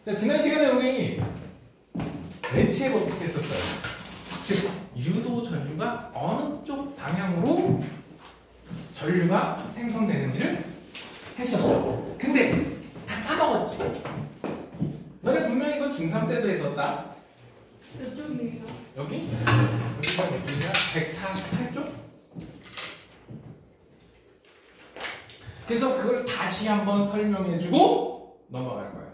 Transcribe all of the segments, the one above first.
자, 지난 시간에 우리 렌치의 법칙 했었어요. 즉, 유도 전류가 어느 쪽 방향으로 전류가 생성되는지를 했었어. 근데 다 까먹었지. 너네 분명히 이거 중3 때도 했었다. 몇 쪽이에요? 여기? 여기가 몇 쪽이야? 148쪽? 그래서 그걸 다시 한번 설명해주고 넘어갈 거야.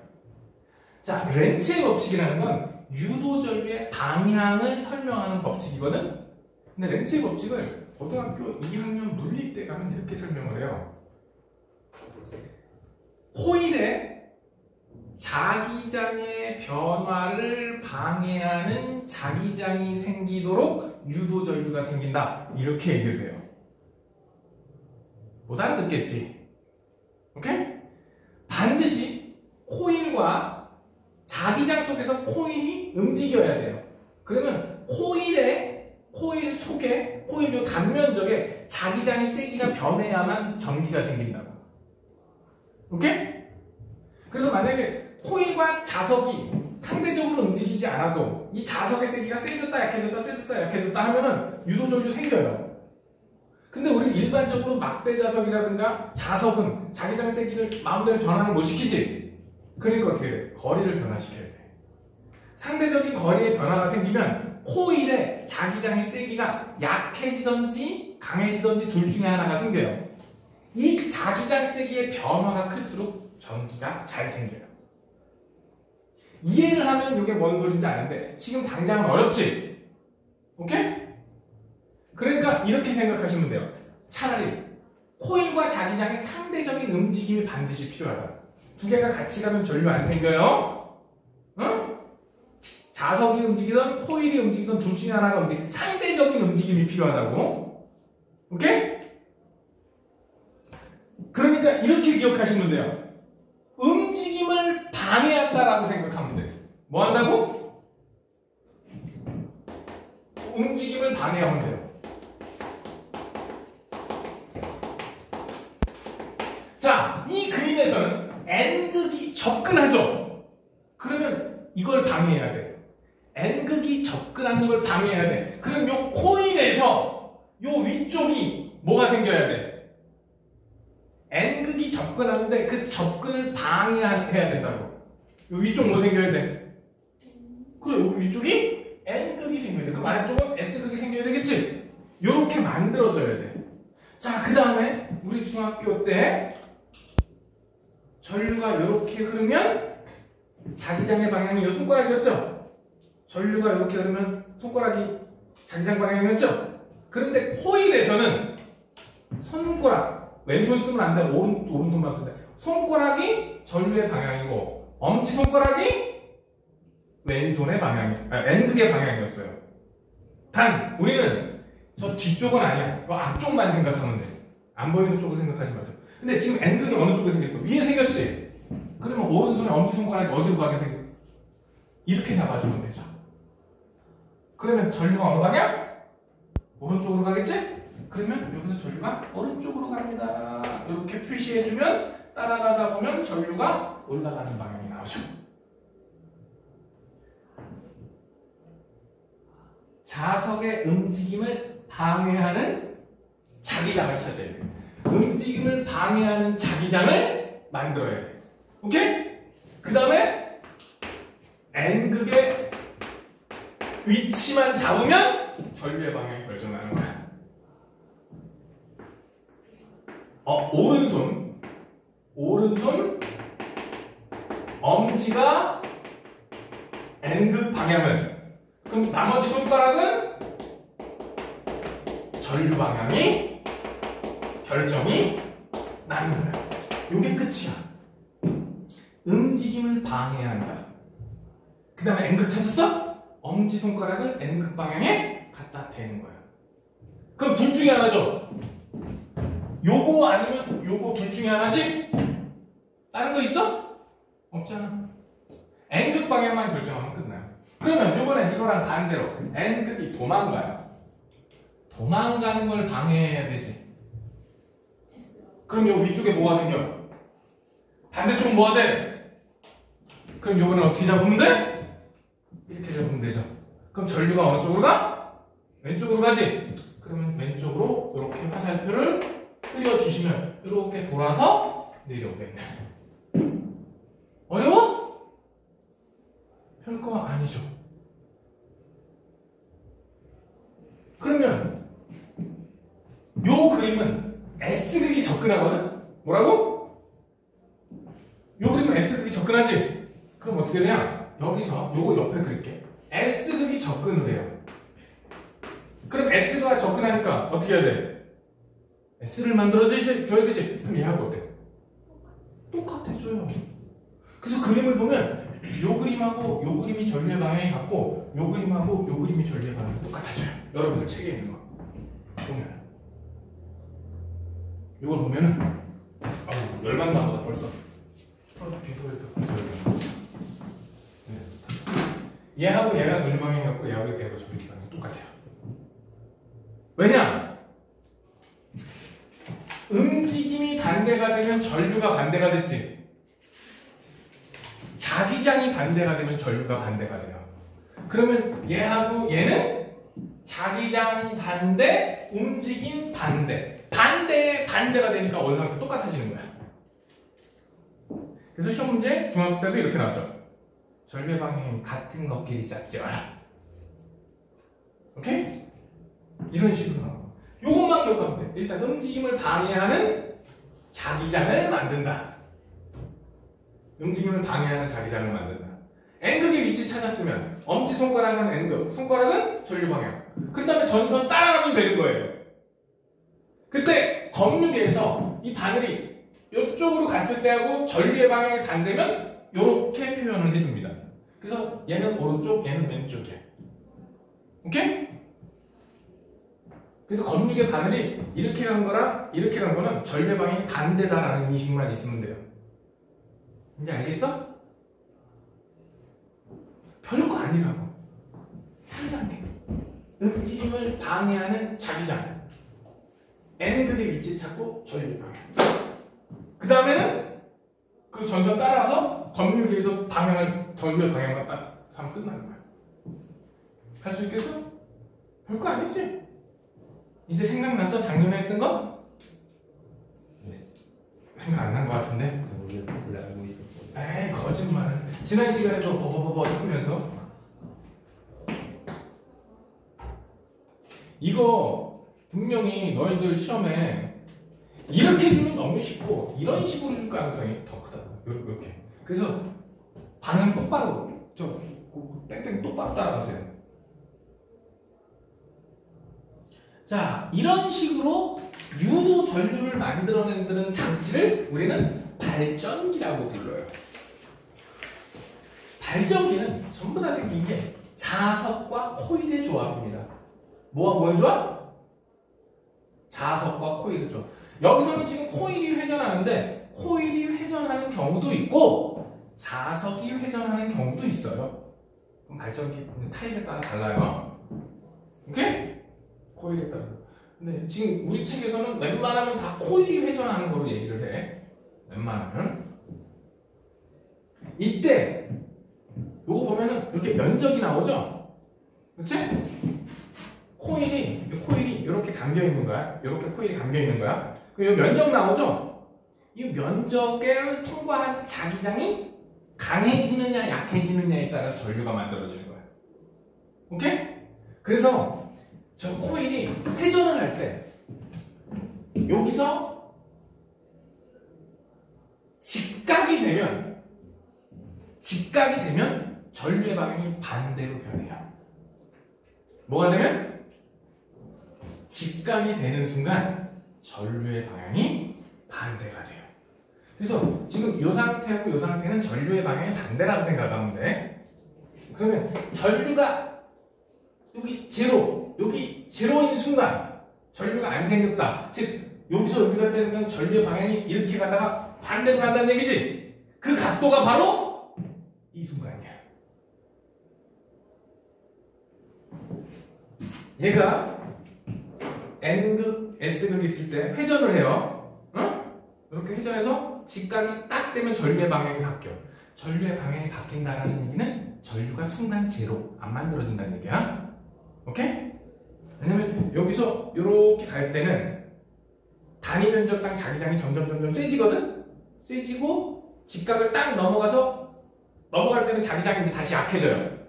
자, 렌치의 법칙이라는 건 유도 전류의 방향을 설명하는 법칙이거든? 근데 렌치의 법칙을 고등학교 2학년 물리 때 가면 이렇게 설명을 해요. 코일의 자기장의 변화를 방해하는 자기장이 생기도록 유도 전류가 생긴다. 이렇게 얘기를 해요. 못 알아듣겠지? 오케이? 반드시 코일과 자기장 속에서 코일이 움직여야 돼요. 그러면 코일 속에, 코일 요 단면적에 자기장의 세기가 변해야만 전기가 생긴다고. 오케이? 그래서 만약에 코일과 자석이 상대적으로 움직이지 않아도 이 자석의 세기가 세졌다 약해졌다 세졌다 약해졌다 하면은 유도전류 생겨요. 근데 우리 일반적으로 막대 자석이라든가 자석은 자기장의 세기를 마음대로 변화를 못 시키지. 그러니까 어떻게 돼? 거리를 변화시켜야 돼. 상대적인 거리의 변화가 생기면 코일의 자기장의 세기가 약해지든지 강해지든지 둘 중에 하나가 생겨요. 이 자기장 세기의 변화가 클수록 전기가 잘 생겨요. 이해를 하면 이게 뭔 소리인지 아는데 지금 당장은 어렵지? 오케이? 그러니까 이렇게 생각하시면 돼요. 차라리 코일과 자기장의 상대적인 움직임이 반드시 필요하다. 두 개가 같이 가면 전류 안 생겨요. 응? 자석이 움직이든 코일이 움직이든 둘 중에 하나가 움직이든 상대적인 움직임이 필요하다고. 오케이? 그러니까 이렇게 기억하시면 돼요. 움직임을 방해한다라고 생각하면 돼. 뭐 한다고? 움직임을 방해하면 돼요. 자, 이 그림에서는 N극이 접근하죠. 그러면 이걸 방해해야 돼. N극이 접근하는 걸 방해해야 돼. 그럼 요 코일에서 요 위쪽이 뭐가 생겨야 돼? N극이 접근하는데 그 접근을 방해해야 된다고. 요 위쪽 뭐 생겨야 돼? 그래, 여기 위쪽이 N극이 생겨야 돼. 그럼 아래쪽은 S극이 생겨야 되겠지? 요렇게 만들어져야 돼. 자, 그 다음에 우리 중학교 때 전류가 이렇게 흐르면 자기장의 방향이 이 손가락이었죠? 전류가 이렇게 흐르면 손가락이 자기장 방향이었죠? 그런데 코일에서는 손가락, 왼손 쓰면 안 돼. 오른손만 쓰면 돼. 손가락이 전류의 방향이고 엄지손가락이 왼손의 N극의 방향이었어요. 단 우리는 저 뒤쪽은 아니야. 앞쪽만 생각하면 돼. 안 보이는 쪽을 생각하지 마세요. 근데 지금 N극이 어느 쪽에 생겼어? 위에 생겼지? 그러면 오른손의 엄지손가락이 어디로 가게 생겨? 이렇게 잡아주면 되죠. 그러면 전류가 어느 방향? 오른쪽으로 가겠지? 그러면 여기서 전류가 오른쪽으로 갑니다. 이렇게 표시해주면 따라가다 보면 전류가 올라가는 방향이 나오죠. 자석의 움직임을 방해하는 자기장을 찾아야 돼요. 움직임을 방해하는 자기장을 만들어야 돼. 오케이? 그 다음에 N극의 위치만 잡으면 전류의 방향이 결정나는 거야. 오른손 엄지가 N극 방향은, 그럼 나머지 손가락은 전류 방향이 결정이 나는 거야. 이게 끝이야. 움직임을 방해한다. 그 다음에 N극 찾았어? 엄지손가락을 N극 방향에 갖다 대는 거야. 그럼 둘 중에 하나죠? 요거 아니면 요거 둘 중에 하나지? 다른 거 있어? 없잖아. N극 방향만 결정하면 끝나요. 그러면 요번엔 이거랑 반대로 N극이 도망가요. 도망가는 걸 방해해야 되지. 그럼 요 위쪽에 뭐가 생겨? 반대쪽은 뭐가 돼? 그럼 요거는 어떻게 잡으면 돼? 이렇게 잡으면 되죠. 그럼 전류가 어느 쪽으로 가? 왼쪽으로 가지? 그러면 왼쪽으로 이렇게 화살표를 그려주시면 이렇게 돌아서 내려오겠네. 어려워? 별거 아니죠. 그러면 요 그림은 S극이 접근하거든? 뭐라고? 요 그림은 S극이 접근하지? 그럼 어떻게 되냐? 여기서 요거 옆에 그릴게. S극이 접근을 해요. 그럼 S가 접근하니까 어떻게 해야 돼? S를 만들어줘야 되지? 그럼 얘하고 어때? 똑같아져요. 그래서 그림을 보면 요 그림하고 요 그림이 전류의 방향이 같고 요 그림하고 요 그림이 전류의 방향이 똑같아져요. 여러분들 책에 있는 거 보면 이걸 보면은 아우 열받나 보다 벌써. 얘하고 얘가 전류 방향이 같고 얘하고 얘가 전류 방향이 똑같아요. 왜냐? 움직임이 반대가 되면 전류가 반대가 됐지. 자기장이 반대가 되면 전류가 반대가 돼요. 그러면 얘하고 얘는 자기장 반대, 움직임 반대. 반대가 되니까 원상도 똑같아지는 거야. 그래서 시험 문제 중학교 때도 이렇게 나왔죠. 전류의 방향이 같은 것끼리 짰죠. 오케이? 이런 식으로 나와요. 요것만 기억하면 돼. 일단 움직임을 방해하는 자기장을 만든다. 움직임을 방해하는 자기장을 만든다. N극의 위치 찾았으면 엄지손가락은 N극, 손가락은 전류 방향. 그 다음에 전선 따라가면 되는 거예요. 그때 검육에서 이 바늘이 이쪽으로 갔을 때하고 전류의 방향이 반대면 이렇게 표현을 해줍니다. 그래서 얘는 오른쪽, 얘는 왼쪽이야. 오케이? 그래서 검육의 바늘이 이렇게 간 거랑 이렇게 간 거는 전류의 방향이 반대다라는 인식만 있으면 돼요. 이제 알겠어? 별거 아니라고. 3단계. 움직임을 방해하는 자기장. N극의 위치 찾고 전류 방향. 그 다음에는 그 전선 따라서 검육에서 전류의 방향을 딱 하면 끝나는 거야. 할 수 있겠어? 별거 아니지? 이제 생각났어? 작년에 했던 거? 네. 생각 안 난 거 같은데? 원래 알고 있었어. 에이 거짓말. 지난 시간에도 버버버버 했으면서 이거 분명히 너희들 시험에 이렇게 주면 너무 쉽고 이런 식으로 줄 가능성이 더 크다. 이렇게. 그래서 방향 똑바로 땡땡 똑바로 따라가세요. 자, 이런 식으로 유도 전류를 만들어내는 장치를 우리는 발전기라고 불러요. 발전기는 전부 다 생긴 게 자석과 코일의 조합입니다. 뭐와 뭐의 조합? 자석과 코일의 조합. 여기서는 지금 코일이 회전하는데 코일이 회전하는 경우도 있고 자석이 회전하는 경우도 있어요. 그럼 발전기 타입에 따라 달라요. 오케이? 코일에 따라. 근데 지금 우리 책에서는 웬만하면 다 코일이 회전하는 거로 얘기를 해. 웬만하면. 이때 요거 보면은 이렇게 면적이 나오죠? 그치? 코일이 이렇게 감겨 있는 거야. 이렇게 코일이 감겨 있는 거야. 그리고 면적 나오죠? 이 면적을 통과한 자기장이 강해지느냐 약해지느냐에 따라 전류가 만들어지는 거야. 오케이? 그래서 저 코일이 회전을 할 때 여기서 직각이 되면 전류의 방향이 반대로 변해요. 뭐가 되면? 직각이 되는 순간 전류의 방향이 반대가 돼요. 그래서 지금 이 상태하고 이 상태는 전류의 방향이 반대라고 생각하면 돼. 그러면 전류가 여기 제로인 순간 전류가 안 생겼다. 즉 여기서 여기 갈 때는 전류의 방향이 이렇게 가다가 반대로 간다는 얘기지. 그 각도가 바로 이 순간이야. 얘가 N극, S극 있을 때 회전을 해요. 응? 이렇게 회전해서 직각이 딱 되면 전류의 방향이 바뀌어. 전류의 방향이 바뀐다라는 얘기는 전류가 순간 제로 안 만들어진다는 얘기야. 오케이? 왜냐면 여기서 이렇게 갈 때는 단위 면적당 자기장이 점점 세지거든? 세지고 직각을 딱 넘어갈 때는 자기장이 이제 다시 약해져요.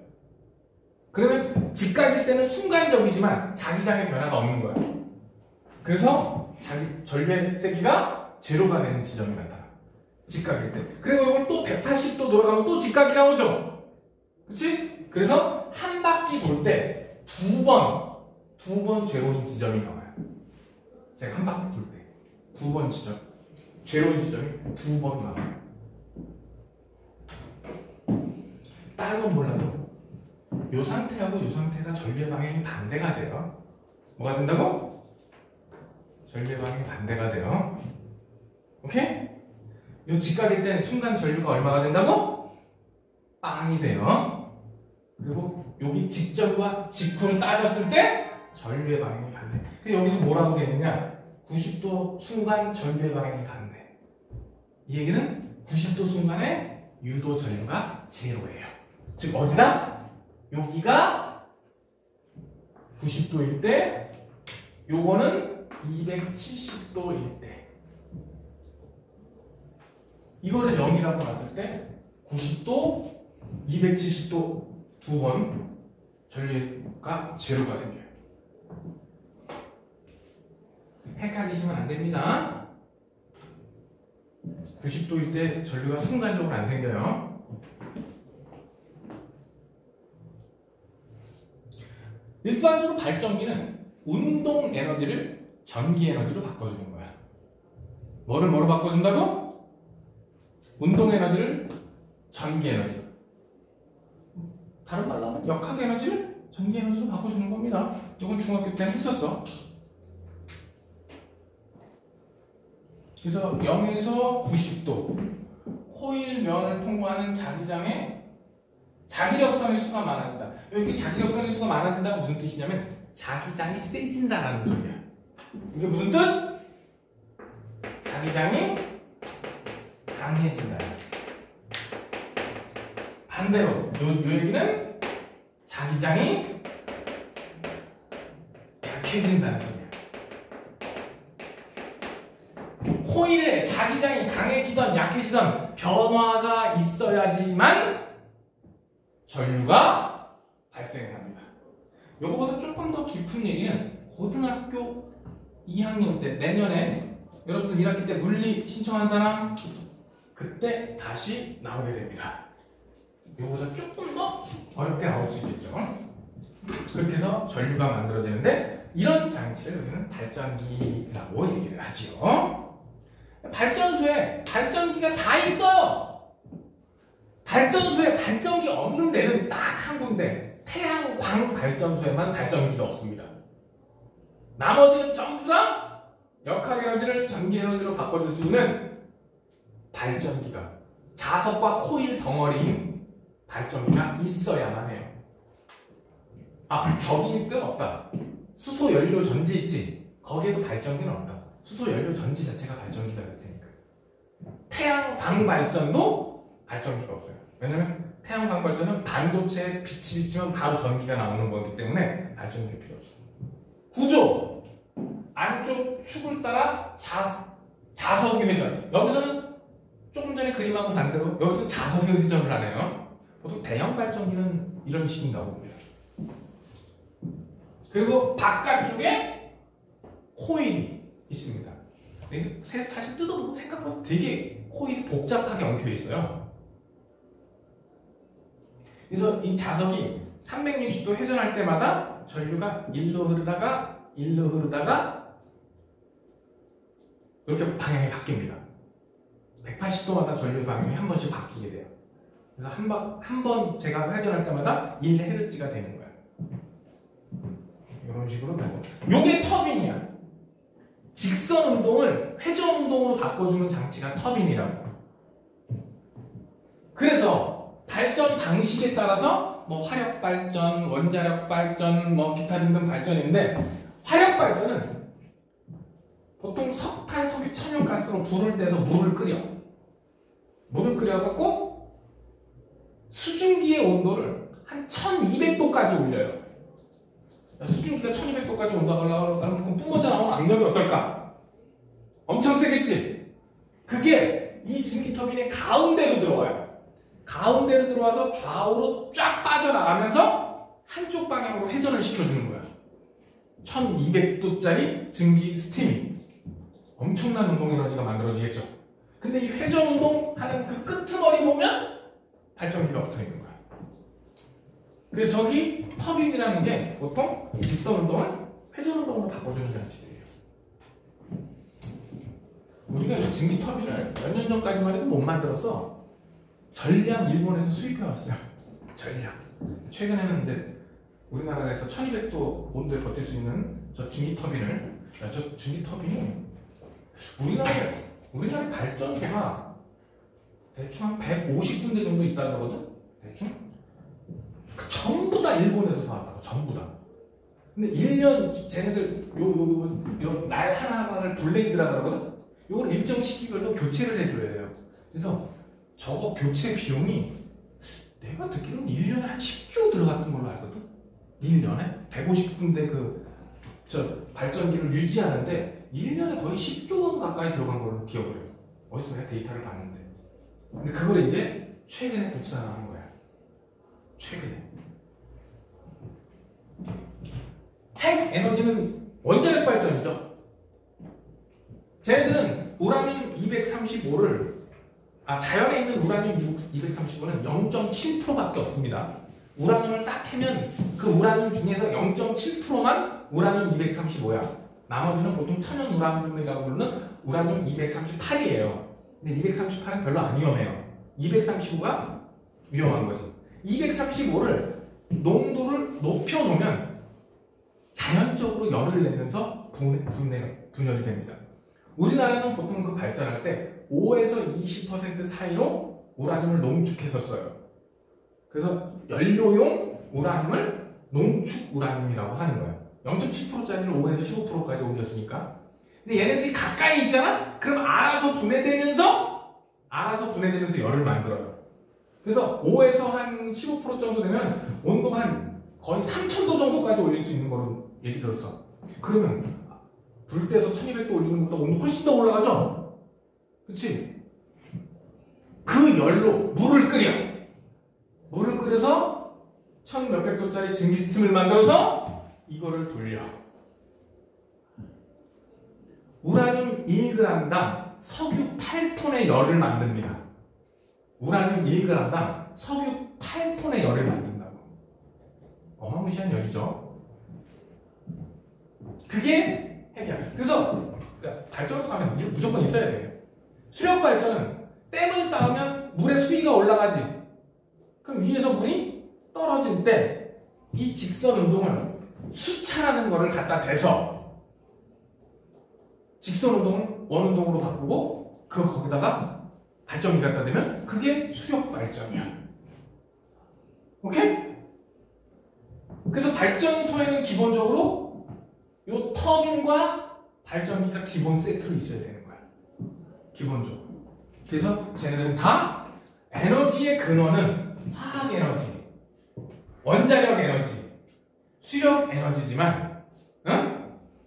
그러면 직각일 때는 순간적이지만 자기장의 변화가 없는 거야. 그래서 전류의 세기가 제로가 되는 지점이 나타나. 직각일 때. 그리고 이걸 또 180도 돌아가면 또 직각이 나오죠. 그치? 그래서 한 바퀴 돌 때 두 번 제로인 지점이 나와요. 제가 한 바퀴 돌 때 두 번 지점. 제로인 지점이 두 번 나와요. 다른 건 몰라도 이 상태하고 이 상태가 전류의 방향이 반대가 돼요. 뭐가 된다고? 전류의 방향이 반대가 돼요. 오케이? 이 직각일 땐 순간 전류가 얼마가 된다고? 빵이 돼요. 그리고 여기 직전과 직후를 따졌을 때 전류의 방향이 반대. 그래서 여기서 뭐라고 되느냐? 90도 순간 전류의 방향이 반대. 이 얘기는 90도 순간에 유도 전류가 제로예요. 즉 어디다? 여기가 90도일 때 요거는 270도일 때 이거를 0이라고 놨을 때 90도, 270도 두 번 전류가 제로가 생겨요. 헷갈리시면 안 됩니다. 90도일 때 전류가 순간적으로 안 생겨요. 일반적으로 발전기는 운동 에너지를 전기 에너지로 바꿔주는 거야. 뭐로 바꿔준다고? 운동 에너지를 전기 에너지로. 다른 말로 하면 역학 에너지를 전기 에너지로 바꿔주는 겁니다. 이건 중학교 때 했었어. 그래서 0에서 90도 코일 면을 통과하는 자기장의 자기력선의 수가 많아진다. 여기 자기력선의 수가 많아진다는 무슨 뜻이냐면 자기장이 세진다라는 소리야. 이게 무슨 뜻? 자기장이 강해진다. 반대로 요 얘기는 자기장이 약해진다는 소리야. 코일에 자기장이 강해지던 약해지던 변화가 있어야지만 전류가 발생합니다. 요거보다 조금 더 깊은 얘기는 고등학교 2학년 때 내년에 여러분들 1학기 때 물리 신청한 사람 그때 다시 나오게 됩니다. 요거보다 조금 더 어렵게 나올 수 있겠죠. 그렇게 해서 전류가 만들어지는데 이런 장치를 우리는 발전기라고 얘기를 하지요. 발전소에 발전기가 다 있어요. 발전소에 발전기 없는 데는 딱 한 군데 태양광 발전소에만 발전기가 없습니다. 나머지는 전부 다 역학 에너지를 전기 에너지로 바꿔줄 수 있는 발전기가 자석과 코일 덩어리인 발전기가 있어야만 해요. 아, 저기 끈 없다. 수소 연료 전지 있지? 거기에도 발전기는 없다. 수소 연료 전지 자체가 발전기가 될 테니까. 태양광 발전도 발전기가 없어요. 왜냐면 태양광 발전은 반도체에 빛이 비치면 바로 전기가 나오는 거기 때문에 발전기 필요 없어요. 구조! 안쪽 축을 따라 자석이 회전. 여기서는 조금 전에 그림하고 반대로 여기서 자석이 회전을 하네요. 보통 대형 발전기는 이런 식인가 봅니다. 그리고 바깥쪽에 코일이 있습니다. 사실 뜯어보면 생각보다 되게 코일이 복잡하게 엉켜 있어요. 그래서 이 자석이 360도 회전할 때마다 전류가 일로 흐르다가 이렇게 방향이 바뀝니다. 180도마다 전류 방향이 한 번씩 바뀌게 돼요. 그래서 한 번 제가 회전할 때마다 1Hz가 되는 거예요. 이런 식으로 되고. 요게 터빈이야. 직선 운동을 회전 운동으로 바꿔주는 장치가 터빈이라고. 그래서 발전 방식에 따라서 뭐 화력 발전, 원자력 발전, 뭐 기타 등등 발전인데 화력 발전은 보통 석탄, 석유, 천연가스로 불을 떼서 물을 끓여갖고 수증기의 온도를 한 1200도까지 올려요. 수증기가 1200도까지 온다고 하면 뿜어져 나오는 압력이 어떨까? 엄청 세겠지? 그게 이 증기터빈의 가운데로 들어와요. 가운데로 들어와서 좌우로 쫙 빠져나가면서 한쪽 방향으로 회전을 시켜주는 거야. 1200도짜리 증기 스팀이 엄청난 운동 에너지가 만들어지겠죠. 근데 이 회전 운동 하는 그 끄트머리 보면 발전기가 붙어 있는 거야. 그래서 저기 터빈이라는 게 보통 직선 운동을 회전 운동으로 바꿔주는 장치들이에요. 우리가 이 증기 터빈을 몇 년 전까지만 해도 못 만들었어. 전량 일본에서 수입해 왔어요. 전량. 최근에는 이제 우리나라에서 1200도 온도에 버틸 수 있는 저 증기 터빈을, 저 증기 터빈이 우리나라의 발전기가 대충 한 150군데 정도 있다 그러거든? 대충? 전부 다 일본에서 사왔다고, 전부 다. 근데 1년, 쟤네들, 요 날 하나하나를 블레이드라 그러거든? 요걸 일정 시기별로 교체를 해줘야 돼요. 그래서 저거 교체 비용이 내가 듣기로는 1년에 한 10조 들어갔던 걸로 알거든? 1년에? 150군데 저 발전기를 유지하는데 1년에 거의 10조 원 가까이 들어간 걸로 기억을 해요. 어디서 내가 데이터를 봤는데. 근데 그걸 이제 최근에 국산화한 거야. 최근에. 핵 에너지는 원자력 발전이죠. 쟤네들은 우라늄 235를 자연에 있는 우라늄 235는 0.7%밖에 없습니다. 우라늄을 딱 캐면 그 우라늄 중에서 0.7%만 우라늄 235야. 나머지는 보통 천연 우라늄이라고 부르는 우라늄 238이에요. 근데 238은 별로 안 위험해요. 235가 위험한 거지. 235를 농도를 높여놓으면 자연적으로 열을 내면서 분열이 됩니다. 우리나라는 보통 그 발전할 때 5에서 20% 사이로 우라늄을 농축했었어요. 그래서 연료용 우라늄을 농축 우라늄이라고 하는 거예요. 0.7%짜리를 5에서 15%까지 올렸으니까. 근데 얘네들이 가까이 있잖아? 그럼 알아서 분해되면서 열을 만들어요. 그래서 5에서 한 15% 정도 되면 온도가 한 거의 3000도 정도까지 올릴 수 있는 거로 얘기 들었어. 그러면 불 때서 1200도 올리는 것보다 온도 훨씬 더 올라가죠? 그치? 그 열로 물을 끓여서 1000몇백 도짜리 증기 스팀을 만들어서 이거를 돌려. 우라늄 1g당 석유 8톤의 열을 만듭니다. 우라늄 1g당 석유 8톤의 열을 만든다고. 어마무시한 열이죠. 그게 핵이야. 그래서 발전소 가면 이거 무조건 있어야 돼요. 수력 발전은 댐을 쌓으면 물의 수위가 올라가지. 그럼 위에서 물이 떨어질 때 이 직선 운동을 수차라는 거를 갖다 대서 직선 운동을 원운동으로 바꾸고 거기다가 발전기 갖다 대면 그게 수력 발전이야. 오케이? 그래서 발전소에는 기본적으로 요 터빈과 발전기가 기본 세트로 있어야 되는 거야. 기본적으로. 그래서 쟤네들은 다 에너지의 근원은 화학 에너지, 원자력 에너지, 수력 에너지지만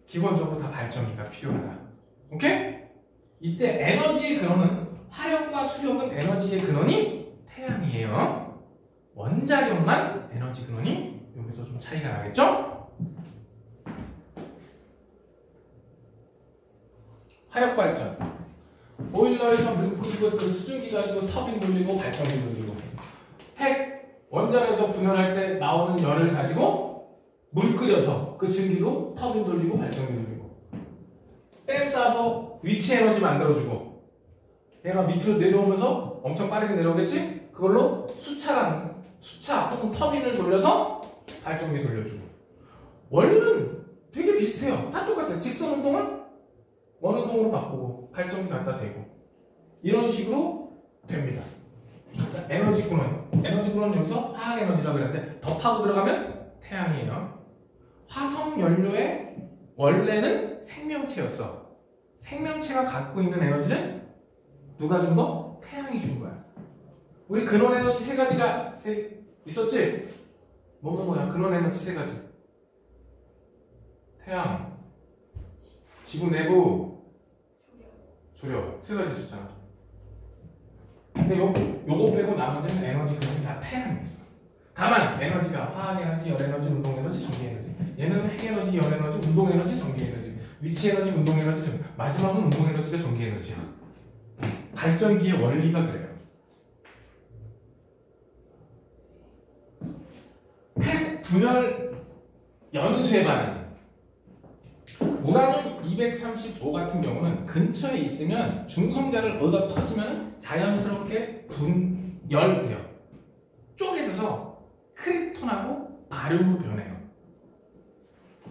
기본적으로 다 발전기가 필요하다. 오케이? 이때 에너지의 근원은 화력과 수력은 에너지의 근원이 태양이에요. 원자력만 에너지 근원이 여기서 좀 차이가 나겠죠? 화력 발전. 보일러에서 물 끓이고 그 수증기 가지고 터빈 돌리고 발전기 돌리고. 핵 원자력에서 분열할 때 나오는 열을 가지고 물 끓여서 그 증기로 터빈 돌리고 발전기 돌리고. 댐 쌓아서 위치 에너지 만들어주고. 얘가 밑으로 내려오면서 엄청 빠르게 내려오겠지? 그걸로 수차 혹은 터빈을 돌려서 발전기 돌려주고. 원리는 되게 비슷해요. 다 똑같아요. 직선 운동을 원운동으로 바꾸고 발전기 갖다 대고 이런 식으로 됩니다. 에너지 근원. 에너지 근원은 여기서 화학 에너지라고 그랬는데 더 파고 들어가면 태양이에요. 화석 연료의 원래는 생명체였어. 생명체가 갖고 있는 에너지는 누가 준 거? 태양이 준 거야. 우리 근원 에너지 세 가지가 있었지? 뭐야? 근원 에너지 세 가지. 태양, 지구 내부, 조력. 세 가지 있었잖아. 근데 요거 빼고 나머지는 에너지 그냥 다 태양이 있어. 다만 에너지가 화학 에너지, 열 에너지, 운동 에너지, 전기 에너지. 얘는 핵 에너지, 열 에너지, 운동 에너지, 전기 에너지. 위치 에너지, 운동 에너지, 마지막은 운동 에너지가 전기 에너지야. 발전기의 원리가 그래요. 핵 분열 연쇄 반응. 우라늄 235 같은 경우는 근처에 있으면 중성자를 얻어 터지면 자연스럽게 분열돼요. 쪼개져서 크립톤하고 바륨으로 변해요.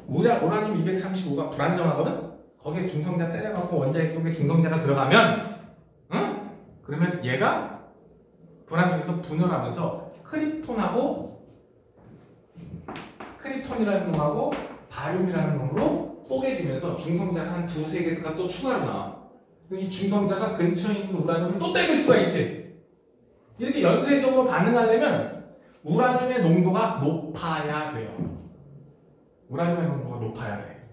우라늄 235가 불안정하거든? 거기에 중성자 때려갖고 원자핵 속에 중성자가 들어가면, 응? 그러면 얘가 불안정해서 분열하면서 크립톤이라는 놈하고 바륨이라는 놈으로 뽀개지면서 중성자가 한 두세 개가 또 추가로 나와. 이 중성자가 근처에 있는 우라늄을 또 때릴 수가 있지. 이렇게 연쇄적으로 반응하려면 우라늄의 농도가 높아야 돼요. 우라늄의 농도가 높아야 돼.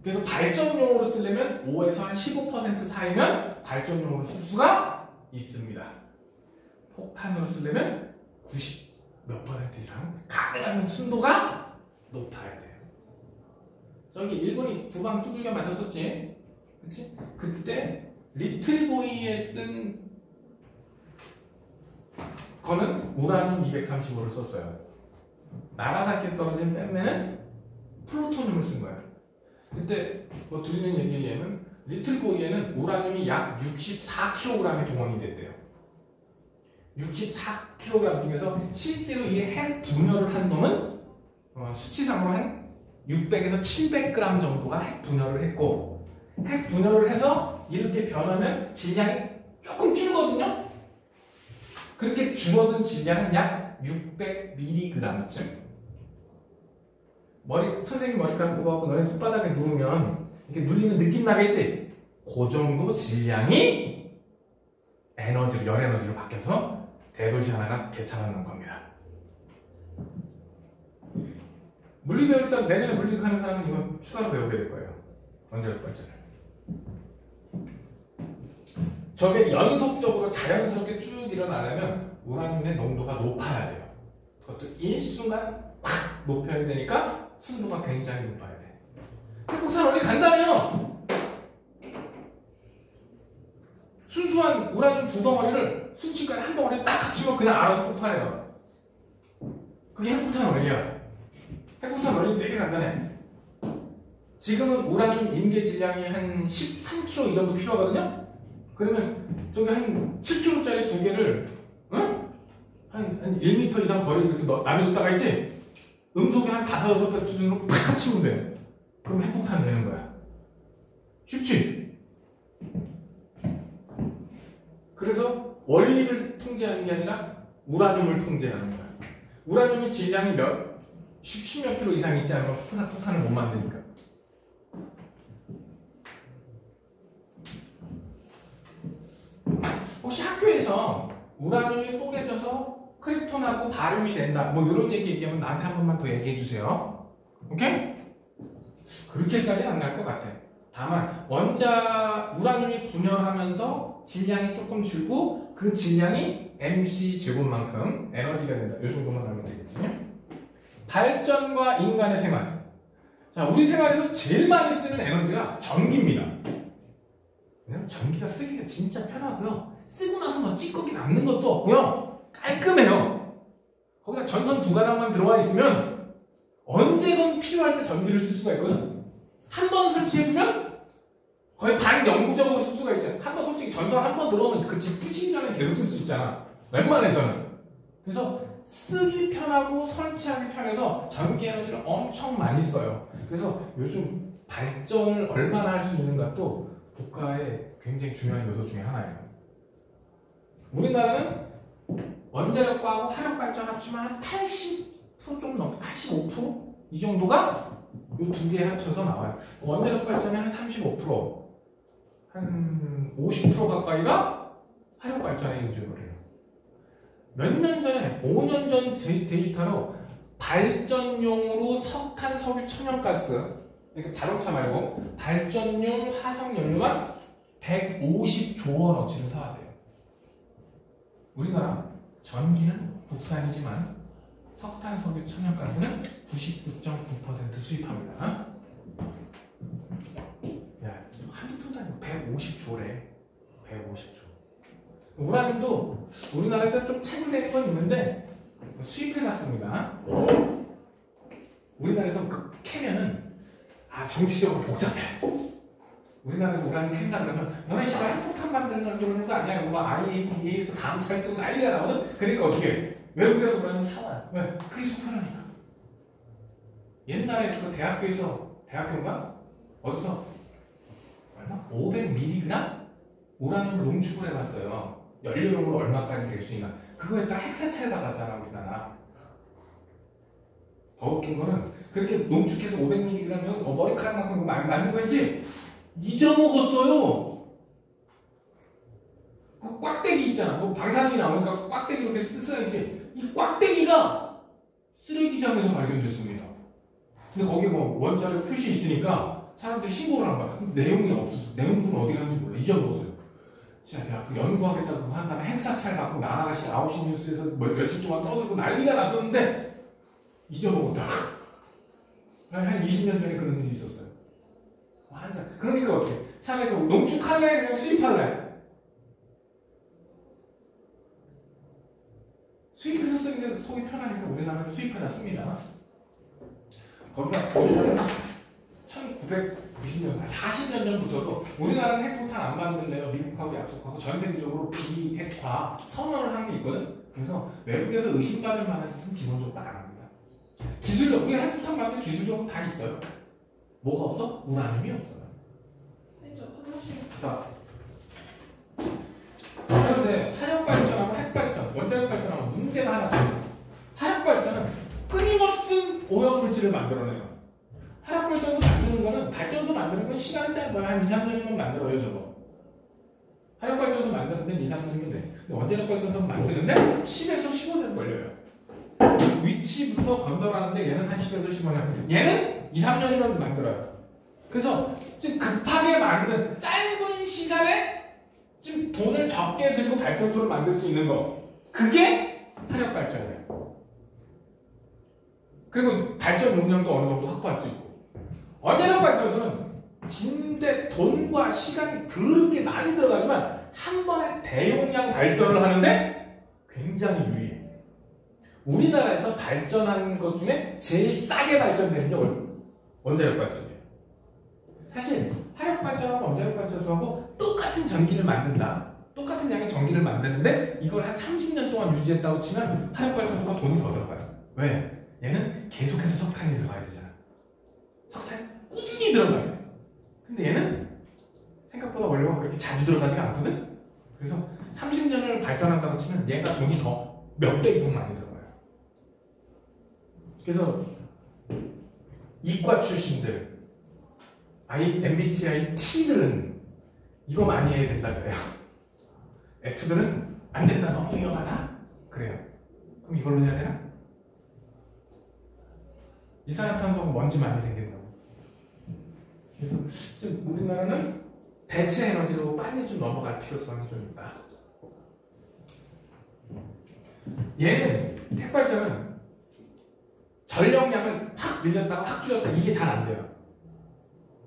그래서 발전용으로 쓰려면 5에서 한 15% 사이면 발전용으로 쓸 수가 있습니다. 폭탄으로 쓰려면 90 몇 % 이상 가능하면 순도가 높아야 돼요. 저기 일본이 두 방 두들겨 맞았었지? 그치? 그때 리틀보이에 쓴 거는 우라늄 235를 썼어요. 나가사키에 떨어진 뺀맨은 플루토늄을 쓴 거야. 그때 뭐 들리는 얘기에 의하면 리틀보이에는 우라늄이 약 64kg이 동원이 됐대요. 64kg 중에서 실제로 이게 핵 분열을 한 놈은 수치상으로 한 600에서 700g 정도가 핵 분열을 했고, 핵 분열을 해서 이렇게 변하면 질량이 조금 줄거든요. 그렇게 줄어든 질량은 약 600mg쯤. 선생님 머리카락 뽑아갖고 너네 손바닥에 누우면 이렇게 눌리는 느낌 나겠지? 그 정도 질량이 열 에너지로 바뀌어서 대도시 하나가 개차반난 겁니다. 물리 배울 사람, 내년에 물리 하는 사람은 이건 추가로 배우게 될 거예요. 원자력 발전을. 저게 연속적으로 자연스럽게 쭉 일어나려면 우라늄의 농도가 높아야 돼요. 그것도 일순간 확 높여야 되니까 순도가 굉장히 높아야 돼. 핵폭탄 어디 간다며! 순수한 우라늄 두 덩어리를 순식간에 한 덩어리 딱 합치면 그냥 알아서 폭발해요. 그게 핵폭탄 원리야. 핵폭탄 원리는 되게 간단해. 지금은 우라늄 인계 질량이 한 13kg 이 정도 필요하거든요? 그러면 저기 한 7kg짜리 두 개를, 응? 한 1m 이상 거리 이렇게 나눠줬다가 있지? 음속에 한 5-6배 수준으로 팍 합치면 돼. 그럼 핵폭탄 되는 거야. 쉽지? 그래서 원리를 통제하는 게 아니라 우라늄을 통제하는 거야. 우라늄이 질량이 십몇 킬로 이상 있지 않으면 폭탄을 못 만드니까. 혹시 학교에서 우라늄이 뽀개져서 크립톤하고 바륨이 된다, 뭐 이런 얘기 얘기하면 나한테 한 번만 더 얘기해 주세요. 오케이? 그렇게까지는 안 갈 것 같아. 다만 우라늄이 분열하면서 질량이 조금 줄고 그 질량이 MC 제곱만큼 에너지가 된다. 이 정도만 알면 되겠지. 발전과 인간의 생활. 자, 우리 생활에서 제일 많이 쓰는 에너지가 전기입니다. 왜냐면 전기가 쓰기가 진짜 편하고요. 쓰고 나서 뭐 찌꺼기 남는 것도 없고요. 깔끔해요. 거기다 전선 두 가닥만 들어와 있으면 언제든 필요할 때 전기를 쓸 수가 있거든. 한 번 설치해주면 거의 반영구적으로 쓸 수가 있잖아. 한 번 솔직히 전선 한 번 들어오면 그 집 부시기 전에 계속 쓸 수 있잖아. 웬만해서는. 그래서 쓰기 편하고 설치하기 편해서 전기 에너지를 엄청 많이 써요. 그래서 요즘 발전을 얼마나 할 수 있는가도 국가의 굉장히 중요한 요소 중에 하나예요. 우리나라는 원자력과하고 화력 발전 합치면 한 80% 좀 넘고 85%? 이 정도가 이 두 개 합쳐서 나와요. 원자력 발전이 한 35%, 한 50% 가까이가 화력 발전에 의존을 해요. 몇 년 전에 5년 전 데이터로 발전용으로 석탄, 석유, 천연가스 그러니까 자동차 말고 발전용 화석연료만 150조 원어치를 사왔대요. 우리나라 전기는 국산이지만 석탄, 석유, 천연가스는 99.9% 수입합니다. 야, 한두 푼도 아니고 150조래. 150조. 우라늄도 우리나라에서 좀 채굴되는 건 있는데 수입해놨습니다. 우리나라에서 그 캐면은 정치적으로 복잡해. 우리나라에서 우라늄 캔다 그러면 너네 씨발 핵폭탄 만들려고 그러는 거 아니야? 뭐 IAEA에서 감찰 뜨고 난리가 나거든? 그러니까 어떻게 해? 외국에서 우라늄 사와. 왜? 그게 속편하니까. 옛날에 그 대학교인가? 어디서 얼마? 500mg? 우라늄을 농축을 해봤어요. 연료용으로 얼마까지 될 수 있나? 그거에 따라 핵사찰 받았잖아 우리나라. 더 웃긴 거는 그렇게 농축해서 500mg면 머리카락만큼 맞는 거 있지? 잊어먹었어요. 그 꽉대기 있잖아. 뭐 방사능이 나오니까 꽉대기 이렇게 쓰여있지. 이 꽉대기가 쓰레기장에서 발견됐습니다. 근데 거기 뭐 원자력 표시 있으니까 사람들이 신고를 한 거야. 근데 내용이 없었어. 내용은 어디 갔는지 몰라. 잊어먹었어요. 진짜 내가 그 연구하겠다고 그거 한 다음에 핵사찰 받고 나라가 9시 뉴스에서 며칠 동안 떠들고 난리가 났었는데 잊어먹었다고. 한 20년 전에 그런 일이 있었어요. 완전. 그러니까 어떻게? 차라리 농축할래? 그냥 수입할래? 수입해서 쓰는 게 속이 편하니까 우리나라는 수입하다 씁니다. 거기가 우리나라는 1990년, 40년 전부터도 우리나라는 핵폭탄 안 만들래요. 미국하고 약속하고 전 세계적으로 비핵화 선언을 한 게 있거든. 그래서 외국에서 의심받을 만한 짓은 기본적으로 안 합니다. 기술력, 우리가 핵폭탄 만들 기술력은 다 있어요. 뭐가 없어? 우라늄이 없어요. 자, 그런데 화력발전하고 핵발전, 원자력발전하고 문제가 하나 있어요. 화력발전은 끊임없는 오염물질을 만들어내요. 화력발전도 만드는 거는, 발전소 만드는 건 시간이 짧아요. 한 2, 3년이면 만들어요, 저거. 화력발전소 만드는데 2, 3년이면 돼. 근데 원자력발전소 만드는데 10에서 15년 걸려요. 위치부터 건설하는데 얘는 한 10에서 15년. 얘는 2, 3년이면 만들어요. 그래서 좀 급하게 만든 짧은 시간에 좀 돈을 적게 들고 발전소를 만들 수 있는 거. 그게 화력발전이에요. 그리고 발전 용량도 어느 정도 확보할 수 있고. 원자력발전소는 진대 돈과 시간이 더럽게 많이 들어가지만 한 번에 대용량 발전을 하는데 굉장히 유리해. 우리나라에서 발전하는 것 중에 제일 싸게 발전되는 게 원자력발전이에요. 사실 화력발전하고 원자력발전하고 똑같은 전기를 만든다. 똑같은 양의 전기를 만드는데 이걸 한 30년 동안 유지했다고 치면 화력발전소가 돈이 더 들어가요. 왜? 얘는 계속해서 석탄이 들어가야 되잖아. 석탄이 꾸준히 들어가야 돼. 근데 얘는 생각보다 원료가 그렇게 자주 들어가지가 않거든? 그래서 30년을 발전한다고 치면 얘가 돈이 더 몇 배 이상 많이 들어가요. 그래서 이과 출신들, MBTI T들은 이거 많이 해야 된다 그래요. F들은 안 된다, 너무 위험하다 그래요. 그럼 이걸로 해야 되나? 이산화탄소가 먼지 많이 생긴다고. 그래서 우리나라는 대체 에너지로 빨리 좀 넘어갈 필요성이 좀 있다. 얘는 핵발전은 전력량을 확 늘렸다가 확 줄였다 이게 잘 안 돼요.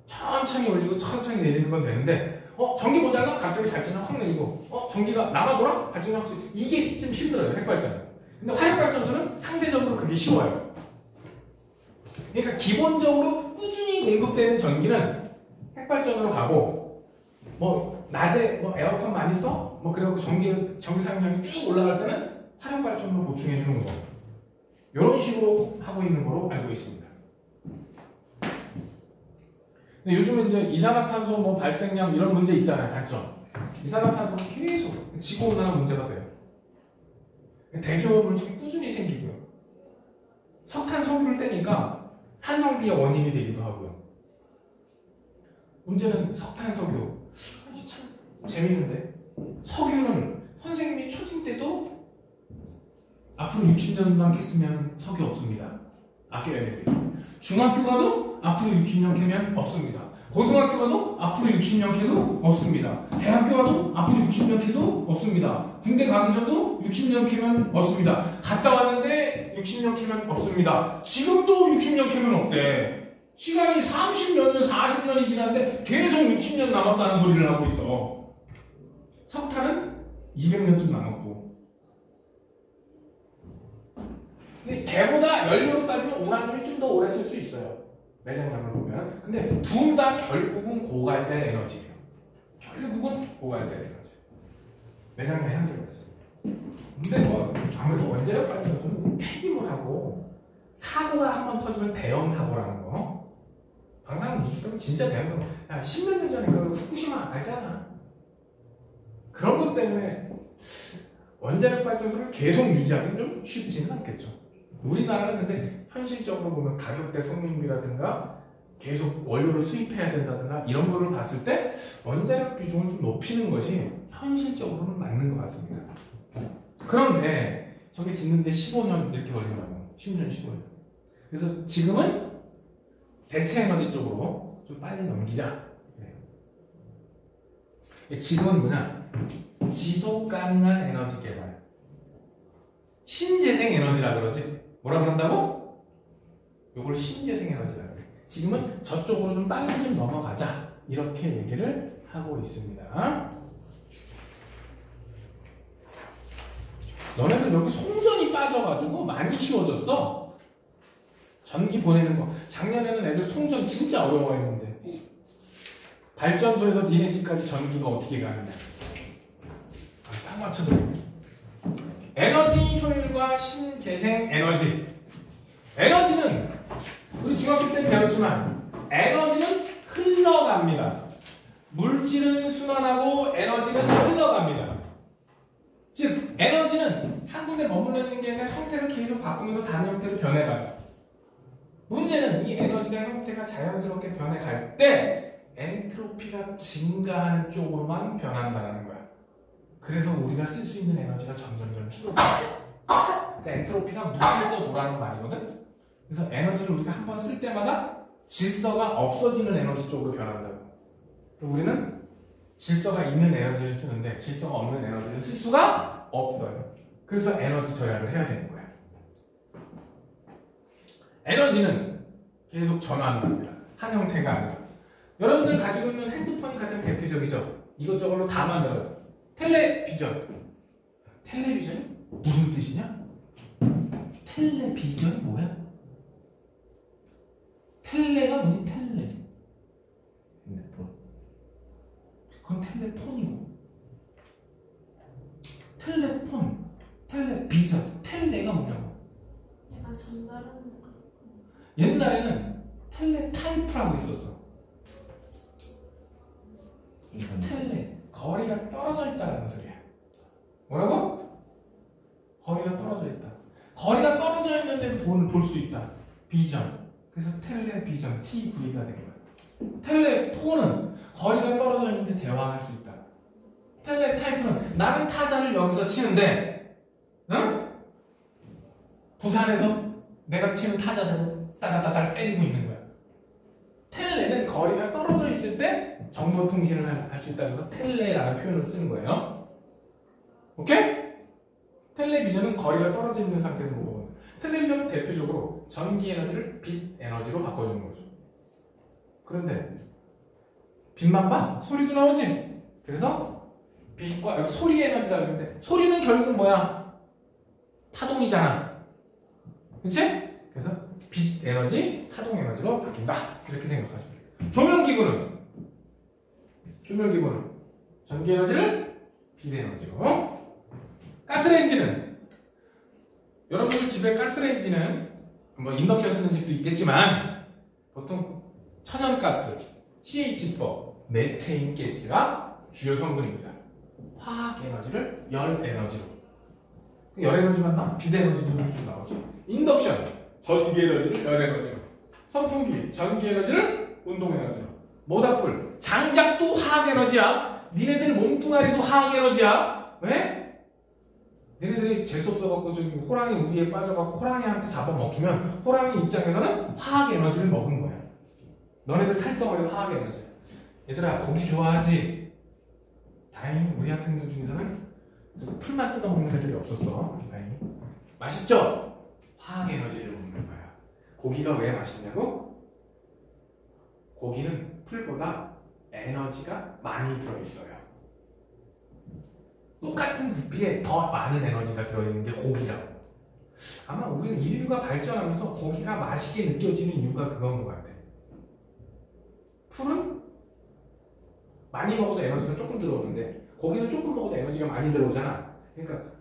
천천히 올리고 천천히 내리는 건 되는데 전기 모자라 갑자기 발전을 확 내리고 전기가 남아돌아 발전을 확 줄이고 이게 좀 힘들어요 핵발전은. 근데 화력발전소는 상대적으로 그게 쉬워요. 그러니까 기본적으로 꾸준히 공급되는 전기는 핵발전으로 가고 뭐 낮에 뭐 에어컨 많이 써? 뭐 그래갖고 전기 사용량이 쭉 올라갈 때는 화력발전으로 보충해 주는 거. 이런 식으로 하고 있는 거로 알고 있습니다. 근데 요즘은 이제 이산화탄소 뭐 발생량 이런 문제 있잖아요. 단점. 이산화탄소가 계속 지구온난화 문제가 돼요. 대기오염물질이 꾸준히 생기고요. 석탄, 석유를 떼니까 산성비의 원인이 되기도 하고요. 문제는 석탄, 석유. 참 재밌는데 석유는 선생님이 초딩 때도 앞으로 60년만 캤으면 석유 없습니다. 아껴야 돼요. 중학교 가도 앞으로 60년 캐면 없습니다. 고등학교 가도 앞으로 60년 캐도 없습니다. 대학교 가도 앞으로 60년 캐도 없습니다. 군대 가기 전도 60년 캐면 없습니다. 갔다 왔는데 60년 캐면 없습니다. 지금도 60년 캐면 없대. 시간이 30년, 40년이 지났는데 계속 60년 남았다는 소리를 하고 있어. 석탄은 200년쯤 남았고. 근데 걔보다 연료로 따지면 우라늄이 좀 더 오래 쓸 수 있어요. 매장량을 보면. 근데 둘 다 결국은 고갈될 에너지예요. 결국은 고갈될 에너지. 매장량이 한계가 있어요. 근데 뭐 아무래도 원자력 발전소는 폐기물하고 사고가 한번 터지면 대형 사고라는 거. 방사능 누출되면 진짜 대형 사고. 야, 10몇 년 전에 그 후쿠시마 알잖아. 그런 것 때문에 원자력 발전소를 계속 유지하기는 좀 쉽지는 않겠죠. 우리나라는 근데 현실적으로 보면 가격대 성능비라든가 계속 원료를 수입해야 된다든가 이런 거를 봤을 때 원자력 비중을 좀 높이는 것이 현실적으로는 맞는 것 같습니다. 그런데 저게 짓는데 15년 이렇게 걸린다고. 10년, 15년. 그래서 지금은 대체 에너지 쪽으로 좀 빨리 넘기자. 지금은 뭐냐? 지속 가능한 에너지 개발. 신재생 에너지라 그러지. 뭐라 그런다고? 요걸 신재생 에너지라 그래. 지금은 저쪽으로 좀 빨리 좀 넘어가자. 이렇게 얘기를 하고 있습니다. 너네들 여기 송전이 빠져가지고 많이 쉬워졌어. 전기 보내는 거. 작년에는 애들 송전 진짜 어려워했는데 발전소에서 니네 집까지 전기가 어떻게 가느냐. 딱 맞춰줘. 에너지 효율과 신재생 에너지. 에너지는 우리 중학교 때 배웠지만 에너지는 흘러갑니다. 물질은 순환하고 에너지는 흘러갑니다. 즉 에너지는 한 군데 머물러 있는 게 아니라 형태를 계속 바꾸면서 다른 형태로 변해가요. 문제는 이 에너지가 형태가 자연스럽게 변해갈 때 엔트로피가 증가하는 쪽으로만 변한다는 거야. 그래서 우리가 쓸 수 있는 에너지가 점점 줄어들어요. 그러니까 엔트로피가 무질서 도라는 말이거든. 그래서 에너지를 우리가 한번 쓸 때마다 질서가 없어지는 에너지 쪽으로 변한다고. 우리는 질서가 있는 에너지를 쓰는데 질서가 없는 에너지를 쓸 수가 없어요. 그래서 에너지 절약을 해야 되는 거야. 에너지는 계속 전환합니다. 한 형태가 아니라. 여러분들 가지고 있는 핸드폰이 가장 대표적이죠. 이것저것로 다 만들어요. 텔레비전. 텔레비전이 무슨 뜻이냐? 텔레비전이 뭐야? 텔레가 뭐니? 텔레. 핸드폰. 그건 텔레폰이고. 텔레폰, 텔레비전, 텔레가 뭐냐고. 약간 전달하는 거. 옛날에는 텔레타이프라고 있었어. 텔레. 거리가 떨어져 있다는 소리야. 뭐라고? 거리가 떨어져 있다. 거리가 떨어져 있는데 볼 수 있다. 비전. 그래서 텔레비전, TV가 된 거야. 텔레폰은 거리가 떨어져 있는데 대화할 수 있다. 텔레타이프는 나는 타자를 여기서 치는데, 응? 부산에서 내가 치는 타자대로 따다다다 때리고 있는 거야. 텔레는 거리가 떨어져 있을 때 정보 통신을 할 수 있다. 그래서 텔레라는 표현을 쓰는 거예요. 오케이? 텔레비전은 거리가 떨어져 있는 상태에서 보고, 텔레비전은 대표적으로 전기 에너지를 빛 에너지로 바꿔주는 거죠. 그런데 빛만 봐? 소리도 나오지? 그래서 빛과 여기 소리 에너지라 그러는데 소리는 결국 뭐야? 파동이잖아. 그치? 그래서 빛 에너지, 파동 에너지로 바뀐다. 이렇게 생각하시면 돼요. 조명기구는 전기 에너지를 빛 에너지로. 가스레인지는 여러분들 집에 가스레인지는 뭐 인덕션 쓰는 집도 있겠지만 보통 천연가스, CH4, 메테인 가스가 주요 성분입니다. 화학 에너지를 열 에너지로. 열 에너지만 나? 빛 에너지도 좀 나오죠. 인덕션, 전기 에너지를 열 에너지로. 선풍기, 전기 에너지를 운동 에너지로. 모닥불, 장작도 화학 에너지야. 니네들 몸뚱아리도 화학 에너지야. 왜? 얘네들이 재수없어갖고 저기 호랑이 우리에 빠져갖고 호랑이한테 잡아먹히면 호랑이 입장에서는 화학 에너지를 먹은 거야. 너네들 탈덩어리 화학 에너지. 얘들아 고기 좋아하지? 다행히 우리 같은 들 중에서는 풀만 뜯어먹는 애들이 없었어. 다행히. 맛있죠? 화학 에너지를 먹는 거야. 고기가 왜 맛있냐고? 고기는 풀보다 에너지가 많이 들어있어요. 똑같은 부피에 더 많은 에너지가 들어있는 게 고기라고. 아마 우리는 인류가 발전하면서 고기가 맛있게 느껴지는 이유가 그건 것 같아. 풀은 많이 먹어도 에너지가 조금 들어오는데 고기는 조금 먹어도 에너지가 많이 들어오잖아. 그러니까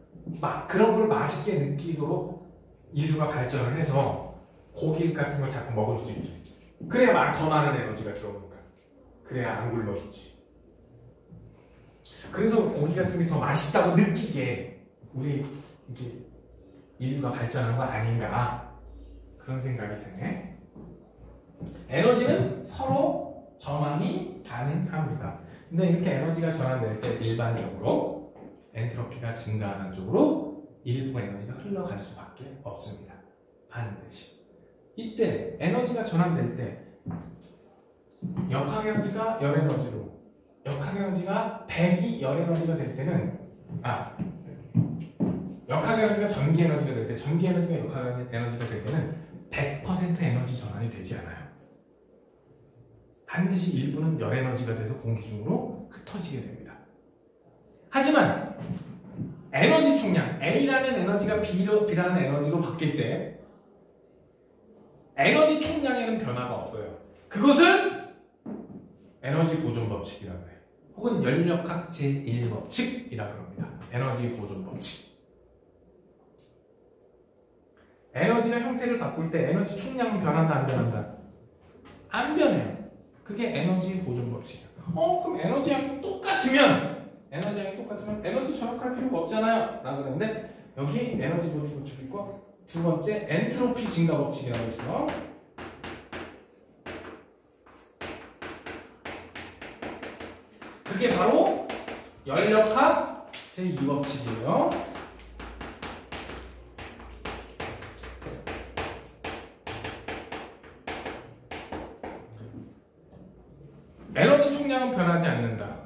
막 그런 걸 맛있게 느끼도록 인류가 발전을 해서 고기 같은 걸 자꾸 먹을 수 있게. 그래야 더 많은 에너지가 들어오니까. 그래야 안 굶어 죽지. 그래서 고기 같은 게 더 맛있다고 느끼게 우리 이게 인류가 발전한 거 아닌가 그런 생각이 드네. 에너지는 서로 전환이 가능합니다. 근데 이렇게 에너지가 전환될 때 일반적으로 엔트로피가 증가하는 쪽으로 일부 에너지가 흘러갈 수밖에 없습니다. 반드시. 이때 에너지가 전환될 때 역학 에너지가 열 에너지로 역학 에너지가 100이 열 에너지가 될 때는 역학 에너지가 전기 에너지가 될 때 전기 에너지가 역학 에너지가 될 때는 100% 에너지 전환이 되지 않아요. 반드시 일부는 열 에너지가 돼서 공기 중으로 흩어지게 됩니다. 하지만 에너지 총량 A라는 에너지가 B라는 에너지로 바뀔 때 에너지 총량에는 변화가 없어요. 그것을 에너지 보존 법칙이라고 해요. 혹은 연력학 제1법칙이라고 합니다. 에너지 보존 법칙. 에너지가 형태를 바꿀 때 에너지 총량은 변한다 안 변한다? 안 변해요. 그게 에너지 보존 법칙이에요. 그럼 에너지 양이 똑같으면 에너지 절약할 필요가 없잖아요 라고 그러는데 여기 에너지 보존 법칙이 있고 두 번째 엔트로피 증가 법칙이라고 있어. 그게 바로 연력학 제2법칙이에요. 에너지 총량은 변하지 않는다.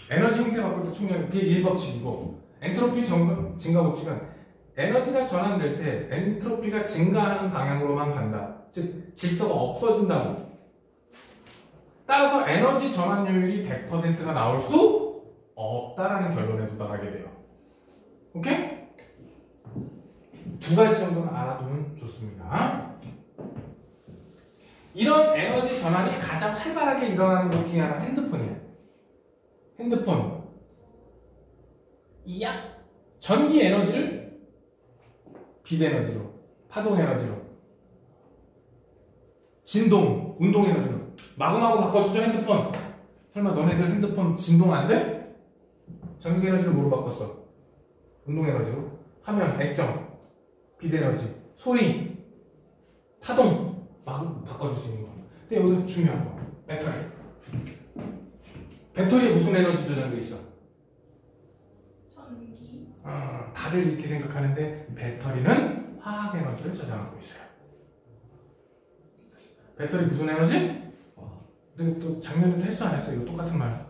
에너지 형태 바꿀 때 총량, 그게 1법칙이고 엔트로피 증가 법칙은 에너지가 전환될 때 엔트로피가 증가하는 방향으로만 간다. 즉 질서가 없어진다고. 따라서 에너지 전환율이 100%가 나올 수 없다라는 결론에 도달하게 돼요. 오케이? 두 가지 정도는 알아두면 좋습니다. 이런 에너지 전환이 가장 활발하게 일어나는 것 중에 하나가 핸드폰이에요. 핸드폰. 전기 에너지를 빛 에너지로, 파동 에너지로, 진동, 운동 에너지로 마구마구 바꿔주죠, 핸드폰. 설마 너네들 핸드폰 진동 안 돼? 전기 에너지를 뭐로 바꿨어? 운동 에너지로. 화면, 액정, 빛 에너지, 소리, 파동 마구 바꿔줄 수 있는 거. 근데 여기서 중요한 거, 배터리. 배터리에 무슨 에너지 저장돼 있어? 전기. 다들 이렇게 생각하는데 배터리는 화학 에너지를 저장하고 있어요. 배터리 무슨 에너지? 근데 또 작년에 했어 안 했어? 이거 똑같은 말.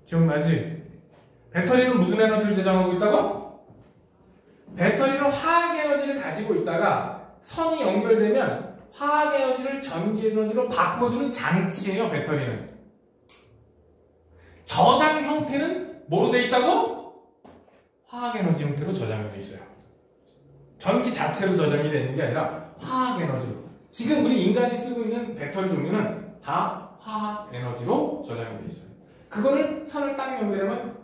기억나지? 배터리는 무슨 에너지를 저장하고 있다고? 배터리는 화학 에너지를 가지고 있다가 선이 연결되면 화학 에너지를 전기 에너지로 바꿔주는 장치예요. 배터리는. 저장 형태는 뭐로 돼 있다고? 화학 에너지 형태로 저장이 돼 있어요. 전기 자체로 저장이 되는 게 아니라 화학 에너지로. 지금 우리 인간이 쓰고 있는 배터리 종류는 다 화학 에너지로 저장이 돼 있어요. 그거를 선을 딱 연결하면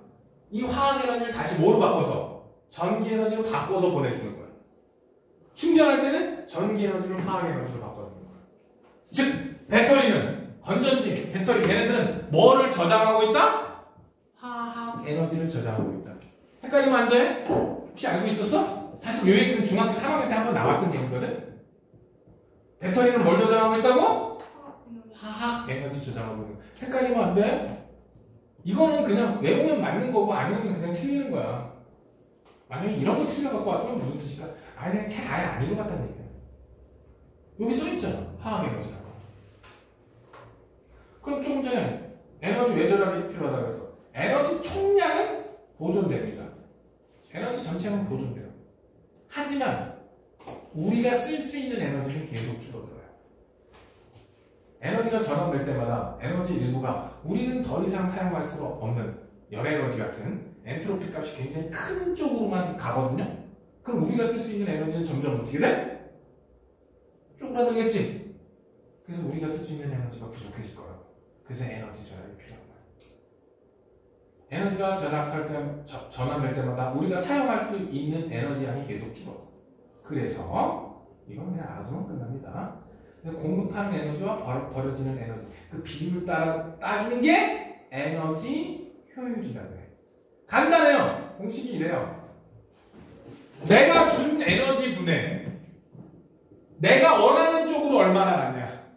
이 화학 에너지를 다시 뭐로 바꿔서? 전기 에너지로 바꿔서 보내주는 거예요. 충전할 때는 전기 에너지를 화학 에너지로 바꿔주는 거예요. 즉 배터리는 건전지, 배터리 얘네들은 뭐를 저장하고 있다? 화학 에너지를 저장하고 있다. 헷갈리면 안 돼? 혹시 알고 있었어? 사실 요 얘기는 중학교 3학년 때 한번 나왔던 얘기거든? 배터리는 뭘 저장하고 있다고? 화학 에너지 저장하고 있는 거야. 헷갈리면 안 돼? 이거는 그냥 외우면 맞는 거고 아니면 그냥 틀리는 거야. 만약에 이런 거 틀려 갖고 왔으면 무슨 뜻일까? 그냥 책 아예 안 읽어봤다는 얘기야. 여기 써있잖아. 화학 에너지라고. 그럼 조금 전에 에너지 외절하기 필요하다고 해서 에너지 총량은 보존됩니다. 에너지 전체는 보존돼요. 하지만 우리가 쓸 수 있는 에너지는 계속 줄어들어요. 에너지가 절감될 때마다 에너지 일부가 우리는 더 이상 사용할 수 없는 열에너지 같은 엔트로피 값이 굉장히 큰 쪽으로만 가거든요. 그럼 우리가 쓸 수 있는 에너지는 점점 어떻게 돼? 쪼그라들겠지. 그래서 우리가 쓸 수 있는 에너지가 부족해질 거예요. 그래서 에너지 절약이 필요한 거예요. 에너지가 전환될 때마다 우리가 사용할 수 있는 에너지 양이 계속 줄어. 그래서 이건 그냥 알아두면 끝납니다. 공급하는 에너지와 버려지는 에너지, 그 비율을 따라 따지는 게 에너지 효율이라고 해. 간단해요. 공식이 이래요. 내가 준 에너지 분해, 내가 원하는 쪽으로 얼마나 갔냐,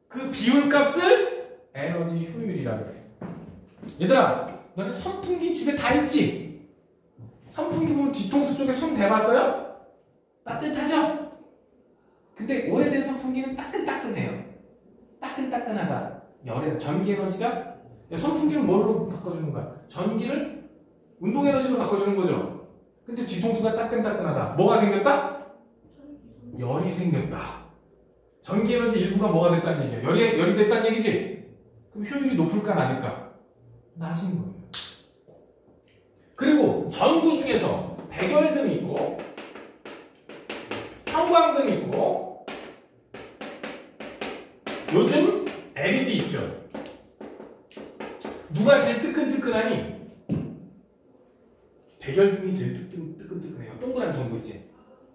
그 비율값을 에너지 효율이라고 해. 얘들아, 너는 선풍기 집에 다 있지? 선풍기 보면 뒤통수 쪽에 손 대봤어요? 따뜻하죠? 근데 오래된 선풍기는 따끈따끈해요. 따끈따끈하다. 전기 에너지가, 선풍기를 뭘로 바꿔주는 거야? 전기를 운동 에너지로 바꿔주는 거죠. 근데 뒤통수가 따끈따끈하다. 뭐가 생겼다? 열이 생겼다. 전기 에너지 일부가 뭐가 됐다는 얘기야? 열이 됐다는 얘기지? 그럼 효율이 높을까 낮을까? 낮은 거예요. 그리고 전구 중에서 백열등 있고 형광등 있고 요즘 LED 있죠. 누가 제일 뜨끈뜨끈하니? 백열등이 제일 뜨끈뜨끈해요. 동그란 전구 있지?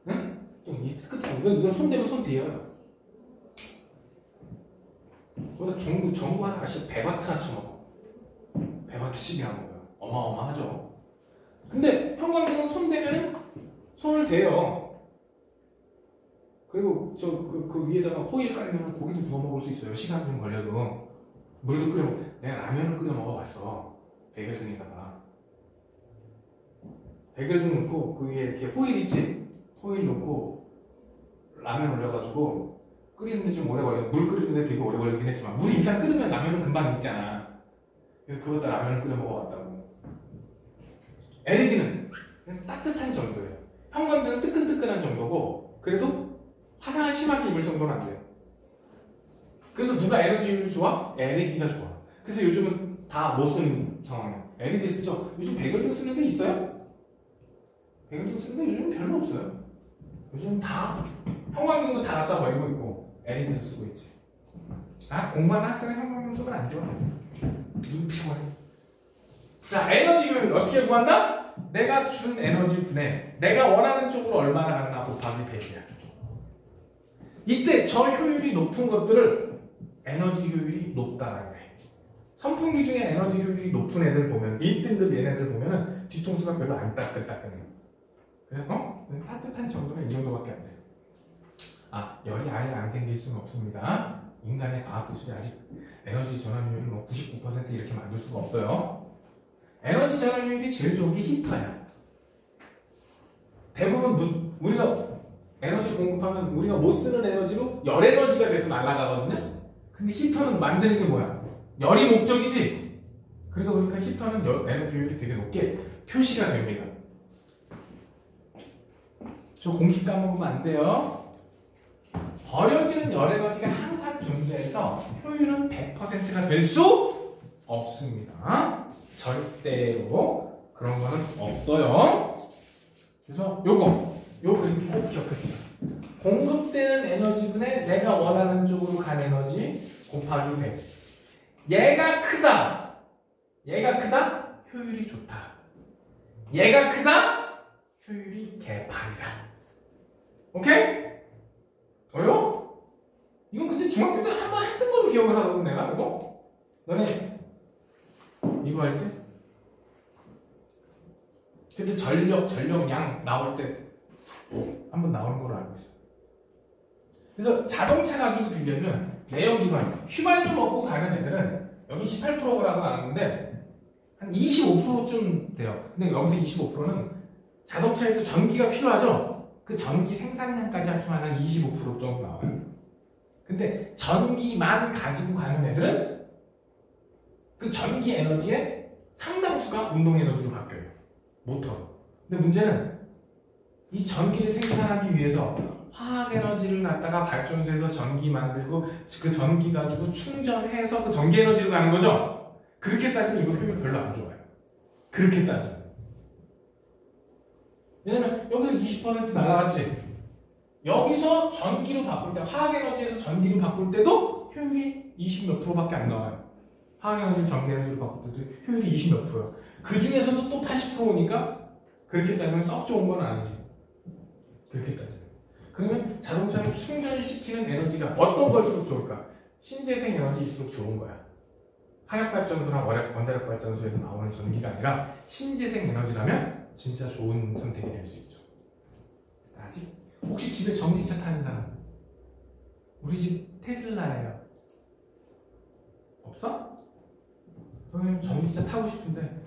응? 이 뜨끈뜨끈. 이건 손 대면 손 대요. 거기다 전구 하나씩 100W나 쳐먹어. 100W씩이나 먹어요. 어마어마하죠. 근데 형광등은 손 대면 손을 대요. 그리고 그 위에다가 호일 깔면 고기도 구워 먹을 수 있어요. 시간 좀 걸려도. 물도 끓여 먹어. 내가 라면을 끓여 먹어봤어. 백열등에다가. 백열등 넣고 그 위에 이렇게 호일 있지? 호일 넣고 라면 올려가지고 끓이는데 좀 오래 걸려. 물 끓이는데 되게 오래 걸리긴 했지만 물이 일단 끓으면 라면은 금방 익잖아. 그래서 그것도 라면을 끓여 먹어봤다고. LED는 그냥 따뜻한 정도예요. 형광등은 뜨끈뜨끈한 정도고 그래도 화상을 심하게 입을 정도는 안 돼요. 그래서 누가 에너지 효율이 좋아? LED가 좋아. 그래서 요즘은 다 못 쓰는 상황이야. LED 쓰죠? 요즘 백열등 쓰는 데 있어요? 백열등 쓰는 데 요즘은 별로 없어요. 요즘 다 형광등도 다 갖다 버리고 있고 LED를 쓰고 있지. 공부하는 학생은 형광등 쓰면 안 좋아. 눈 피곤해. 자, 에너지 효율 어떻게 구한다? 내가 준 에너지 분해, 내가 원하는 쪽으로 얼마나 갔나 곱하기 100이야. 이때 저 효율이 높은 것들을 에너지 효율이 높다라고 해. 선풍기 중에 에너지 효율이 높은 애들 보면 1등급 얘네들 보면은 뒤통수가 별로 안 따끈따끈해요. 그래서 따뜻한 정도는 이 정도밖에 안 돼요. 열이 아예 안 생길 수는 없습니다. 인간의 과학기술이 아직 에너지 전환 효율을 99% 이렇게 만들 수가 없어요. 에너지 전환 효율이 제일 좋은 게 히터야. 대부분 우리가 에너지 공급하면 우리가 못 쓰는 에너지로 열 에너지가 돼서 날아가거든요. 근데 히터는 만드는 게 뭐야? 열이 목적이지. 그러다 보니까 히터는 에너지 효율이 되게 높게 표시가 됩니다. 저 공식 까먹으면 안 돼요. 버려지는 열 에너지가 항상 존재해서 효율은 100%가 될 수 없습니다. 절대로 그런 거는 없어요. 그래서 요거 그림 꼭 기억해주세요. 공급되는 에너지분의 내가 원하는 쪽으로 간 에너지 곱하기 100. 얘가 크다. 효율이 좋다. 얘가 크다. 효율이 개판이다. 오케이? 어려워? 이건 근데 중학교 때 한 번 했던 거로 기억을 하거든 내가 이거? 너네 이거 할 때? 그때 전력량 나올 때 한번 나오는 걸로 알고 있어요. 그래서 자동차 가지고 비교하면 내연기관 휘발유 먹고 가는 애들은 여기 18%라고 나왔는데 한 25%쯤 돼요. 근데 여기서 25%는 자동차에도 전기가 필요하죠? 그 전기 생산량까지 합치면 한 25% 정도 나와요. 근데 전기만 가지고 가는 애들은 그 전기 에너지의 상당수가 운동 에너지로 바뀌어요. 모터로. 근데 문제는 이 전기를 생산하기 위해서 화학 에너지를 갖다가 발전소에서 전기 만들고 그 전기 가지고 충전해서 그 전기 에너지로 가는 거죠? 그렇게 따지면 이거 효율 별로 안 좋아요. 그렇게 따지면. 왜냐면 여기서 20% 날라갔지? 여기서 전기로 바꿀 때, 화학 에너지에서 전기로 바꿀 때도 효율이 20 몇 프로밖에 안 나와요. 화학 에너지를 전기 에너지로 바꿀 때도 효율이 20 몇 프로야. 그 중에서도 또 80%니까 그렇게 따지면 썩 좋은 건 아니지. 그렇게 따지면. 그러면 자동차를 충전시키는 에너지가 어떤 걸수록 좋을까? 신재생 에너지일수록 좋은 거야. 화력발전소나 원자력 발전소에서 나오는 전기가 아니라 신재생 에너지라면 진짜 좋은 선택이 될 수 있죠. 아직 혹시 집에 전기차 타는 사람? 우리 집 테슬라예요. 없어? 그러면 전기차 타고 싶은데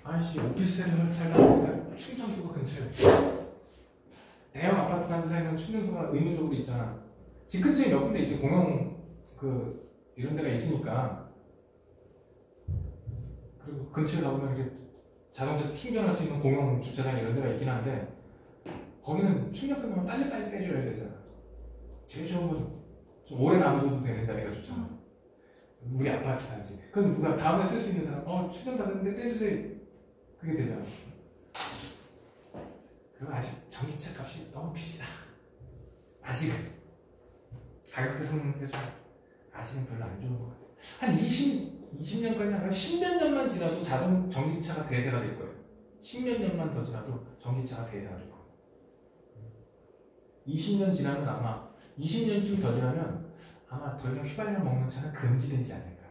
아이씨 오피스텔에 살다 보니까 충전소가 근처에 대형 아파트 사는 사이는 충전소가 의무적으로 있잖아. 집 근처에 몇 군데 이제 공용 이런 데가 있으니까. 그리고 근처에 가보면 이렇게 자동차 충전할 수 있는 공용 주차장 이런 데가 있긴 한데 거기는 충전 끝나면 빨리빨리 빼줘야 되잖아. 제일 좋은 건 좀 오래 남아도 되는 자리가 좋잖아. 우리 아파트 단지. 그럼 누가 다음에 쓸 수 있는 사람 충전 다 됐는데 빼주세요. 그게 되잖아. 그리고 아직 전기차 값이 너무 비싸. 아직은 가격대 성능해서 아직은 별로 안 좋은 것 같아. 한 20년까지 아니라 10몇 년만 지나도 전기차가 대세가 될 거예요. 10몇 년만 더 지나도 전기차가 대세가 될 거예요. 20년 지나면 아마 20년쯤 더 지나면 아마 더 이상 휘발유 먹는 차는 금지되지 않을까.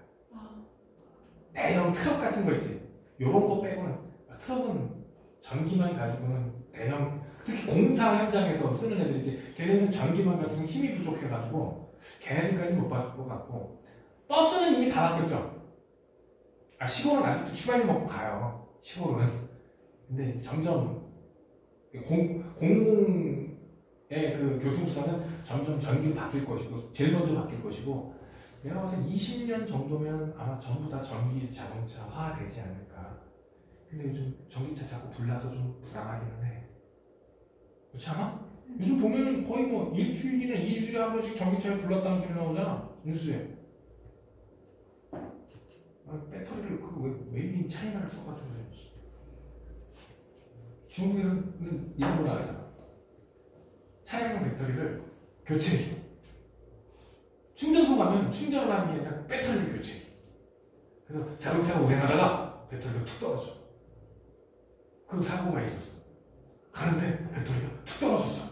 대형 트럭 같은 거 있지. 요런 거 빼고는 트럭은 전기만 가지고는 대형 특히 공사 현장에서 쓰는 애들이지 걔네는 전기만 가지고는 힘이 부족해가지고 걔네들까지는 못 받을 것 같고 버스는 이미 다 바뀌었죠. 시골은 아직도 휘발유 먹고 가요. 시골은. 근데 점점 공공의 그 교통수단은 점점 전기로 바뀔 것이고 제일 먼저 바뀔 것이고 내가 봐서 20년 정도면 아마 전부 다 전기 자동차화 되지 않을까. 근데 요즘 전기차 자꾸 불나서 좀 불안하기는 해. 그렇지 않아? 요즘 보면 거의 뭐 일주일이나 2주일에 한 번씩 전기차에 불났다는 소리 나오잖아. 뉴스에. 배터리를 왜 메이드 인 차이나를 써가지고 그래. 중국에서는 이런 거 나가잖아. 차량용 배터리를 교체해줘. 충전소 가면 충전을 하는 게 아니라 배터리를 교체해. 그래서 자동차가 운행하다가 배터리가 툭 떨어져. 그 사고가 있었어. 가는데 배터리가 툭 떨어졌어.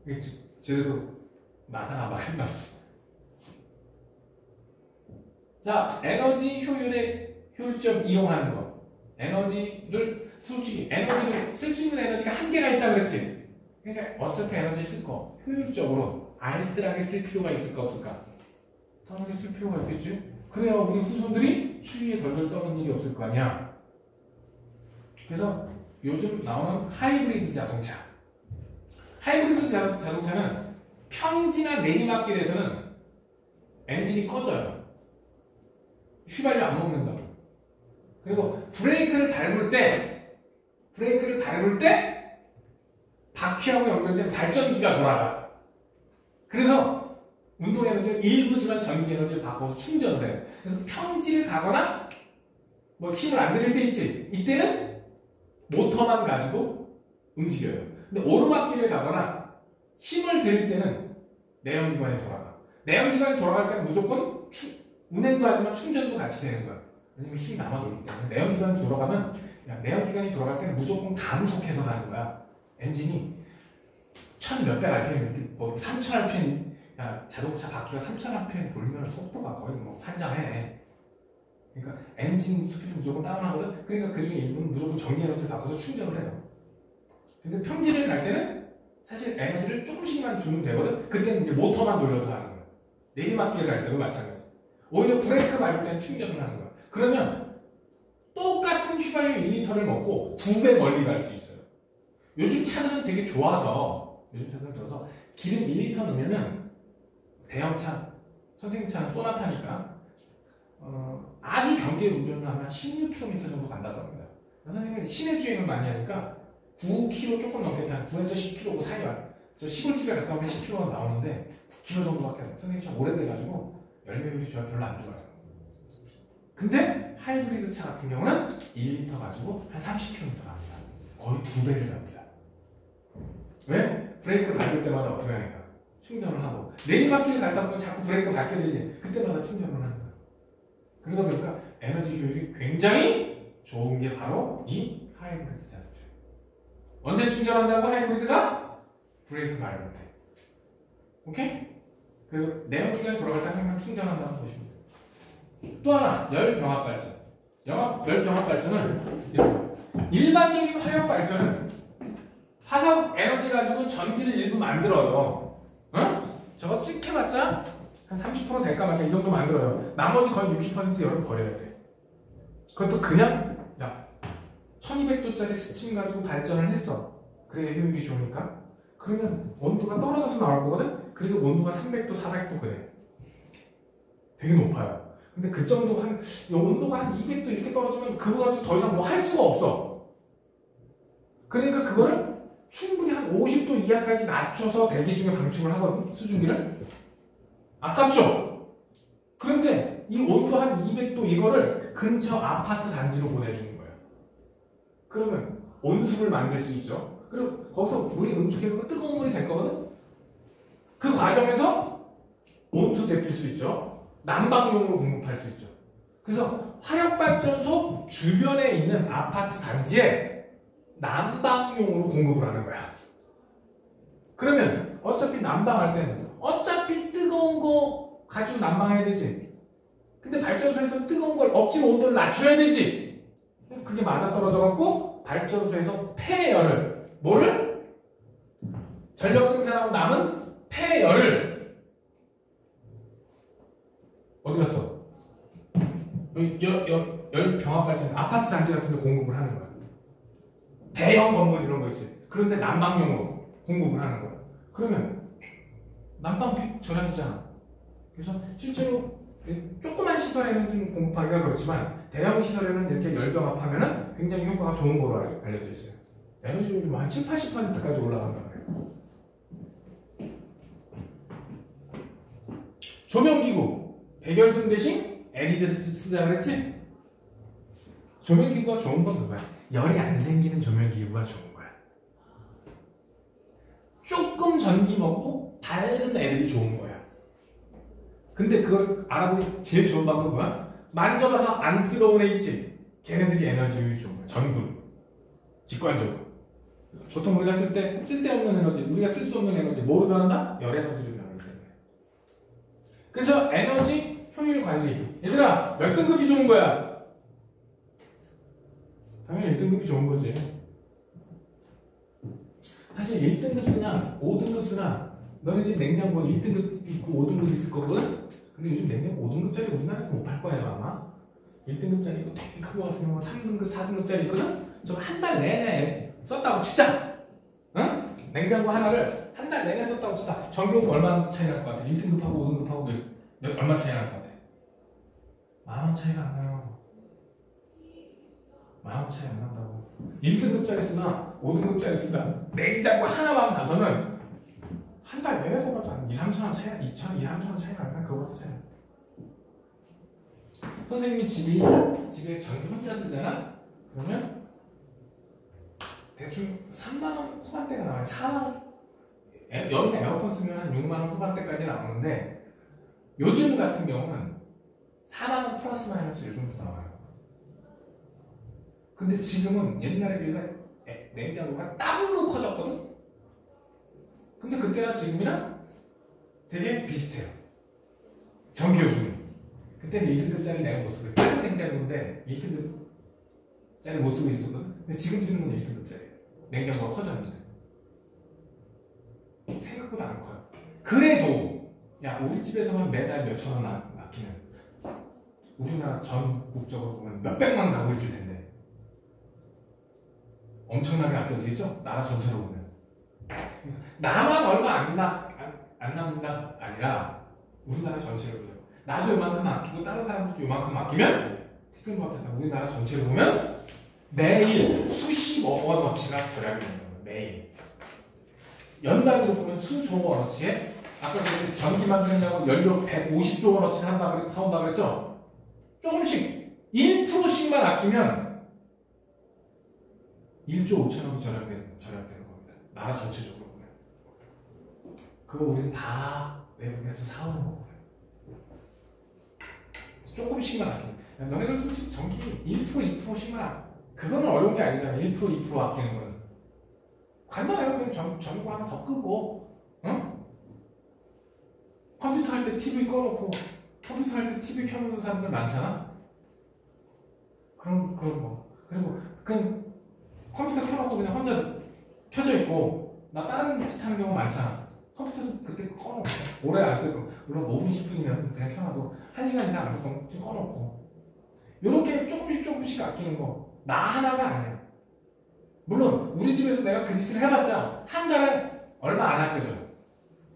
이게 제대로 나사가 막 끝났어. 자, 에너지 효율의 효율적 이용하는 거. 솔직히 에너지를 쓸 수 있는 에너지가 한계가 있다고 그랬지. 그러니까 어차피 에너지 쓸 거 효율적으로 알뜰하게 쓸 필요가 있을까 없을까? 당연히 쓸 필요가 있겠지. 그래야 우리 후손들이 추위에 덜덜 떠는 일이 없을 거 아니야. 그래서 요즘 나오는 하이브리드 자동차. 하이브리드 자동차는 평지나 내리막길에서는 엔진이 꺼져요. 휘발유 안 먹는다고. 그리고 브레이크를 밟을 때 바퀴하고 연결된 발전기가 돌아가. 그래서 운동 에너지를 일부지만 전기 에너지를 바꿔서 충전을 해요. 그래서 평지를 가거나 뭐 힘을 안 들일 때 있지. 이때는 모터만 가지고 움직여요. 근데 오르막길을 가거나 힘을 들일 때는 내연기관이 돌아가. 내연기관이 돌아갈 때는 무조건 운행도 하지만 충전도 같이 되는 거야. 왜냐면 힘이 남아 돌기 때문에. 내연기관이 돌아가면 내연기관이 돌아갈 때는 무조건 감속해서 가는 거야. 엔진이 1000몇백 RPM, 뭐 3000 RPM, 자동차 바퀴가 3000 RPM 돌리면 속도가 거의 뭐 환장해. 그러니까 엔진 스피드 무조건 다운하거든. 그러니까 그 중에 일부는 무조건 전기 에너지를 바꿔서 충전을 해요. 근데 평지를 갈 때는 사실 에너지를 조금씩만 주면 되거든. 그때는 이제 모터만 돌려서 하는 거야. 내리막길 갈 때도 마찬가지. 오히려 브레이크 밟을 때는 충전을 하는 거야. 그러면 똑같은 휘발유 1리터를 먹고 2배 멀리 갈 수 있어요. 요즘 차들은 되게 좋아서 기름 1리터 넣으면은 대형차, 선생님 차는 소나타니까 아주 경계 운전을 하면 16km 정도 간다고 합니다. 선생님은 시내 주행을 많이 하니까 9km 조금 넘게 타는 9에서 10km 사이야. 저 시골집에 가까우면 10km가 나오는데 9km 정도밖에 안 돼요. 선생님 차 오래돼가지고 연료율이 별로 안 좋아요. 근데 하이브리드 차 같은 경우는 1리터 가지고 한 30km 갑니다. 거의 2배를 갑니다. 왜? 브레이크 밟을 때마다 어떻게 하니까? 충전을 하고 내리막길 가다 보면 자꾸 브레이크 밟게 되지. 그때마다 충전을 하는 거야. 그러다 보니까 에너지 효율이 굉장히 좋은 게 바로 이 하이브리드 자동차. 언제 충전한다고 하이브리드가? 브레이크 밟을 때. 오케이? 그리고 내연기관이 돌아갈 때 항상 충전한다고 보시면 돼요. 또 하나, 열병합 발전. 열병합 발전은 일반적인 화력 발전은 화석 에너지 가지고 전기를 일부 만들어요. 어? 저거 찍혀봤자 한 30% 될까 말까 이 정도 만들어요. 나머지 거의 60% 열을 버려야 돼. 그것도 그냥 1200도짜리 스팀 가지고 발전을 했어. 그래야 효율이 좋으니까. 그러면 온도가 떨어져서 나올 거거든? 그래도 온도가 300도, 400도 그래. 되게 높아요. 근데 그 정도 온도가 한 200도 이렇게 떨어지면 그거 가지고 더 이상 뭐 할 수가 없어. 그러니까 그거를 충분히 한 50도 이하까지 낮춰서 대기 중에 방출을 하거든, 수증기를. 아깝죠? 그런데 이 온도 한 200도 이거를 근처 아파트 단지로 보내주는 거예요. 그러면 온수를 만들 수 있죠. 그리고 거기서 물이 응축해서 뜨거운 물이 될 거거든? 그 과정에서 온수 데필 수 있죠. 난방용으로 공급할 수 있죠. 그래서 화력발전소 주변에 있는 아파트 단지에 난방용으로 공급을 하는 거야. 그러면 어차피 난방할 때는 어차피 뜨거운 거 가지고 난방해야 되지. 근데 발전소에서 뜨거운 걸 억지로 온도를 낮춰야 되지. 그게 맞아떨어져갖고 발전소에서 폐열을 뭐를? 전력 생산하고 남은 폐열을 어디 갔어? 열 병합 발전 아파트 단지 같은 데 공급을 하는 거야. 대형 건물 이런 거 있지. 그런데 난방용으로 공급을 하는 거야. 그러면 난방비 절약이잖아. 그래서 실제로 조그만 시설에는 좀 공급하기가 그렇지만 대형 시설에는 이렇게 열병합하면은 굉장히 효과가 좋은 거로 알려져 있어요. 에너지율이 한 7, 80%까지 올라간단 말이에요. 조명기구 백열등 대신 LED 쓰자 그랬지? 조명기구가 좋은 건 그거야. 열이 안 생기는 조명기구가 좋은 거야. 조금 전기 먹고 밝은 LED 좋은 거야. 근데 그걸 알아보기 제일 좋은 방법은 뭐야? 만져봐서 안 뜨거운 애 있지? 걔네들이 에너지율이 좋은 거야. 전구. 직관적으로. 보통 우리가 쓸데없는 에너지, 우리가 쓸 수 없는 에너지, 뭐로 변한다? 열 에너지로 변하기 때문에. 그래서 에너지 효율 관리. 얘들아, 몇 등급이 좋은 거야? 당연히 1등급이 좋은 거지. 사실 1등급 쓰나 5등급 쓰나 너네 지금 냉장고 1등급 있고 5등급 있을 거거든? 근데 요즘 냉장고 5등급짜리 우리나라에서 못 팔 거예요 아마. 1등급짜리 있고 되게 큰 거 같은 경우는 3등급, 4등급짜리 있거든? 저거 한 달 내내 썼다고 치자! 응? 냉장고 하나를 한 달 내내 썼다고 치자. 전기요금 얼마 차이 날 것 같아? 1등급하고 5등급하고 얼마 차이 날 것 같아? 10,000원 차이가 안 나요. 10,000원 차이 안 난다고. 1등급짜리 쓰나 5등급짜리 쓰나 냉장고 하나만 가서는 한 달 내내 써봤자 한 2,000~3,000원 차이, 2,000~3,000원 차이 나니까 그거보다 차이 나. 선생님이 집에 전기 혼자 쓰잖아? 그러면 대충 3만원 후반대가 나와요. 4만원. 여름에 에어컨 쓰면 한 6만원 후반대까지 나오는데 요즘 같은 경우는 4만원 플러스 마이너스 요 정도 나와요. 근데 지금은 옛날에 비해서 냉장고가 더블로 커졌거든? 근데 그때랑 지금이랑 되게 비슷해요. 전기요금이. 그때는 1등급짜리 내가 못 쓰고 작은 냉장고인데 1등급짜리 못 쓰고 있었거든? 근데 지금 쓰는 건 1등급짜리예요. 냉장고가 커졌는데. 생각보다 안 커요. 그래도 야 우리 집에서만 매달 몇천 원 아끼는 우리나라 전국적으로 보면 몇백만 가구 있을 텐데 엄청나게 아껴지겠죠? 나라 전체로 보면. 나만 얼마 안 남는다 아니라 우리나라 전체로 보면 나도 요만큼 아끼고 다른 사람도 요만큼 아끼면 특별법에서 우리나라 전체로 보면 매일 수십억 원어치가 절약이 되는 거예요. 매일. 연단위로 보면 수조 원어치에 아까 그 전기 만드느냐고 연료 150조 원어치 사온다 그랬죠? 조금씩 1%씩만 아끼면 1조 5천억이 절약되는 겁니다. 나라 전체적으로 보면. 그거 우리는 다 외국에서 사오는 거고요. 조금씩만 아끼면. 너네들도 지금 전기 1%, 2%씩만 그거는 어려운 게 아니잖아. 1%, 2% 아끼는 거는. 간단해요. 그냥 전구 하나 더 끄고, 응? 컴퓨터 할 때 TV 꺼놓고, 컴퓨터 할 때 TV 켜놓는 사람들 많잖아? 그런 거. 그리고, 그냥 컴퓨터 켜놓고 그냥 혼자 켜져 있고, 나 다른 짓 하는 경우 많잖아. 컴퓨터도 그때 꺼놓고, 오래 안 쓰고, 물론 5분, 10분이면 그냥 켜놔도 1시간 이상 안 쓰고 좀 꺼놓고. 요렇게 조금씩 아끼는 거. 나 하나가 아니야. 물론 우리 집에서 내가 그 짓을 해봤자 한 달에 얼마 안 아껴져.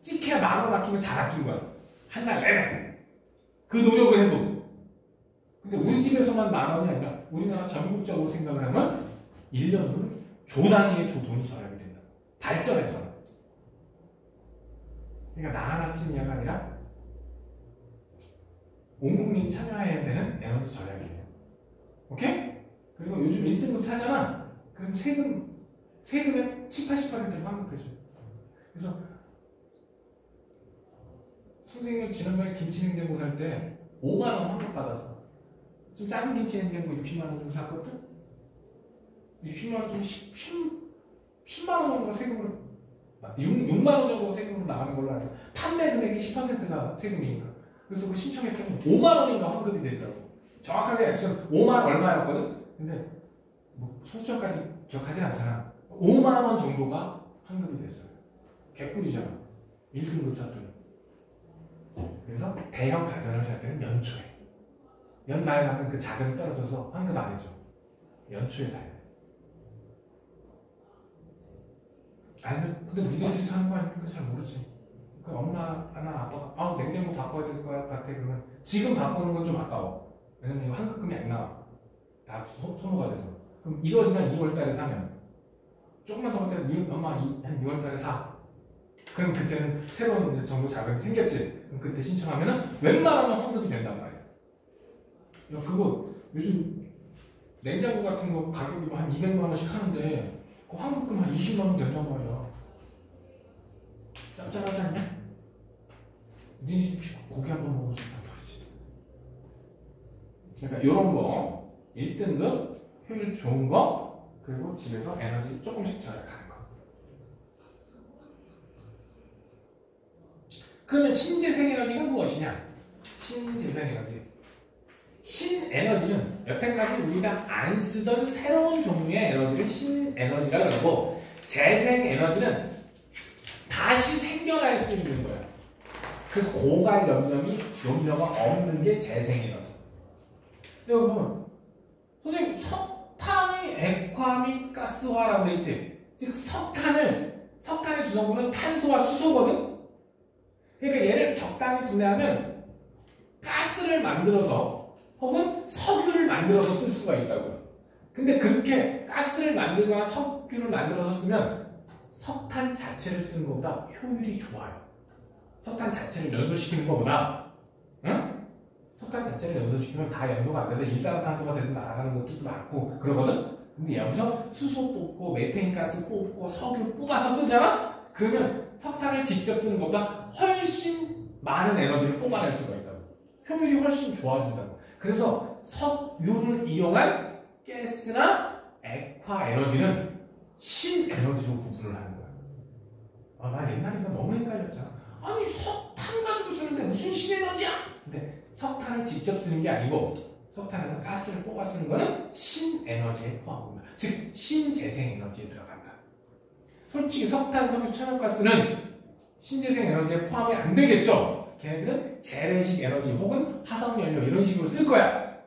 찍혀야 10,000원 아끼면 잘 아낀 거야. 한 달 내내. 그 노력을 해도. 근데 우리 집에서만 10,000원이 아니라 우리나라 전국적으로 생각을 하면 1년으로 조 단위의 돈이 절약이 된다. 발전해서. 그러니까 나 하나쯤 이야가 아니라 온 국민이 참여해야 되는 에너지 절약이에요. 오케이? 그리고 요즘 1등급 사잖아. 그럼 세금의 70~80%를 환급해줘. 그래서 선생님은 지난번에 김치냉장고 살 때 5만원 환급 받았어. 좀 작은 김치냉장고 60만원 정도 샀거든? 60만원 좀 10만원 정도 세금으로 6만원 정도 세금으로 나가는 걸로 알고 판매 금액이 10%가 세금이니까. 그래서 그 신청했더니 5만원인가 환급이 되더라고. 정확하게 액션 5만 얼마였거든? 근데 뭐 소수점까지 기억하진 않잖아. 5만원 정도가 환급이 됐어요. 개꿀이잖아. 1등급 샀더니. 그래서 대형 가전을 살 때는 연초에. 연말 가면 그 자금이 떨어져서 환급 안 해줘. 연초에 사야 돼. 아니면 근데 니네들이 사는 거 아니니까 잘 모르지. 그 엄마나 아빠가 냉장고 바꿔야 될 것 같아 그러면 지금 바꾸는 건 좀 아까워. 왜냐면 이거 환급금이 안 나와. 다 소모가 돼서. 그럼 1월이나 2월 달에 사면 조금만 더 할 엄마 한 2월 달에 사. 그럼 그때는 새로운 이제 정부 자금이 생겼지. 그럼 그때 신청하면은 웬만하면 환급이 된단 말이야. 야, 그거 요즘 냉장고 같은 거 가격이 한 200만 원씩 하는데 그 환급금 한 20만 원 된단 말이야. 짭짤하지 않냐? 니네 집 고기 한번 먹을 수 있단 말이지. 그러니까 이런 거 1등급 효율 좋은 거 그리고 집에서 에너지 조금씩 절약하는 거. 그러면 신재생 에너지가 무엇이냐? 신재생 에너지. 신에너지는 여태까지 우리가 안 쓰던 새로운 종류의 에너지를 신에너지라고 하고 재생에너지는 다시 생겨날 수 있는 거야. 그래서 고갈 염려가 없는 게 재생에너지. 여러분, 선생님 석탄이 액화 및 가스화라고 돼 있지. 즉 석탄의 주성분은 탄소와 수소거든. 그러니까 얘를 적당히 분해하면 가스를 만들어서 혹은 석유를 만들어서 쓸 수가 있다고요. 근데 그렇게 가스를 만들거나 석유를 만들어서 쓰면 석탄 자체를 쓰는 것보다 효율이 좋아요. 석탄 자체를 연소시키는 것보다, 응? 석탄 자체를 연소시키면 다 연소가 안 돼서 일산화탄소가 돼서 날아가는 것들도 많고 그러거든? 근데 여기서 수소 뽑고 메테인 가스 뽑고 석유 뽑아서 쓰잖아? 그러면 석탄을 직접 쓰는 것보다 훨씬 많은 에너지를 뽑아낼 수가 있다고. 효율이 훨씬 좋아진다고. 그래서 석유를 이용한 가스나 액화 에너지는 신에너지로 구분을 하는 거야. 나 옛날에 이거 너무 헷갈렸잖아. 아니 석탄 가지고 쓰는데 무슨 신에너지야? 근데 석탄을 직접 쓰는 게 아니고 석탄에서 가스를 뽑아 쓰는 거는 신에너지에 포함합니다. 즉 신재생에너지에 들어간다. 솔직히 석탄, 석유, 천연가스는 신재생에너지에 포함이 안 되겠죠? 걔네들은 재래식 에너지 혹은 화석연료 이런 식으로 쓸 거야.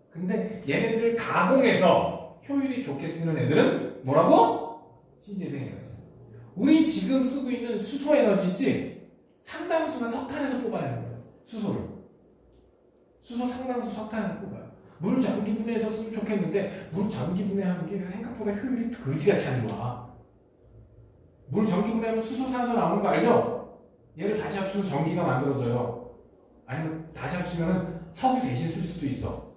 근데 얘네들을 가공해서 효율이 좋게 쓰는 애들은 뭐라고? 신재생 에너지. 우리 지금 쓰고 있는 수소 에너지 있지? 상당수가 석탄에서 뽑아내는 거야. 수소를. 수소 상당수 석탄에서 뽑아요. 물 전기 분해해서 쓰면 좋겠는데 물 전기 분해하는 게 생각보다 효율이 거지같이 안 좋아. 물 전기 분해하면 수소 산소 나오는 거 알죠? 얘를 다시 합치면 전기가 만들어져요. 아니면 다시 합치면 석유 대신 쓸 수도 있어.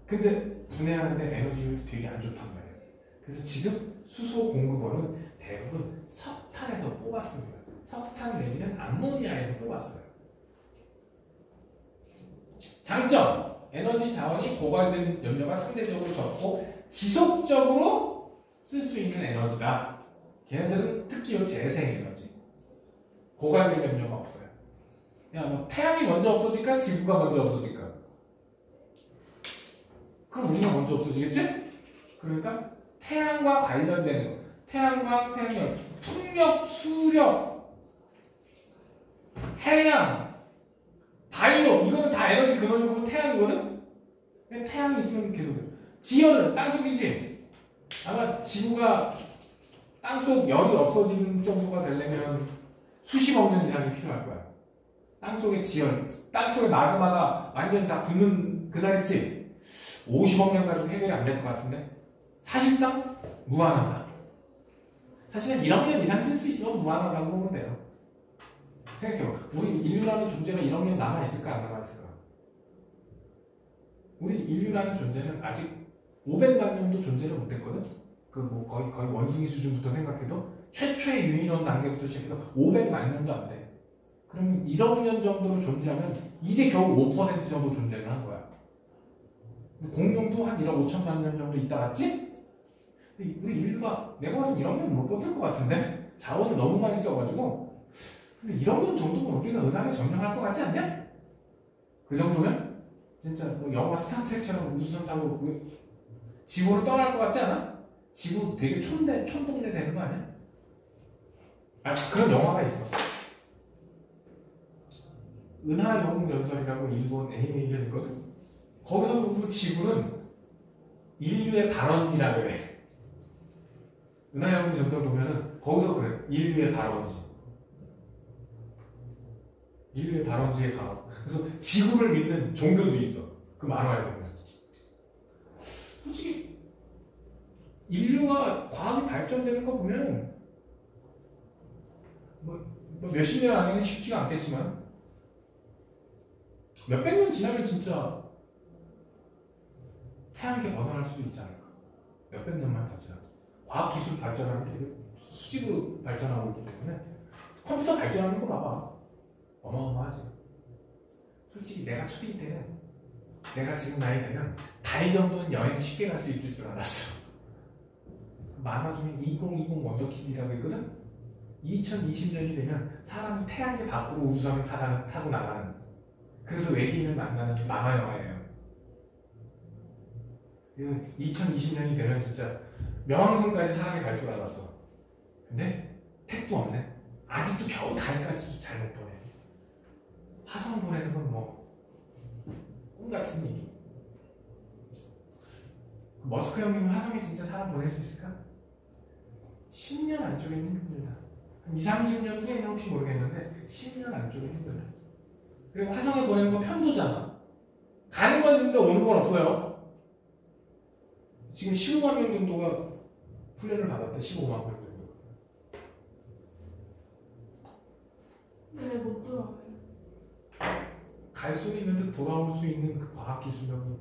근데 분해하는데 에너지 효율이 되게 안 좋단 말이에요. 그래서 지금 수소 공급원은 대부분 석탄에서 뽑았습니다. 석탄 내지는 암모니아에서 뽑았어요. 장점! 에너지 자원이 고갈된 연료가 상대적으로 적고 지속적으로 쓸 수 있는 에너지다. 걔네들은 특히 이 재생에너지. 고갈된 연료가 없어요. 야, 뭐 태양이 먼저 없어질까? 지구가 먼저 없어질까? 그럼 우리가 먼저 없어지겠지? 그러니까 태양과 관련되는 거. 태양광, 태양열, 풍력, 수력, 태양, 바이오 이거는 다 에너지 근원이 보면 태양이거든? 근데 태양이 있으면 계속 지열은 땅속이지? 아마 지구가 땅속 열이 없어지는 정도가 되려면 수십억 년 이상이 필요할 거야. 땅속의 지열, 땅속의 마그마가 완전히 다 굳는 그날 있지? 50억 년 가지고 해결이 안 될 것 같은데? 사실상 무한하다. 사실은 1억 년 이상 쓸 수 있으면 무한하다고 보면 돼요. 생각해봐. 우리 인류라는 존재가 1억 년 남아있을까 안 남아있을까? 우리 인류라는 존재는 아직 500만 년도 존재를 못했거든? 그 뭐 거의 원숭이 수준부터 생각해도 최초의 유인원 단계부터 시작해서 500만 년도 안 돼. 그러면 1억 년 정도로 존재하면 이제 겨우 5% 정도 존재를 한 거야. 공룡도 한 1억 5천만 년 정도 있다 갔지? 우리 인류가 내가 봐서 1억 년 못 버틸 것 같은데? 자원을 너무 많이 써가지고 근데 1억 년 정도면 우리가 은하에 점령할 것 같지 않냐? 그 정도면 진짜 뭐 영화 스타트rek처럼 우주선 타고 지구를 떠날 것 같지 않아? 지구 되게 촌동네 되는 거 아니야? 아 그런 영화가 있어. 은하영웅전설이라고 일본 애니메이션 있거든. 거기서 보면 지구는 인류의 발원지라 그래. 은하영웅전설 보면은 거기서 그래. 인류의 발원지. 인류의 발원지에 가. 그래서 지구를 믿는 종교도 있어. 그 만화에 보면. 솔직히 인류가 과학이 발전되는 거 보면 뭐 몇십 년 안에는 쉽지가 않겠지만 몇백 년 지나면 진짜 태양계 벗어날 수도 있지 않을까. 몇백 년만 더 지나도. 과학기술 발전하는 게 수직으로 발전하고 있기 때문에 컴퓨터 발전하는 거 봐봐. 어마어마하지. 솔직히 내가 초딩 때는 내가 지금 나이 되면 달 정도는 여행 쉽게 갈 수 있을 줄 알았어. 만화 중에 2020 원더키드라고 있거든? 2020년이 되면 사람이 태양계 밖으로 우주선을 타고 나가는 그래서 외계인을 만나는 만화 영화예요. 2020년이 되면 진짜 명왕성까지 사람이 갈 줄 알았어. 근데 택도 없네. 아직도 겨우 달까지도 잘 못 보내. 화성 보내는 건 뭐 꿈같은 얘기. 머스크 형님은 화성에 진짜 사람 보낼 수 있을까? 10년 안쪽에는 힘들다. 한 20, 30년 후에는 혹시 모르겠는데 10년 안쪽에는 힘들다. 그리고 화성에 보내는 건 편도잖아. 가는 건 있는데 오는 건 없어요. 지금 15만 명 정도가 훈련을 받았대. 15만 명 정도. 왜 못 들어가요? 갈 수 있는데 돌아올 수 있는 그 과학기술력이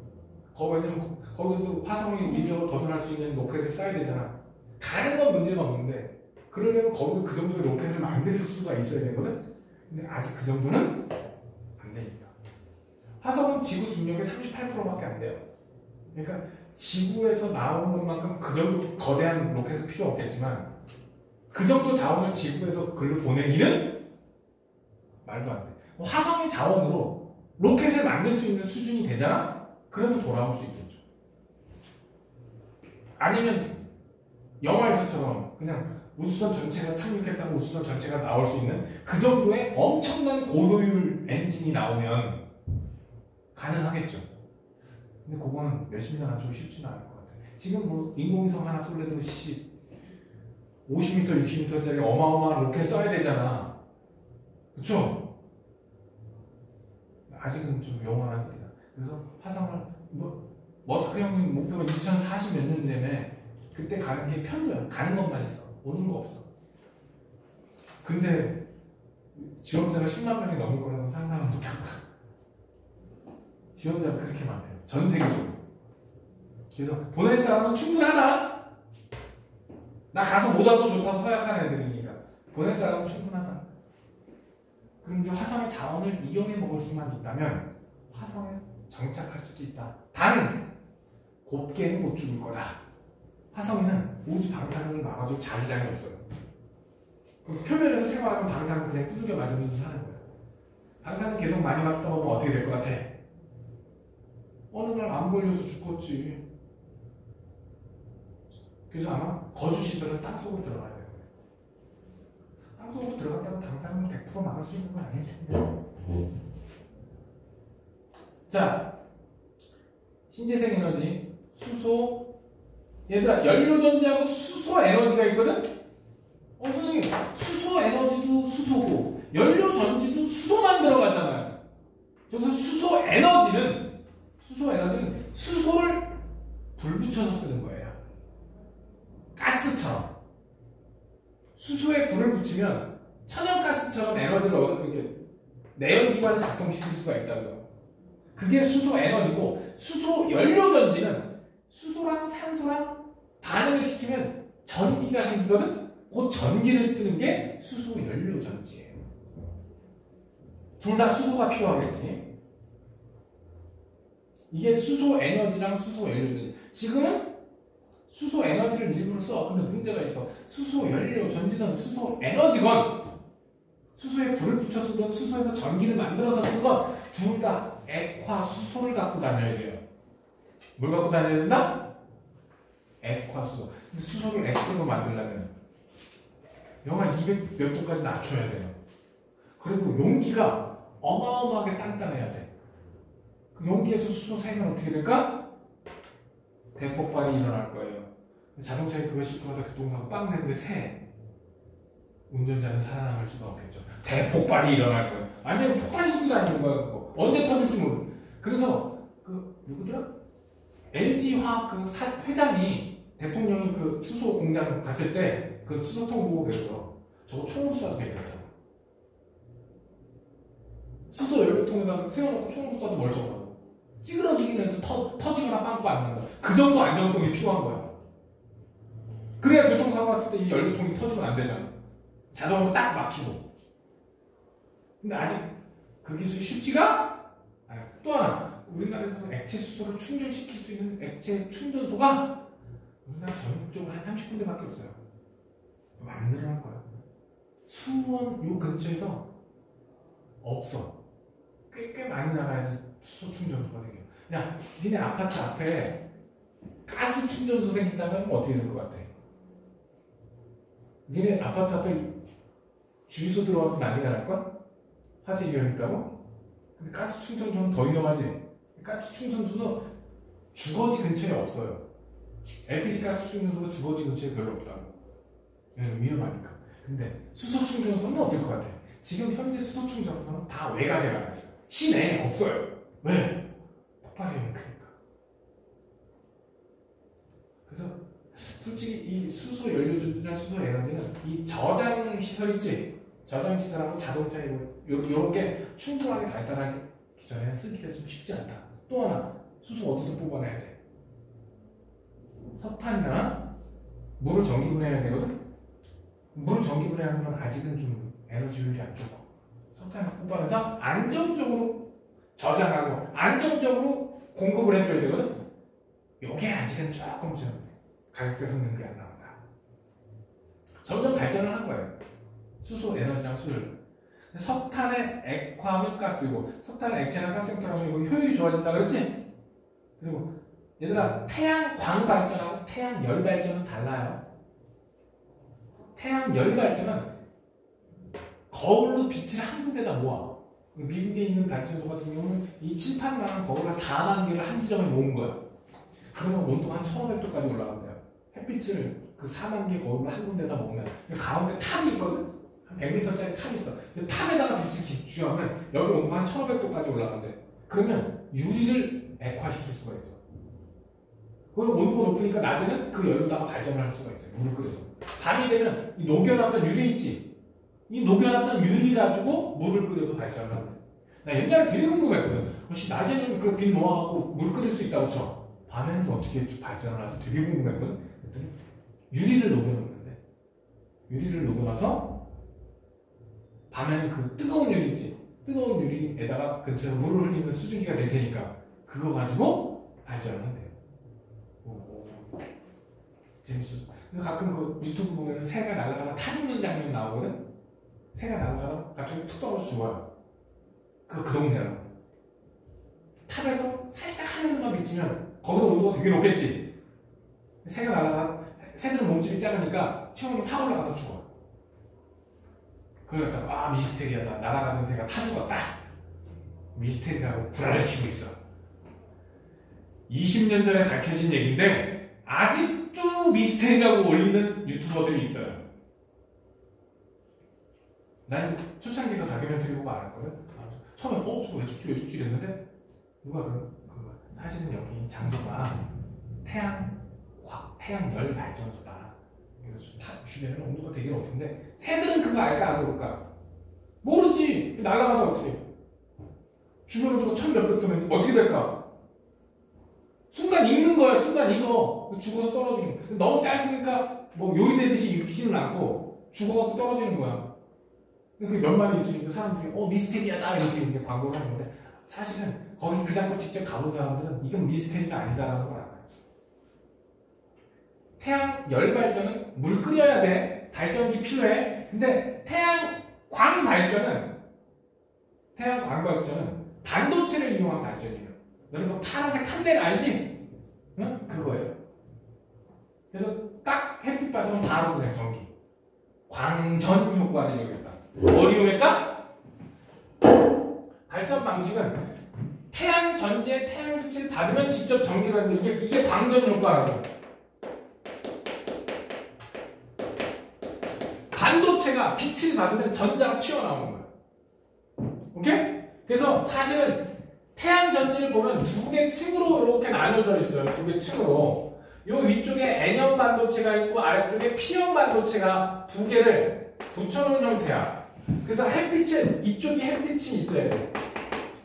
왜냐면 거기서도 화성의 인력을 벗어날 수 있는 로켓을 쏴야 되잖아. 가는 건 문제가 없는데 그러려면 거기도 그 정도의 로켓을 만들 수가 있어야 되거든? 근데 아직 그 정도는 안 되니까. 화성은 지구 중력의 38%밖에 안 돼요. 그러니까 지구에서 나오는 것만큼 그 정도 거대한 로켓은 필요 없겠지만 그 정도 자원을 지구에서 글로 보내기는 말도 안 돼. 화성의 자원으로 로켓을 만들 수 있는 수준이 되잖아? 그러면 돌아올 수 있겠죠. 아니면 영화에서처럼 그냥 우주선 전체가 착륙했다고 우주선 전체가 나올 수 있는 그 정도의 엄청난 고효율 엔진이 나오면 가능하겠죠. 근데 그거는 몇십 년 안쪽에 쉽지는 않을 것 같아. 지금 뭐 인공위성 하나 쏠래도 50m, 60m짜리 어마어마한 로켓 써야 되잖아. 그쵸? 아직은 좀 영원한 길이야. 그래서 화성을 머스크 형님 목표가 2040 몇 년 되면 그때 가는 게 편도야. 가는 것만 있어. 오는 거 없어. 근데 지원자가 10만 명이 넘을 거라고 상상을 못하고 지원자가 그렇게 많대요. 전 세계적으로. 그래서 보낼 사람은 충분하다. 나 가서 못 와도 좋다고 서약하는 애들이니까 보낼 사람은 충분하다. 그럼 이제 화성의 자원을 이용해 먹을 수만 있다면 화성에 정착할 수도 있다. 단 곱게는 못 죽을 거다. 화성에는 우주 방사능을 막아줄 자기장이 없어요. 그럼 표면에서 생활하면 방사능 그냥 두들겨 맞으면서 사는 거야. 방사능 계속 많이 맞다 보면 어떻게 될 것 같아? 어느 날 안 걸려서 죽겠지. 그래서 아마 거주시설은 땅속으로 들어가야 돼요. 땅속으로 들어갔다면 방사능을 100% 막을 수 있는 건 아닐 텐데. 자, 신재생 에너지, 수소. 얘들아, 연료전지하고 수소 에너지가 있거든? 선생님, 수소 에너지도 수소고, 연료전지도 수소만 들어가잖아요. 그래서 수소 에너지는 수소를 불 붙여서 쓰는 거예요. 가스처럼. 수소에 불을 붙이면 천연가스처럼 에너지를 이렇게 내연기관을 작동시킬 수가 있다고요. 그게 수소 에너지고, 수소 연료전지는 수소랑 산소랑 반응을 시키면 전기가 생기거든? 그 전기를 쓰는 게 수소 연료전지예요. 둘 다 수소가 필요하겠지. 이게 수소 에너지랑 수소 연료전지. 지금은 수소 에너지를 일부러 써. 근데 문제가 있어. 수소 연료전지든 수소 에너지건 수소에 불을 붙여 쓰든 수소에서 전기를 만들어서 쓰건 둘 다 액화 수소를 갖고 다녀야 돼요. 뭘 갖고 다녀야 된다? 액화 수소. 근데 수소를 액체로 만들려면 영하 200 몇 도까지 낮춰야 돼요. 그리고 용기가 어마어마하게 땅땅해야 돼. 그 용기에서 수소 새면 어떻게 될까? 대폭발이 일어날 거예요. 자동차에 그거 싣고 가다 교통사고 빵 내는데 새. 운전자는 살아남을 수가 없겠죠. 대폭발이 일어날 거예요. 완전히 폭탄식이 다니는 거야, 그거. 언제 터질지 모르. 그래서 누구더라? LG화학 회장이 대통령이 그 수소 공장 갔을 때 그 수소통 보고 그랬어. 저거 총으로 쏴도 되겠다. 수소 연료통에다 세워놓고 총으로 쏴도 멀쩡하고. 찌그러지긴 해도 터지거나 빵꾸가 안 난다. 그 정도 안정성이 필요한 거야. 그래야 교통사고 났을 때 이 연료통이 터지면 안 되잖아. 자동으로 딱 막히고. 근데 아직 그 기술이 쉽지가 않아요. 또 하나, 우리나라에서 액체 수소를 충전시킬 수 있는 액체 충전소가 우리나라 전국적으로 한 30군데밖에 없어요. 많이 늘어날 거야. 수원 요 근처에서 없어. 꽤 많이 나가야지 수소 충전소가 생겨. 야, 니네 아파트 앞에 가스 충전소 생긴다면 어떻게 될 것 같아? 니네 아파트 앞에 주유소 들어가도 난리가 날걸? 화재 위험 있다고? 근데 가스 충전소는 더 위험하지. 가스 충전소도 주거지 근처에 없어요. LPG 가스 충전소도 주거지 근처에 별로 없다고. 왜냐면 위험하니까. 근데 수소 충전소는 어떨 것 같아? 지금 현재 수소 충전소는 다 외곽에 나가 있어요. 시내에 없어요. 왜? 폭발이 크니까. 그래서 솔직히 이 수소 연료전지나 수소 에너지는 이 저장 시설 있지? 저장 시설하고 자동차에 요렇게 충분하게 발달하기 전에는 쓰기가 좀 쉽지 않다. 또 하나, 수소 어디서 뽑아내야 돼? 석탄이나 물을 전기분해해야 되거든? 물을 전기분해하는 건 아직은 좀 에너지 효율이 안 좋고, 석탄을 뽑아내서 안정적으로 저장하고 안정적으로 공급을 해줘야 되거든? 요게 아직은 조금 좀 가격대 성능이 안 나온다. 점점 발전을 한 거예요. 수소 에너지랑 수율. 석탄의 액화 흡가스이고, 석탄의 액체나 가스형태라고 효율이 좋아진다 그랬지? 그리고 얘들아, 태양광 발전하고 태양열 발전은 달라요. 태양열 발전은 거울로 빛을 한 군데다 모아. 미국에 있는 발전소 같은 경우는 이 칠판만 거기가 4만 개를 한 지점에 모은 거야. 그러면 온도가 한 1500도까지 올라간대요. 햇빛을 그 4만 개 거울을 한 군데다 모으면 가운데 탑이 있거든? 한 100m짜리 탑이 있어. 탑에다가 빛을 집중하면 여기 온도가 한 1500도까지 올라간대. 그러면 유리를 액화시킬 수가 있어. 그리고 온도가 높으니까 낮에는 그 열로다가 발전을 할 수가 있어요. 물을 끓여서. 밤이 되면 이 녹여놨던 유리 있지? 이 녹여놨던 유리 가지고 물을 끓여도 발전을 한대. 나 옛날에 되게 궁금했거든. 혹시 낮에는 그 빛 모아갖고 물 끓일 수 있다고 쳐. 밤에는 어떻게 발전을 하지? 되게 궁금했거든. 그랬더니 유리를 녹여놓는데 유리를 녹여놔서 밤에는 그 뜨거운 유리지. 뜨거운 유리에다가 근처에 물을 흘리면 수증기가 될 테니까 그거 가지고 발전을 한대요. 재밌어. 그래서 가끔 그 유튜브 보면 새가 날아가다 타 죽는 장면 나오거든. 새가 날아가다 갑자기 툭 떨어져 죽어요. 그 동네는 탑에서 살짝 하늘만 비치면 거기서 온도가 되게 높겠지. 새가 날아가 새들은 몸집이 작으니까 체온이 확 올라가서 죽어. 그러다가 아 미스테리하다. 날아가던 새가 타 죽었다. 미스테리라고 구라를 치고 있어. 20년 전에 밝혀진 얘기인데 아직도 미스테리라고 올리는 유튜버들이 있어요. 난 초창기가 다큐멘터리 보고 알았거든. 처음에 저거 왜 죽지 이랬는데 누가 사실은 여기 장소가 태양 열 발전소다. 그래서 주변에는 온도가 되게 높은데 새들은 그거 알까 안 모를까? 모르지. 날아가다 어떻게? 주변 온도가 1000몇백 도면 어떻게 될까? 순간 익는 거야. 순간 익어. 죽어서 떨어지는 거야. 너무 짧으니까 뭐 요리되듯이 익지는 않고 죽어갖고 떨어지는 거야. 그 몇 마리 있으니까 사람들이 미스테리하다 이렇게 광고를 하는 건데 사실은 거기 그 장소 직접 가본 사람들은 이건 미스테리가 아니다라는 걸 알아요. 태양 열 발전은 물 끓여야 돼. 발전기 필요해. 근데 태양 광 발전은 반도체를 이용한 발전이에요. 여러분 파란색 한 대를 알지? 응? 그거예요. 그래서 딱 햇빛 받으면 바로 그냥 전기. 광전 효과를 이용했다. 뭘 이용했다? 발전 방식은 태양 전지에 태양빛을 받으면 직접 전기가 되는 이게 광전 효과라고. 반도체가 빛을 받으면 전자가 튀어나오는 거야. 오케이? 그래서 사실은 태양 전지를 보면 두 개 층으로 이렇게 나눠져 있어요. 두 개 층으로. 요 위쪽에 N형 반도체가 있고 아래쪽에 P형 반도체가 두 개를 붙여놓은 형태야. 그래서 햇빛은 이쪽이 햇빛이 있어야 돼.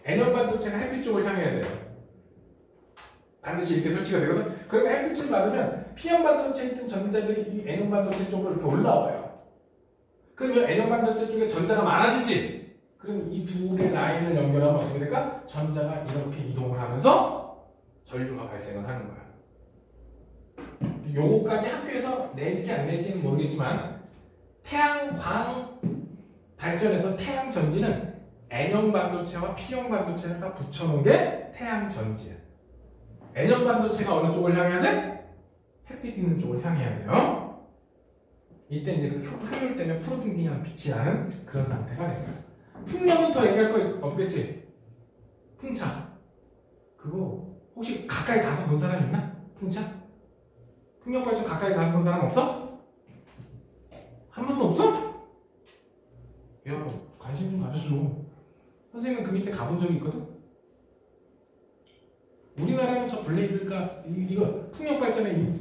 N형 반도체가 햇빛 쪽을 향해야 돼요. 반드시 이렇게 설치가 되거든. 그러면 햇빛을 받으면 P형 반도체에 있던 전자들이 이 N형 반도체 쪽으로 이렇게 올라와요. 그러면 N형 반도체 쪽에 전자가 많아지지. 그럼 이 두 개 라인을 연결하면 어떻게 될까? 전자가 이렇게 이동을 하면서 전류가 발생을 하는 거야. 요거까지 학교에서 낼지 안 낼지는 모르겠지만 태양광 발전에서 태양 전지는 N형 반도체와 P형 반도체를 다 붙여놓은 게 태양 전지야. N형 반도체가 어느 쪽을 향해야 돼? 햇빛 있는 쪽을 향해야 돼요. 이때 이제 그 효율 때문에 프로등기냥 빛이 나는 그런 상태가 된 거야. 풍력은 더 얘기할 거 없겠지? 풍차. 그거 혹시 가까이 가서 본 사람 있나? 풍차? 풍력 발전 가까이 가서 본 사람 없어? 한 번도 없어? 야, 관심 좀 가져줘. 선생님은 그 밑에 가본 적이 있거든? 우리나라는 저 블레이드가 이거 풍력 발전에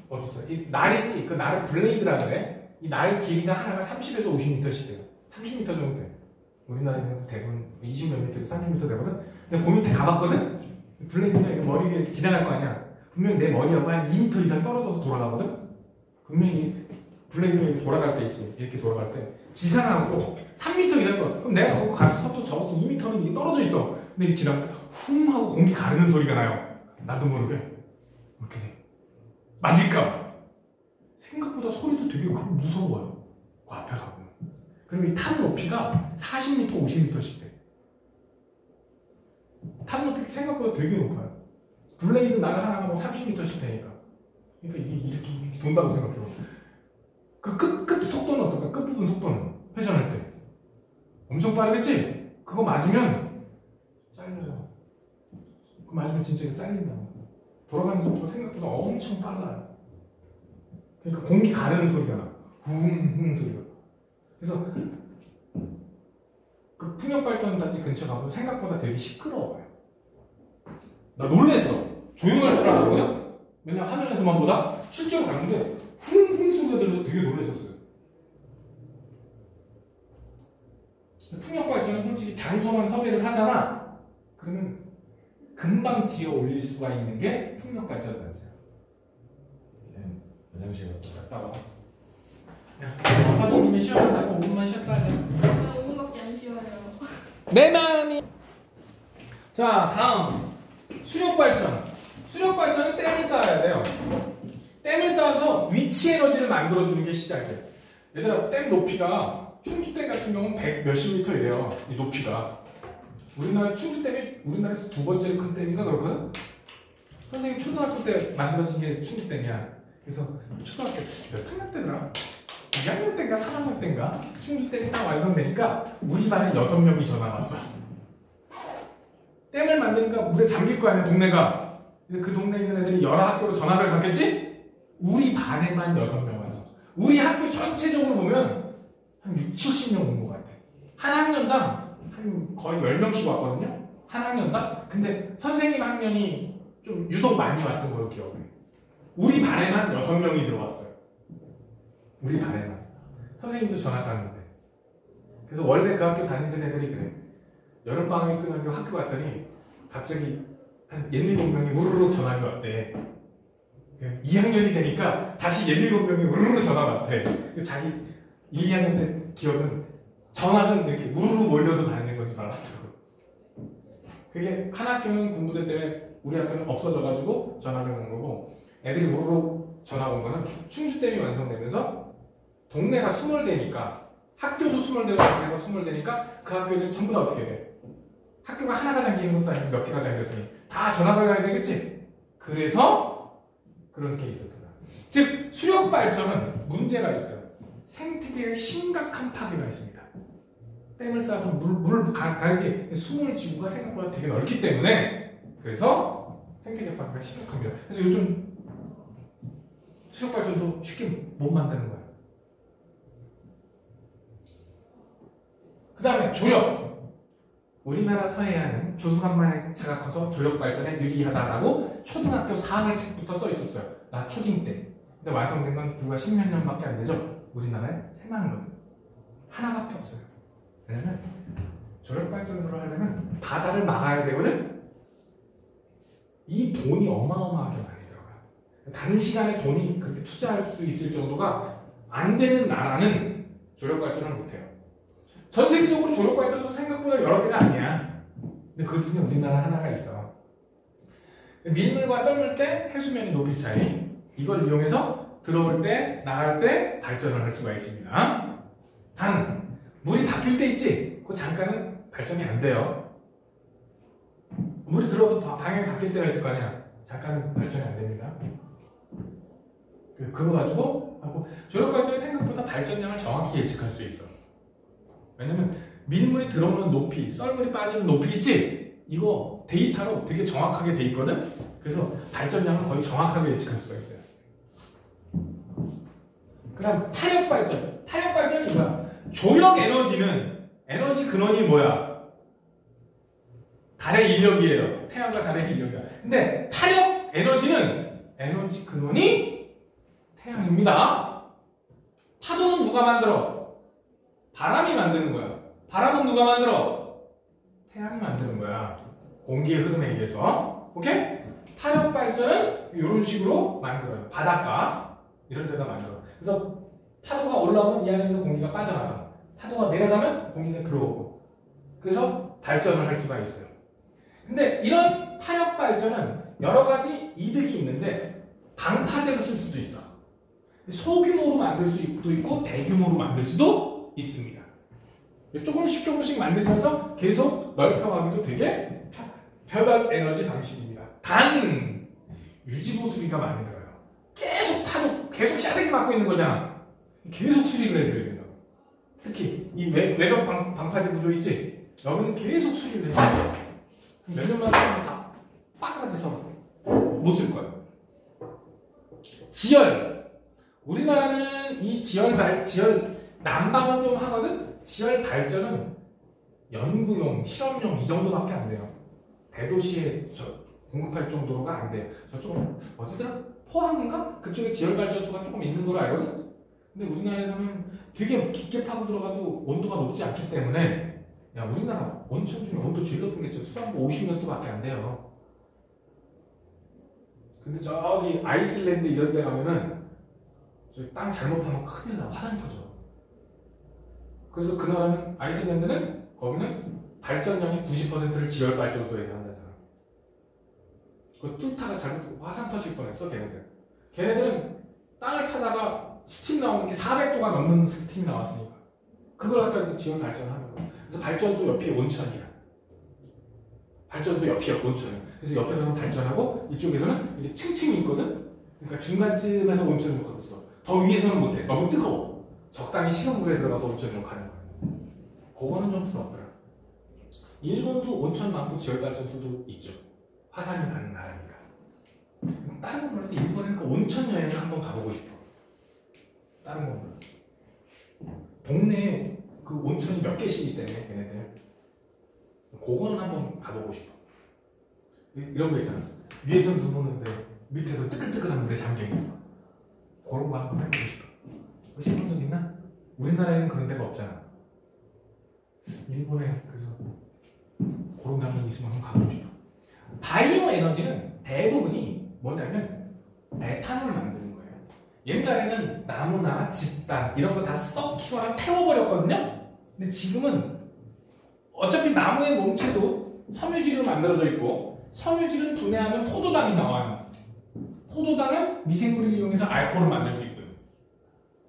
어딨어? 이 날 있지? 그 날을 블레이드라 그래. 이 날 길이가 하나가 30에서 50m씩 돼요. 30m 정도 돼. 우리나라에는 대부분 20몇 미터, 30m 되거든? 근데 그 밑에 가봤거든? 블레이드가 머리 위에 이렇게 지나갈 거 아니야? 분명히 내 머리하고 한 2m 이상 떨어져서 돌아가거든? 분명히 블레이드가 이렇게 돌아갈 때 있지. 이렇게 돌아갈 때. 지상하고 3m 이상 떨어져. 그럼 내가 거기 가서 또 적어서 2m는 떨어져 있어. 근데 이렇게 지나갈 때 쿵 하고 공기 가르는 소리가 나요. 나도 모르게. 이렇게 돼. 맞을까? 생각보다 소리도 되게 무서워요. 그 앞에 가보면. 그리고 이 탑 높이가 40m, 50m씩 돼. 탑 높이 생각보다 되게 높아요. 블레이드 날 하나가 뭐 30m씩 되니까. 그러니까 이게 이렇게 돈다고 생각해요. 그 끝 속도는 어떨까? 끝부분 속도는 회전할 때. 엄청 빠르겠지? 그거 맞으면 잘려요. 그거 맞으면 진짜 이거 잘린다고. 돌아가는 속도가 생각보다 엄청 빨라요. 그러니까 공기 가르는 소리가 나. 웅웅 소리가. 그래서 그 풍력발전단지 근처 가면 생각보다 되게 시끄러워요. 나 놀랬어. 조용할 줄 알았거든? 맨날 화면에서만 보다 실제로 갔는데 쿵쿵 소리가 들려서 되게 놀랐었어요. 풍력발전은 솔직히 장소만 섭외를 하잖아. 그러면 금방 지어 올릴 수가 있는 게 풍력발전단지야. 쌤, 화장실 갔다 갔다 와. 야, 아빠님이 쉬어간다고 5분만 쉬었다 하자. 나 5분밖에 안 쉬어요. 내 마음이. 자, 다음 수력발전. 수력발전은 댐을 쌓아야 돼요. 댐을 쌓아서 위치 에너지를 만들어주는 게 시작이에요. 얘들아, 댐 높이가 충주댐 같은 경우는 100 몇십 미터 이래요. 이 높이가. 우리나라 충주댐이 우리나라에서 두 번째로 큰 댐인가 그렇거든? 선생님 초등학교 때 만들어진 게 충주댐이야. 그래서 초등학교 몇 학년 때더라? 2학년 때인가 3학년 때인가 충주댐이 딱 완성되니까 우리 반에 6명이 전화 왔어. 댐을 만드니까 물에 잠길 거 아니야 동네가. 그 동네에 있는 애들이 여러 학교로 전화를 갔겠지? 우리 반에만 6명 왔어. 우리 학교 전체적으로 보면 한 6, 70명 온 것 같아. 한 학년당 한 거의 10명씩 왔거든요. 한 학년당. 근데 선생님 학년이 좀 유독 많이 왔던 걸로 기억해. 우리 반에만 6명이 들어왔어요. 우리 반에만. 선생님도 전화 갔는데. 그래서 원래 그 학교 다니던 애들이 그래. 여름방학이 끝나고 학교 갔더니 갑자기 한 17명이 우르르 전화가 왔대. 2학년이 되니까 다시 17명이 우르르 전화가 왔대. 자기 1, 2학년 때 기억은 전화는 이렇게 우르르 몰려서 다니는 건 줄 알았다고. 그게 한 학교는 군부대 때문에 우리 학교는 없어져가지고 전화를 온 거고, 애들이 우르르 전화 온 거는 충주댐이 완성되면서 동네가 스몰되니까, 학교도 스몰되고 동네가 스몰되니까 그 학교들이 전부 다 어떻게 돼? 학교가 하나가 잠기는 것도 아니고 몇 개가 잠겼으니 다 전화가 가야 되겠지? 그래서 그런 케이스였구나. 즉 수력 발전은 문제가 있어요. 생태계에 심각한 파괴가 있습니다. 댐을 쌓아서 물을 가야지 수물 지구가 생각보다 되게 넓기 때문에 그래서 생태계 파괴가 심각합니다. 그래서 요즘 수력 발전도 쉽게 못 만드는 거예요. 그 다음에 조력. 우리나라 서해안은 조수간만의 차가 커서 조력 발전에 유리하다라고 초등학교 4학년 책부터 써 있었어요. 나 초딩 때. 근데 완성된 건 불과 10몇 년밖에 안 되죠. 우리나라에 새만금 하나밖에 없어요. 왜냐면 조력 발전으로 하려면 바다를 막아야 되거든. 이 돈이 어마어마하게 많이 들어가. 단시간에 돈이 그렇게 투자할 수 있을 정도가 안 되는 나라는 조력 발전을 못해요. 전 세계적으로 조력 발전도 생각보다 여러 개가 아니야. 근데 그 중에 우리나라 하나가 있어. 밀물과 썰물 때 해수면의 높이 차이. 이걸 이용해서 들어올 때, 나갈 때 발전을 할 수가 있습니다. 단, 물이 바뀔 때 있지? 그 잠깐은 발전이 안 돼요. 물이 들어서 방향이 바뀔 때가 있을 거 아니야? 잠깐은 발전이 안 됩니다. 그거 가지고 하고, 조력 발전이 생각보다 발전량을 정확히 예측할 수 있어. 왜냐면 밀물이 들어오는 높이, 썰물이 빠지는 높이 있지? 이거 데이터로 되게 정확하게 돼 있거든? 그래서 발전량을 거의 정확하게 예측할 수가 있어요. 그 다음 타력 발전. 타력 발전이 뭐야? 조력 에너지는 에너지 근원이 뭐야? 달의 인력이에요. 태양과 달의 인력이야. 근데 타력 에너지는 에너지 근원이 태양입니다. 파도는 누가 만들어? 바람이 만드는 거야. 바람은 누가 만들어? 태양이 만드는 거야. 공기의 흐름에 의해서. 오케이? 타력 발전은 이런 식으로 만들어요. 바닷가 이런 데다 만들어. 그래서 파도가 올라오면 이 안에 있는 공기가 빠져나가. 파도가 내려가면 공기가 들어오고. 그래서 발전을 할 수가 있어요. 근데 이런 타력 발전은 여러 가지 이득이 있는데 방파제로 쓸 수도 있어. 소규모로 만들 수도 있고 대규모로 만들 수도 있습니다. 조금씩 만들면서 계속 넓혀가기도 되게 편한 에너지 방식입니다. 단 유지보수비가 많이 들어요. 계속 파도, 계속 샤대기 맞고 있는 거잖아. 계속 수리를 해줘야 된다고. 특히 이 외벽 방파제 구조 있지? 여기는 계속 수리를 해요. 몇 년만 하면 다 빠그라져서 못 쓸 거예요. 지열. 우리나라는 이 지열 난방을 좀 하거든? 지열 발전은 연구용, 실험용 이 정도밖에 안 돼요. 대도시에 공급할 정도가 안 돼요. 저쪽은 어디더라? 포항인가? 그쪽에 지열 발전소가 조금 있는 걸로 알거든? 근데 우리나라에서는 되게 깊게 파고 들어가도 온도가 높지 않기 때문에 야, 우리나라 온천 중에 온도 제일 높은 게 수압 50m밖에 안 돼요. 근데 저기 아이슬란드 이런 데 가면은 저기 땅 잘못 파면 큰일 나. 화산 터져. 그래서 그 나라는 아이슬란드는 거기는 발전량의 90%를 지열 발전소에서 한다잖아. 그 뚫다가 잘못 화산 터질 뻔했어 걔네들은 땅을 파다가 스팀 나오는 게 400도가 넘는 스팀이 나왔으니까 그걸 갖다 지열 발전하는 거야. 그래서 발전소 옆이 온천이야. 발전소 옆이 온천이야. 그래서 옆에서는 발전하고 이쪽에서는 이게 층층이 있거든. 그러니까 중간쯤에서 온천을 거뒀어. 더 위에서는 못해. 너무 뜨거워. 적당히 식은 물에 들어가서 온천을 가는 거야. 그거는 좀 부럽더라. 일본도 온천 많고 지열 발전소도 있죠. 화산이 많은 나라니까. 다른 건 몰라도 일본에는 그 온천 여행을 한번 가보고 싶어. 다른 건 몰라. 동네에 그 온천이 몇 개씩 있다며 걔네들. 그거는 한번 가보고 싶어. 이런 거 있잖아. 위에서는 눈 오는데 밑에서 뜨끈뜨끈한 물에 잠겨있는 거. 그런 거 한번 해보고 싶어. 혹시 해본 적 있나? 우리나라에는 그런 데가 없잖아. 일본에 그래서 그런 데 한번 있으면 한번 가보고 싶어. 바이오 에너지는 대부분이 뭐냐면 에탄올을 만드는 거예요. 옛날에는 나무나 집단 이런 거 다 썩히거나 태워버렸거든요. 근데 지금은 어차피 나무의 몸체도 섬유질로 만들어져 있고 섬유질은 분해하면 포도당이 나와요. 포도당은 미생물을 이용해서 알코올을 만들 수 있고요.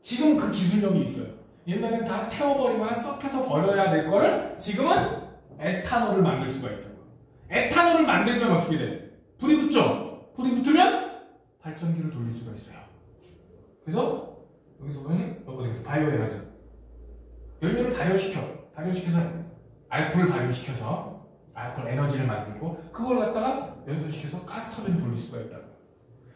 지금 그 기술력이 있어요. 옛날엔 다 태워버리거나 썩혀서 버려야 될 거를 지금은 에탄올을 만들 수가 있다고. 에탄올을 만들면 어떻게 돼? 불이 붙죠? 불이 붙으면 발전기를 돌릴 수가 있어요. 그래서 여기서 보면 어디서 바이오 에너지 연료를 발효시켜서 알코올을 발효시켜서 알코올 에너지를 만들고 그걸 갖다가 연소시켜서 가스터빈을 돌릴 수가 있다고.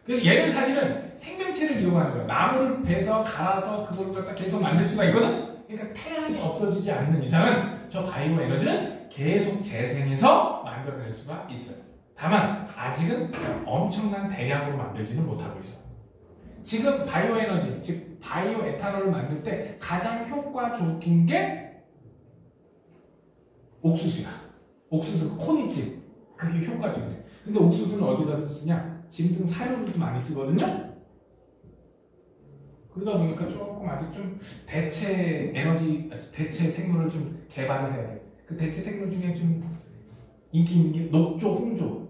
그래서 얘는 사실은 생명체를 이용하는 거야. 나무를 베서 갈아서 그걸 갖다 계속 만들 수가 있거든. 그러니까 태양이 없어지지 않는 이상은 저 바이오 에너지는 계속 재생해서 만들어낼 수가 있어요. 다만 아직은 엄청난 대량으로 만들지는 못하고 있어. 지금 바이오 에너지, 즉 바이오 에탄올을 만들 때 가장 효과 좋은 게 옥수수야. 옥수수 콘 있지? 그게 효과적이에요. 근데 옥수수는 어디다 쓰냐? 짐승 사료로도 많이 쓰거든요. 그러다 보니까 조금 아직 좀 대체 생물을 좀 개발을 해야 돼. 그 대체 생물 중에 좀 인기 있는 게 녹조, 홍조.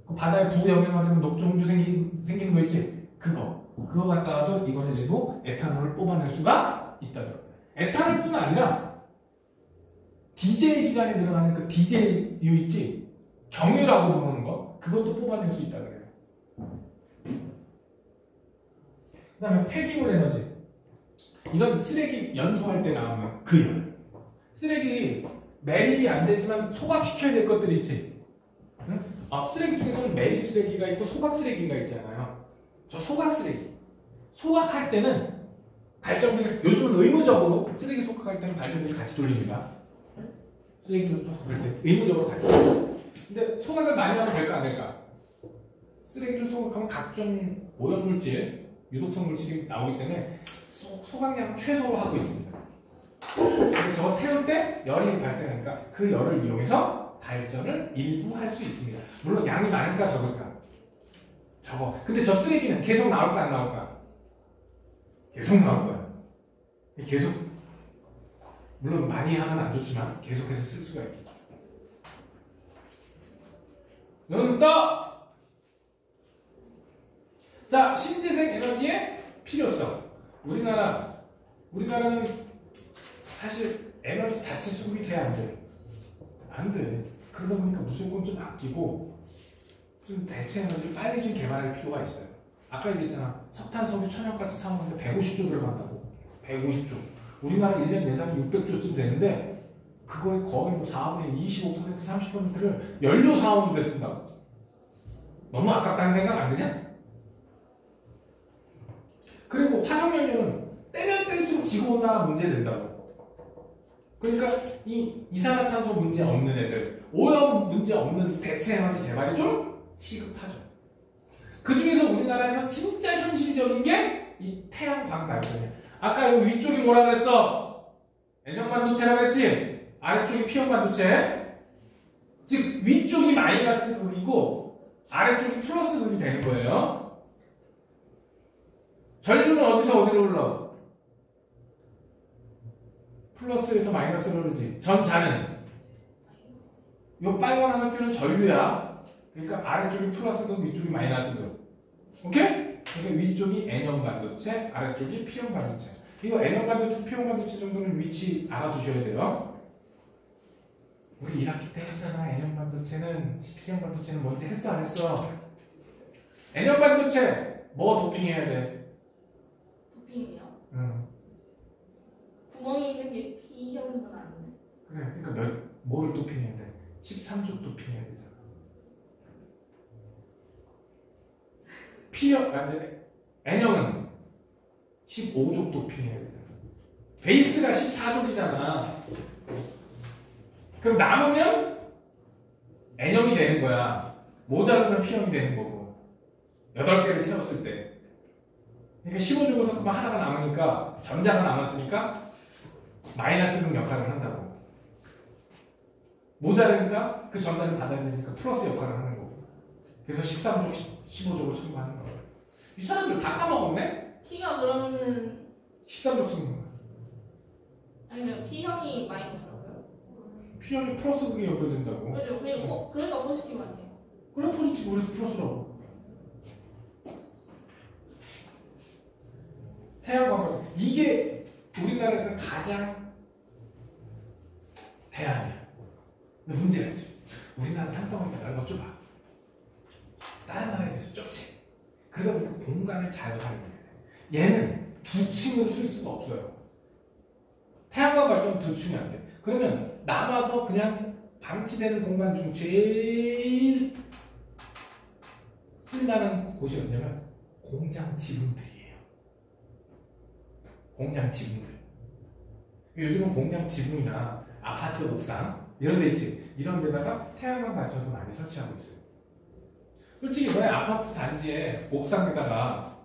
그 바다에 부영향하면 녹조, 홍조 생기는 거 있지? 그거 갖다가도 이거는 일부 에탄올을 뽑아낼 수가 있다고요. 에탄올뿐 아니라 디젤 기관에 들어가는 그 디젤유 있지? 경유라고 부르는 거. 그것도 뽑아낼 수 있다 그래요. 그 다음에 폐기물 에너지. 이건 쓰레기 연소할 때 나오는 그 열. 쓰레기 매립이 안 되지만 소각시켜야 될 것들이 있지. 응? 쓰레기 중에서는 매립 쓰레기가 있고 소각 쓰레기가 있잖아요. 저 소각 쓰레기. 소각할 때는 발전기를 요즘은 의무적으로 쓰레기 소각할 때는 발전기를 같이 돌립니다. 쓰레기를 소각할 때 의무적으로 같이 돌립니다. 근데 소각을 많이 하면 될까 안 될까? 쓰레기를 소각하면 각종 오염물질, 유독성 물질이 나오기 때문에 소각량을 최소로 하고 있습니다. 근데 저거 태울 때 열이 발생하니까 그 열을 이용해서 발전을 일부 할 수 있습니다. 물론 양이 많을까 적을까? 적어. 근데 저 쓰레기는 계속 나올까 안 나올까? 계속 나올 거야. 계속. 물론 많이 하면 안 좋지만 계속해서 쓸 수가 있겠죠. 눈 떠! 자, 신재생 에너지의 필요성. 우리나라는 사실 에너지 자체 수급이 돼야 안 돼. 안 돼. 그러다 보니까 무조건 좀 아끼고 좀 대체 에너지를 빨리 좀 개발할 필요가 있어요. 아까 얘기했잖아. 석탄, 석유, 천연가스 사업하는데 150조 들어간다고. 150조. 우리나라 1년 예산이 600조쯤 되는데 그거의 거의 뭐 4분의 25% 30%를 연료 사오는 데 쓴다고. 너무 아깝다는 생각 안 드냐? 그리고 화석연료는 떼면 뗄수록 지구온난화 문제 된다고. 그러니까 이 이산화탄소 문제 없는 애들, 오염 문제 없는 대체 에너지 개발이 좀 시급하죠. 그 중에서 우리나라에서 진짜 현실적인 게 이 태양광 발전이야. 아까 여기 위쪽이 뭐라 그랬어? 애정 반도체라 그랬지? 아래쪽이 피형 반도체. 즉 위쪽이 마이너스 극이고 아래쪽이 플러스 극이 되는 거예요. 전류는 어디서 어디로 흘러? 플러스에서 마이너스로 흐르지. 전자는 요 빨간 화살표는 전류야. 그러니까 아래쪽이 플러스극, 위쪽이 마이너스극. 오케이? 그러니까 위쪽이 N형 반도체, 아래쪽이 P형 반도체. 이거 N형 반도체, P형 반도체 정도는 위치 알아두셔야 돼요. 우리 1학기 때 했잖아. N형 반도체는, P형 반도체는 뭔지 했어 안 했어? N형 반도체 뭐 도핑해야 돼? 도핑이요? 응. 구멍이 있는 게 P형인 건 아닌데. 그래, 그러니까 뭐를 도핑해야 돼? 13족 도핑해야 되잖아. P형, N형은 15족 도핑해야 되잖아. 베이스가 14족이잖아. 그럼 남으면 N형이 되는 거야. 모자르면 P형이 되는 거고. 8개를 채웠을 때. 그러니까 15족을 섞으면 하나가 남으니까, 전자가 남았으니까 마이너스극 역할을 한다고. 모자르니까 그 전자를 받아야 되니까 플러스 역할을 하는 거고. 그래서 13족, 15족을 첨부하는 거예요. 이 사람들 다 까먹었네? P가 그러면은 13족 쓰는 거야. 아니면 P형이 마이너스라고요? P형이 플러스극이 연결된다고. 그죠? 그러니까 포지티브 아니에요? 그래, 포지티브, 그래서 플러스라고. 태양광, 이게 우리나라에서 가장 대안이야. 근데 문제가 있지. 우리나라 땅덩어리가 넓어 좁아. 다른 나라에 비해서 좁지. 그러다 보니까 공간을 잘 활용해야 돼. 얘는 두 층으로 쓸 수가 없어요. 태양광 발전은 두 층이 안 돼. 그러면 남아서 그냥 방치되는 공간 중 제일 쓸만한 곳이 어디냐면 공장 지붕들이에요. 공장 지붕들. 요즘은 공장 지붕이나 아파트 옥상 이런 데 있지. 이런 데다가 태양광 발전소 많이 설치하고 있어요. 솔직히 너네 아파트 단지에 옥상에다가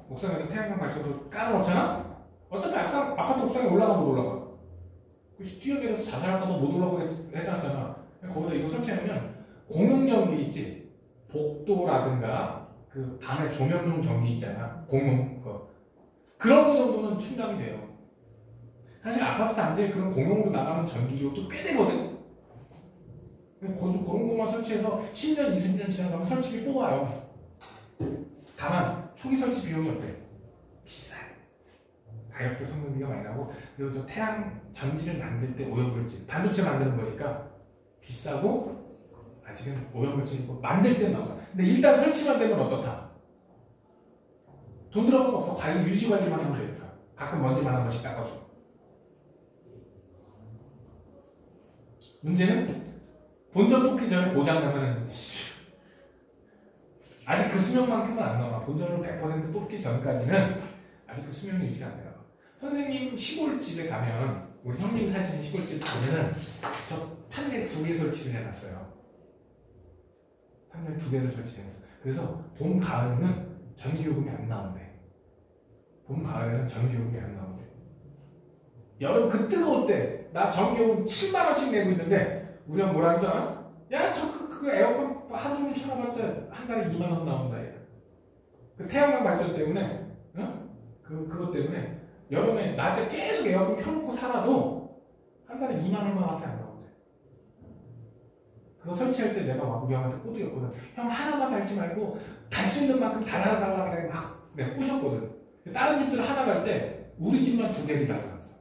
옥상에다 태양광 발전소 깔아놓잖아? 어차피 아파트 옥상에 올라가 못 올라가. 뛰어내려서 자살할까 봐 못 올라가게 해놨잖아. 거기다 이거 설치하면 공용전기 있지? 복도라든가 그 밤에 조명용 전기 있잖아. 공용 거. 그런 거 정도는 충당이 돼요. 사실 아파트 단지에 그런 공용으로 나가는 전기료도 꽤 되거든? 그런 것만 설치해서 10년, 20년 지나가면 설치비 또 와요. 다만 초기 설치 비용이 어때? 비싸요. 가격도 성능비가 많이 나고, 그리고 저 태양 전지를 만들 때 오염물질, 반도체 만드는 거니까 비싸고 아직은 오염물질이고 만들 때는 나와. 근데 일단 설치만 되면 어떻다? 돈 들어가는 거 없어. 관리, 유지 관리만 하면 되니까. 가끔 먼지만 한 번씩 닦아주고. 문제는 본전 뽑기 전에 고장나면 아직 그 수명만큼은 안 나와. 본전을 100% 뽑기 전까지는 아직 그 수명이 유지가 안 돼요. 선생님 시골집에 가면, 우리 형님 사시는 시골집 가면은 저 판넬 2개 설치를 해놨어요. 판넬 2개를 설치해서. 그래서 봄, 가을에는 전기요금이 안 나온대. 봄, 가을에는 전기요금이 안 나온대. 여름 그 뜨거울 때 나 전기요금 7만원씩 내고 있는데 우리 형 뭐라는 줄 알아? 야, 그 에어컨 하루 종일 켜놔봤자 한 달에 2만원 나온다. 얘. 그 태양광 발전 때문에, 그것 때문에 여름에 낮에 계속 에어컨 켜놓고 살아도 한 달에 2만원밖에 안 나온대. 그거 설치할 때 내가 막 우리 형한테 꼬드겼거든. 형 하나만 달지 말고 달 수 있는 만큼 달아달라고 그래. 막 내가 꼬셨거든. 다른 집들 하나 달 때 우리 집만 2개를 달아놨어.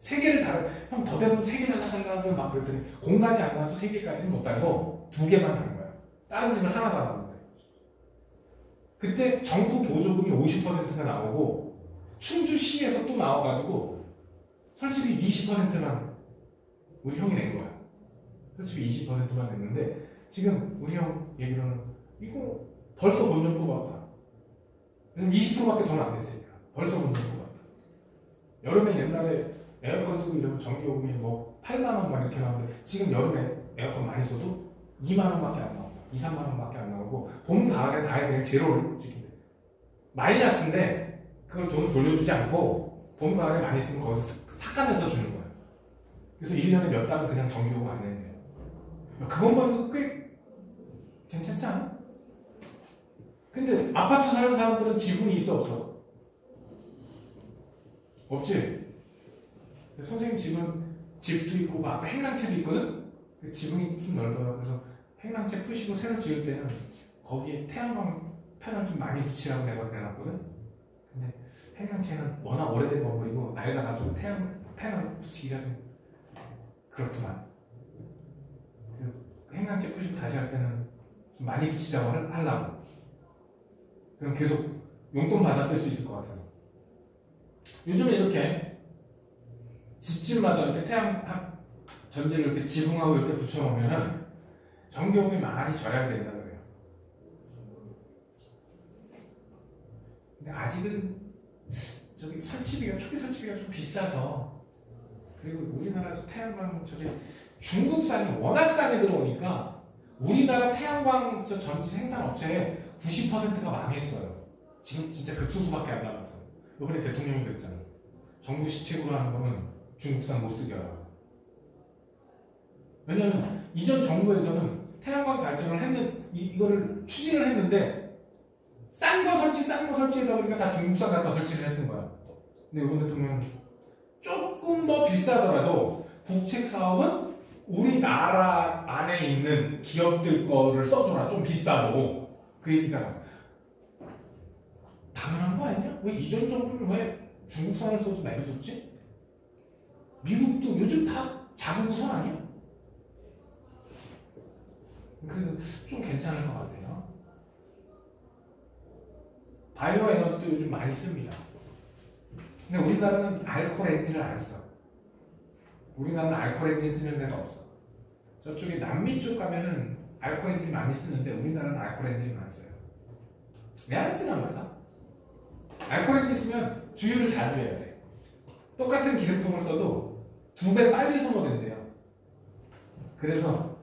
3개를 달아. 형 더 되면 3개 달아달라고 막 그랬더니 공간이 안 나와서 3개까지는 못 달고 2개만 다는 거야. 다른 집은 하나 달았는데. 그때 정부 보조금이 50%가 나오고 충주시에서 또 나와가지고 설치비 20%만 우리 형이 낸 거야. 솔직히 20%만 냈는데 지금 우리 형 얘기로는 이거 벌써 본전 뽑았다. 20%밖에 돈 안 냈으니까 벌써 본전 뽑았다. 여름에 옛날에 에어컨 쓰고 이러면 전기요금이 뭐 8만 원 막 이렇게 나오는데 지금 여름에 에어컨 많이 써도 2만 원밖에 안 나오고 2, 3만 원밖에 안 나오고 봄, 가을엔 아예 그냥 제로를 찍힌대. 마이너스인데 그걸 돈을 돌려주지 않고 봄, 가을에 많이 쓰면 거기서 삭감해서 주는 거야. 그래서 1년에 몇 달은 그냥 전기요금 안 낸대요. 그것만 해도 꽤 괜찮지 않아? 근데 아파트 사는 사람들은 지분이 있어 없어? 없지? 선생님 집도 있고 그 앞에 행랑채도 있거든? 그 지붕이 좀 넓어요. 그래서 행랑채 푸시고 새로 지을 때는 거기에 태양광 패널 좀 많이 붙이라고 내가 내놨거든? 근데 행랑채는 워낙 오래된 건물이고 낡아가지고 태양 패널 붙이기가 좀 그렇더만. 그래서 행랑채 푸시고 다시 할 때는 좀 많이 붙이자고 하려고. 그럼 계속 용돈 받아 쓸 수 있을 것 같아요. 요즘에 이렇게 집집마다 이렇게 태양 전지를 이렇게 지붕하고 이렇게 붙여놓으면은 전기요금이 많이 절약이 된다 그래요. 근데 아직은 저기 초기 설치비가 좀 비싸서, 그리고 우리나라 태양광 중국산이 워낙 싸게 들어오니까 우리나라 태양광 전지 생산 업체의 90%가 망했어요. 지금 진짜 극소수밖에 안 남았어요. 이번에 대통령이 그랬잖아요. 정부 시책으로 하는 거는 중국산 못 쓰게 하라고. 왜냐면 이전 정부에서는 태양광 발전을 이거를 추진을 했는데 싼 거 설치하다 보니까 다 중국산 갖다 설치를 했던 거야. 근데 이번 대통령은 조금 더 비싸더라도 국책 사업은 우리나라 안에 있는 기업들 거를 써줘라. 좀 비싸도. 그 얘기가 당연한 거 아니냐? 왜 이전 정부는 왜 중국산을 써서 내려줬지? 미국도 요즘 다 자국 우선 아니야? 그래서 좀 괜찮은 것 같아요. 바이오 에너지도 요즘 많이 씁니다. 근데 우리나라는 알코올 엔진을 안 써. 우리나라는 알코올 엔진 쓰는 데가 없어. 저쪽에 남미 쪽 가면은 알코올 엔진 많이 쓰는데 우리나라는 알코올 엔진을 안 써요. 왜 안 쓰나 몰라? 알코올 엔진 쓰면 주유를 자주 해야 돼. 똑같은 기름통을 써도 2배 빨리 소모된대요. 그래서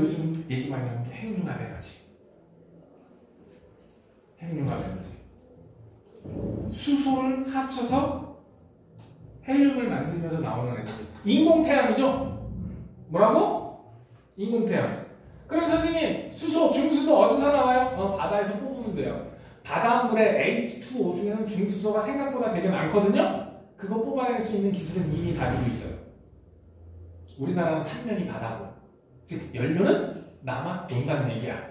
요즘 얘기 많이 하는 게 핵융합 에너지. 핵융합 에너지. 수소를 합쳐서 헬륨을 만들면서 나오는 에너지. 인공태양이죠? 뭐라고? 인공태양. 그럼 선생님, 중수소 어디서 나와요? 바다에서 뽑으면 돼요. 바닷물에 H2O 중에는 중수소가 생각보다 되게 많거든요? 그거 뽑아낼 수 있는 기술은 이미 가지고 있어요. 우리나라는 산면이 바다고. 즉, 연료는 남아 용단 얘기야.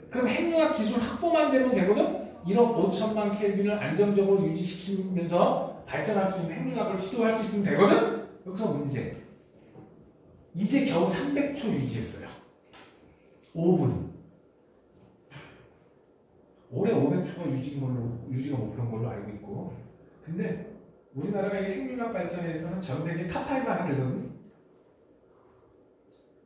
그럼 핵융합 기술 확보만 되면 되거든? 1억 5천만 켈빈을 안정적으로 유지시키면서 발전할 수 있는 핵융합을 시도할 수 있으면 되거든? 여기서 문제. 이제 겨우 300초 유지했어요. 5분. 올해 500초가 유지가 목표인 걸로 알고 있고. 근데 우리나라가 이 핵융합 발전에서는 전 세계 탑5 안에 들거든?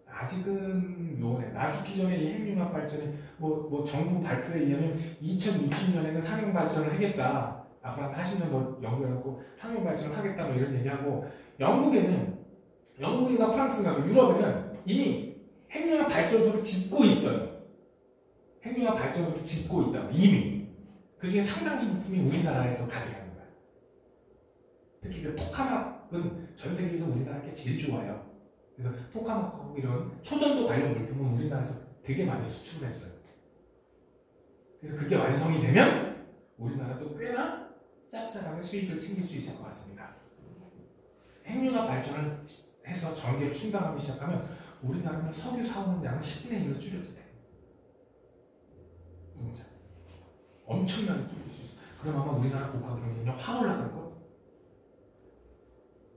아직은 요번에 나죽기 전에 이 핵융합 발전이 뭐 정부 발표에 의하면 2060년에는 상용 발전을 하겠다. 앞으로 한 40년 더 연구해갖고 상용 발전을 하겠다 뭐 이런 얘기하고, 영국인가 프랑스인가 유럽에는 이미 핵융합 발전소를 짓고 있어요. 핵융합 발전소를 짓고 있다고 이미. 그 중에 상당수 부품이 우리나라에서 가져가는 거야. 특히 그 토카막은 전 세계에서 우리나라가 제일 좋아요. 그래서 토카마하고 이런 초전도 관련 물품은 우리나라에서 되게 많이 수출을 했어요. 그래서 그게 완성이 되면 우리나라도 꽤나 짭짤하게 수익을 챙길 수 있을 것 같습니다. 핵융합 발전을 해서 전기를 충당하기 시작하면 우리나라는 석유 사오는 양을 10분의 1로 줄여도 돼. 진짜 엄청나게 줄일 수 있어. 그럼 아마 우리나라 국가 경쟁력이 확 올라갈 거야.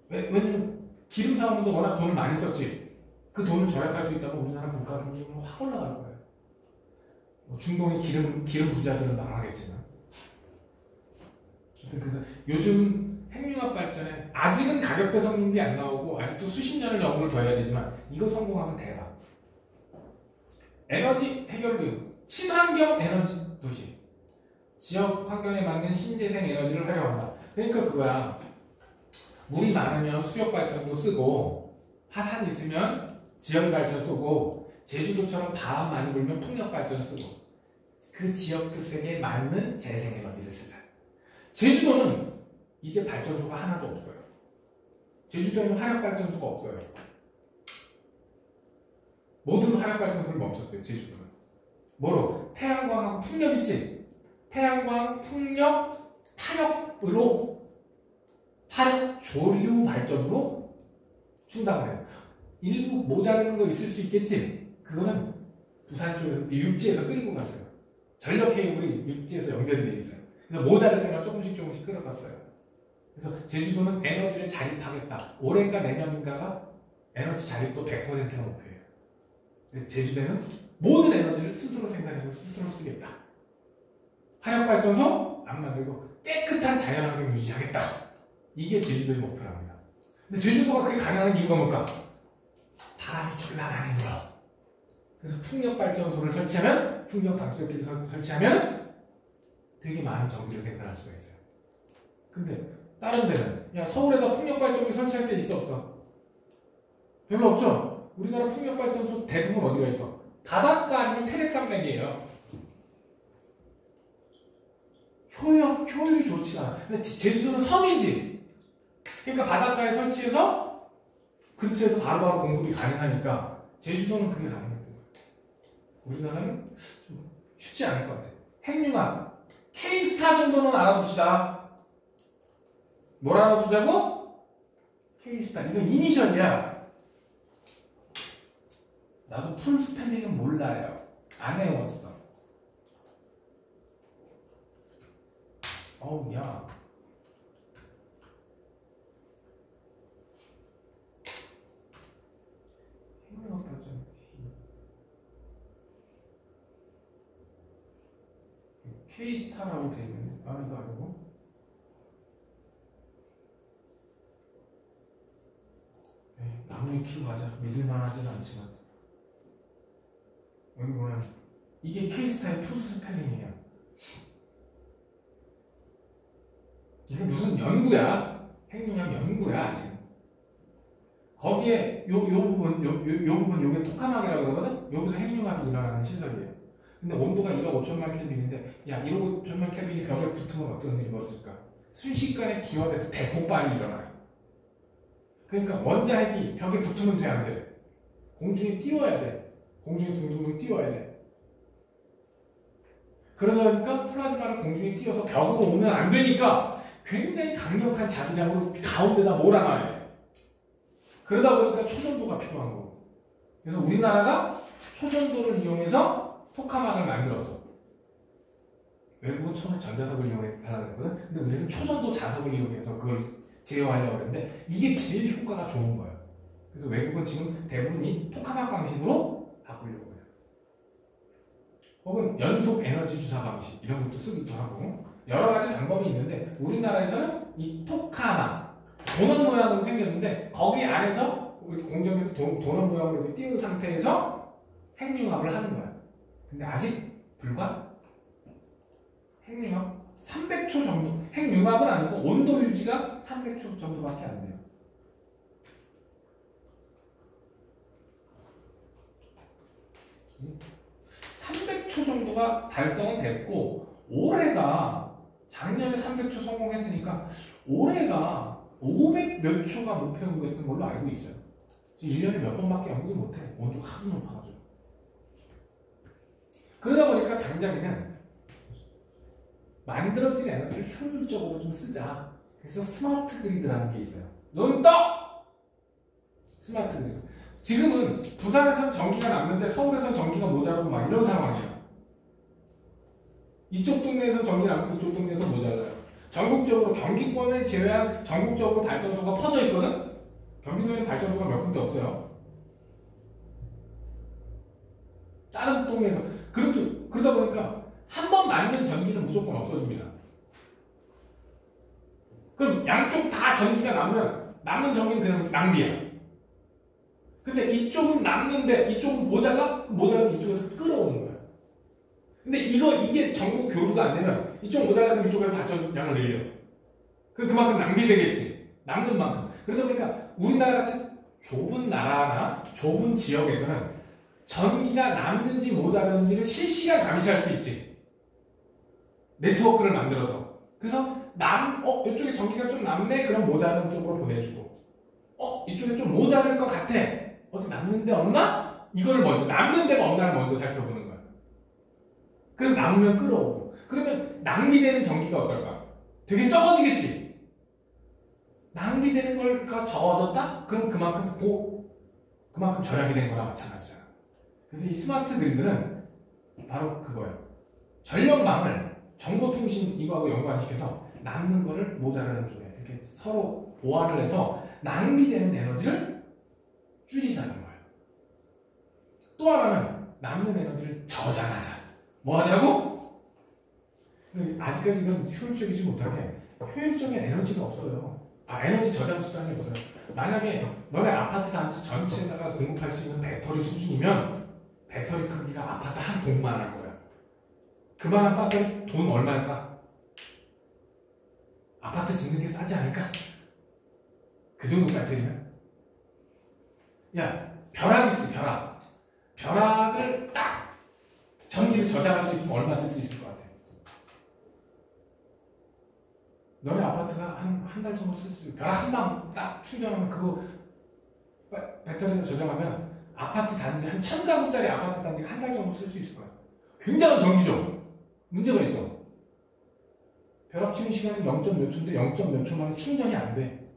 왜냐면 기름 사오는데 워낙 돈을 많이 썼지. 그 돈을 절약할 수 있다면 우리나라 국가 경쟁력이 확 올라갈 거예요. 중동의 기름 부자들은 망하겠지만. 그래서 요즘 핵융합 발전에 아직은 가격대 성능이 안 나오고 아직도 수십 년을 연구를 더 해야 되지만 이거 성공하면 대박. 에너지 해결 친환경 에너지 도시. 지역 환경에 맞는 신재생 에너지를 활용한다. 그러니까 그거야. 물이 많으면 수력 발전도 쓰고 화산이 있으면 지연 발전 쓰고 제주도처럼 바람 많이 불면 풍력 발전 쓰고 그 지역 특색에 맞는 재생 에너지를 쓰자. 제주도는 이제 발전소가 하나도 없어요. 제주도에는 화력 발전소가 없어요. 모든 화력 발전소를 멈췄어요. 제주도는. 뭐로? 태양광하고 풍력 있지? 태양광, 풍력, 타력으로 화력 조류 발전으로 충당을 해요. 일부 모자르는 거 있을 수 있겠지? 그거는 부산 쪽에서 육지에서 끌고 갔어요. 전력 케이블이 육지에서 연결이 되어 있어요. 그래서 모자랄 때만 조금씩 끌어갔어요. 그래서 제주도는 에너지를 자립하겠다. 올해인가 내년인가가 에너지 자립도 100%가 목표예요. 제주도는 모든 에너지를 스스로 생산해서 스스로 쓰겠다. 화력발전소 안 만들고 깨끗한 자연환경 유지하겠다. 이게 제주도의 목표랍니다. 근데 제주도가 그게 가능한 이유가 뭘까? 바람이 졸라 많이 불어. 그래서 풍력발전소를 설치하면, 풍력 방수기를 설치하면 되게 많은 전기를 생산할 수가 있어요. 근데 다른 데는, 야, 서울에다 풍력발전기 설치할 데 있어 없어? 별로 없죠? 우리나라 풍력발전소 대부분 어디가 있어? 바닷가 아니면 태백산맥이에요. 효율이 좋지 않아. 근데 제주도는 섬이지. 그러니까 바닷가에 설치해서 근처에서 바로바로 공급이 가능하니까 제주도는 그게 가능해요. 우리나라는 좀 쉽지 않을 것 같아. 핵융합. K스타 정도는 알아둡시다. 뭘 알아두자고? K스타. 이건 이니셜이야. 나도 풀 스펠링은 몰라요. 안 외웠어. 어우, 야. 핵융합 발전. K스타라고 되어 있는데, 아, 이거 아니고. 나무에 키고 가자. 믿을만 하지는 않지만. 여기 보면, 이게 K스타의 투수 스펠링이에요. 이게 무슨 연구야? 핵융합 연구야, 아직. 거기에, 요 부분, 요게 토카막이라고 그러거든? 여기서 핵융합이 일어나는 시설이에요. 근데 온도가 1억 5천만 켈빈인데, 야, 1억 5천만 켈빈이 벽에 붙으면 어떤 일이 벌어질까? 순식간에 기화돼서 대폭발이 일어나요. 그러니까 원자핵이 벽에 붙으면 돼, 안 돼? 공중에 띄워야 돼. 공중에 둥둥둥 띄워야 돼. 그러다 보니까 플라즈마를 공중에 띄워서 벽으로 오면 안 되니까 굉장히 강력한 자기장으로 가운데다 몰아놔야 돼. 그러다 보니까 초전도가 필요한 거고. 그래서 우리나라가 초전도를 이용해서 토카막을 만들었어. 외국은 처음에 전자석을 이용해서 그러거든. 근데 우리는 초전도 자석을 이용해서 그걸 제어하려고 했는데 이게 제일 효과가 좋은 거예요. 그래서 외국은 지금 대부분이 토카막 방식으로 바꾸려고 해요. 혹은 연속 에너지 주사 방식 이런 것도 쓰기도 하고 여러 가지 방법이 있는데 우리나라에서는 이 토카막 도넛 모양으로 생겼는데 거기 안에서 우리 공정에서 도넛 모양으로 이렇게 띄운 상태에서 핵융합을 하는 거야. 근데 아직 불과 핵융합 300초 정도, 핵융합은 아니고 온도 유지가 300초 정도밖에 안 돼요. 음. 300초 정도가 달성은 됐고 올해가 작년에 300초 성공했으니까 올해가 500 몇 초가 목표였던 걸로 알고 있어요. 1년에 몇 번밖에 연구를 못해. 온도가 하도 높아가지고. 그러다 보니까 당장에는 만들어진 에너지를 효율적으로 좀 쓰자. 그래서 스마트 그리드라는 게 있어요. 눈 떠! 스마트 그리드. 지금은 부산에선 전기가 남는데 서울에선 전기가 모자라고 막 이런 상황이에요. 이쪽 동네에서 전기 남고 이쪽 동네에서 모자라요. 전국적으로 경기권을 제외한 전국적으로 발전소가 퍼져 있거든? 경기도에는 발전소가 몇 군데 없어요. 다른 동네에서. 그러다 보니까 한 번 만든 전기는 무조건 없어집니다. 그럼 양쪽 다 전기가 남으면 남는 전기는 그냥 낭비야. 근데 이쪽은 남는데 이쪽은 모자라면 이쪽에서 끌어오는 거야. 근데 이게 전구 교류가 안 되면 이쪽 모자라면 이쪽에서 발전량을 늘려. 그만큼 낭비되겠지. 남는 만큼. 그러다 보니까 우리나라 같이 좁은 나라나 좁은 지역에서는 전기가 남는지 모자라는지를 실시간 감시할 수 있지. 네트워크를 만들어서. 그래서 이쪽에 전기가 좀 남네? 그럼 모자라는 쪽으로 보내주고. 이쪽에 좀 모자랄 것 같아. 어디 남는 데 없나? 이거를 먼저, 남는 데가 없나를 먼저 살펴보는 거야. 그래서 남으면 끌어오고. 그러면 낭비되는 전기가 어떨까? 되게 적어지겠지? 낭비되는 걸가 적어졌다? 그럼 그만큼 절약이 된 거나 마찬가지잖아. 그래서 이 스마트 그리드는 바로 그거예요. 전력망을 정보통신 이거하고 연관시켜서 남는 거를 모자라는 쪽에 이렇게 서로 보완을 해서 낭비되는 에너지를 줄이자는 거예요. 또 하나는 남는 에너지를 저장하자. 뭐 하자고? 아직까지 이건 효율적이지 못하게 효율적인 에너지가 없어요. 에너지 저장 수단이 없어요. 만약에 너네 아파트 단지 전체에다가 공급할 수 있는 배터리 수준이면 배터리 크기가 아파트 한 동만 할 거야. 그만한 배터리 돈 얼마일까? 아파트 짓는 게 싸지 않을까? 그 정도 배터리면? 야, 벼락 있지, 벼락. 벼락을 딱 전기를 저장할 수 있으면 얼마 쓸 수 있을 것 같아? 너네 아파트가 한 달 정도 쓸 수 있어. 벼락 한 방 딱 충전하면 그거 배터리를 저장하면 아파트 단지 한 1000가구짜리 아파트 단지가 한 달 정도 쓸 수 있을 거야. 굉장한 전기죠. 문제가 있어. 벼락 치는 시간은 0몇 초인데 0몇 초 만에 충전이 안 돼.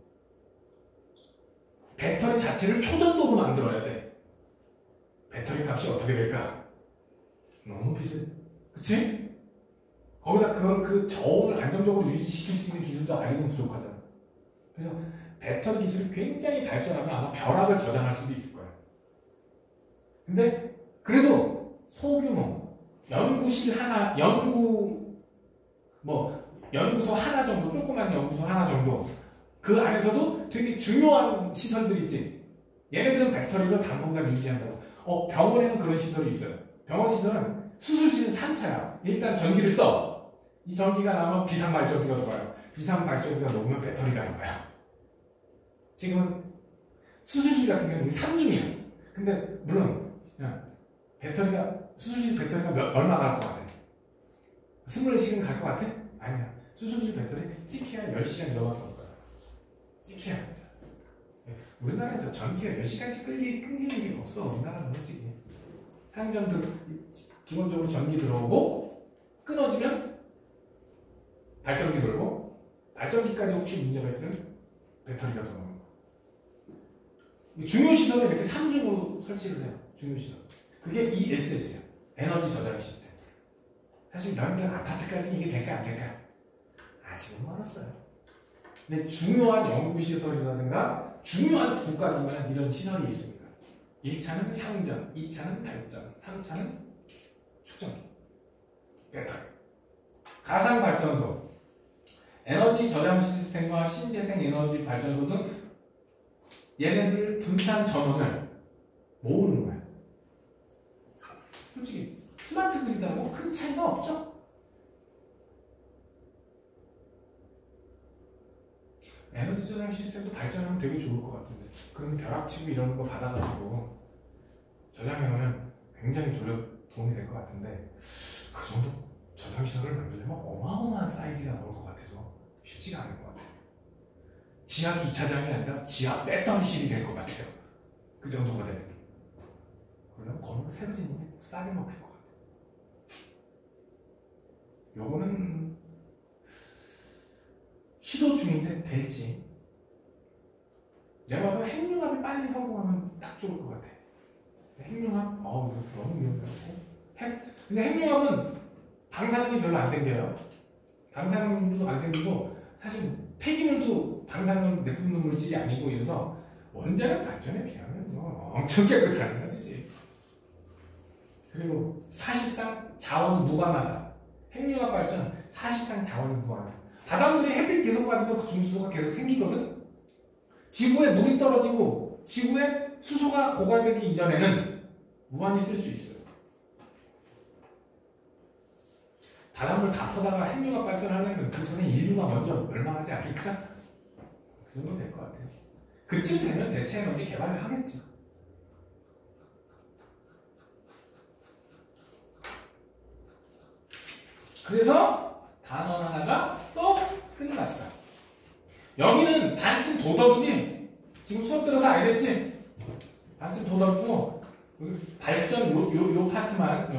배터리 자체를 초전도로 만들어야 돼. 배터리 값이 어떻게 될까? 너무 비싸. 그치? 거기다 그 저온을 안정적으로 유지시킬 수 있는 기술도 아직은 부족하잖아. 그래서 배터리 기술이 굉장히 발전하면 아마 벼락을 저장할 수도 있을 거야. 근데 그래도 소규모 연구실 하나, 연구소 하나 정도, 조그만 연구소 하나 정도, 그 안에서도 되게 중요한 시설들이 있지. 얘네들은 배터리를 당분간 유지한다고. 병원에는 그런 시설이 있어요. 병원 시설은 수술실은 3차야. 일단 전기를 써. 이 전기가 나면 비상발전기가 들어와요. 비상발전기가 녹으면 배터리가 는 거야. 지금은 수술실 같은 경우는 3중이야. 근데 물론 수술실 배터리가 얼마 갈 것 같아? 24시간 갈 것 같아? 아니야. 수술실 배터리 찍혀야 10시간 넘어갈 거야. 찍혀야. 우리나라에서 전기가 10시간씩 끊기는 게 없어. 우리나라는 솔직히. 사용자들 기본적으로 전기 들어오고 끊어지면 발전기 돌고 발전기까지 혹시 문제가 있으면 배터리가 돌아오는 거야. 중요 시설을 이렇게 3중으로 설치를 해요. 중요 시설. 그게 ESS야. 에너지 저장 시스템. 사실 너희들 아파트까지 이게 될까 안 될까? 아직은 멀었어요. 근데 중요한 연구시설이라든가 중요한 국가기관은 이런 시설이 있습니다. 1차는 상전, 2차는 발전, 3차는 축전기, 배터리. 가상발전소, 에너지 저장 시스템과 신재생 에너지 발전소 등 얘네들 분산 전원을 모으는 거야. 솔직히 스마트 그리드하고 큰 차이가 없죠? 에너지 저장 시스템도 발전하면 되게 좋을 것 같은데, 그럼 벼락치고 이런 거 받아가지고 저장해놓으면 굉장히 도움이 될 것 같은데, 그 정도 저장 시설을 만들려면 어마어마한 사이즈가 나올 것 같아서 쉽지가 않을 것 같아요. 지하 주차장이 아니라 지하 배터리실이 될 것 같아요. 그 정도가 되면. 그러면 건물 새로 짓는 게 싸게 먹힐 것 같아요. 요거는 시도 중인데 될지. 내가 봐도 핵융합이 빨리 성공하면 딱 좋을 것 같아. 핵융합? 너무 위험하고. 근데 핵융합은 방사능이 별로 안 생겨요. 방사능도 안 생기고, 사실 폐기물도 방사능 내뿜는 물질이 아니고 이래서 원자력 발전에 비하면 엄청 깨끗한 거지. 그리고 사실상 자원 무관하다. 핵융합 발전 사실상 자원이 무관하다. 바닷물이 햇빛 계속 받으면 그 중수소가 계속 생기거든. 지구에 물이 떨어지고 지구에 수소가 고갈되기 이전에는 무한히 쓸 수 있어요. 바닷물 다 퍼다가 핵융합 발전하려면 그 전에 인류가 먼저 멸망하지 않을까? 그 정도 될 것 같아요. 그쯤 되면 대체 에너지 개발을 하겠죠. 그래서 단원 하나가 또 끝났어. 여기는 단층 도덕이지? 지금 수업 들어서 알겠지? 단층 도덕이고 발전 요 파트만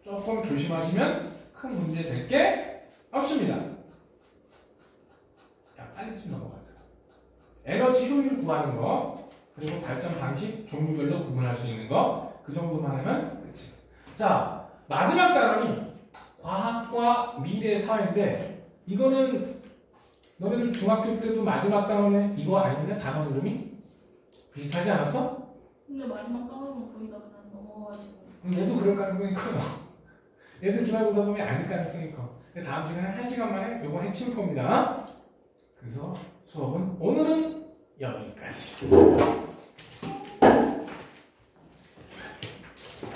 조금 조심하시면 큰 문제 될 게 없습니다. 자, 빨리 좀 넘어가자. 에너지 효율 구하는 거, 그리고 발전 방식 종류별로 구분할 수 있는 거, 그 정도만 하면 끝이에요. 자, 마지막 단원이 과학과 미래 사회인데, 이거는 너네들 중학교 때도 마지막 단원에 이거 아니냐? 단원 이름이? 비슷하지 않았어? 근데 마지막 까먹으면 거의 다 그냥 넘어가가지고. 얘도 그럴 가능성이 커요. 얘도 기말고사 보면 아닐 가능성이 커. 다음 시간에 1시간 만에 요거 해치울 겁니다. 그래서 수업은 오늘은 여기까지.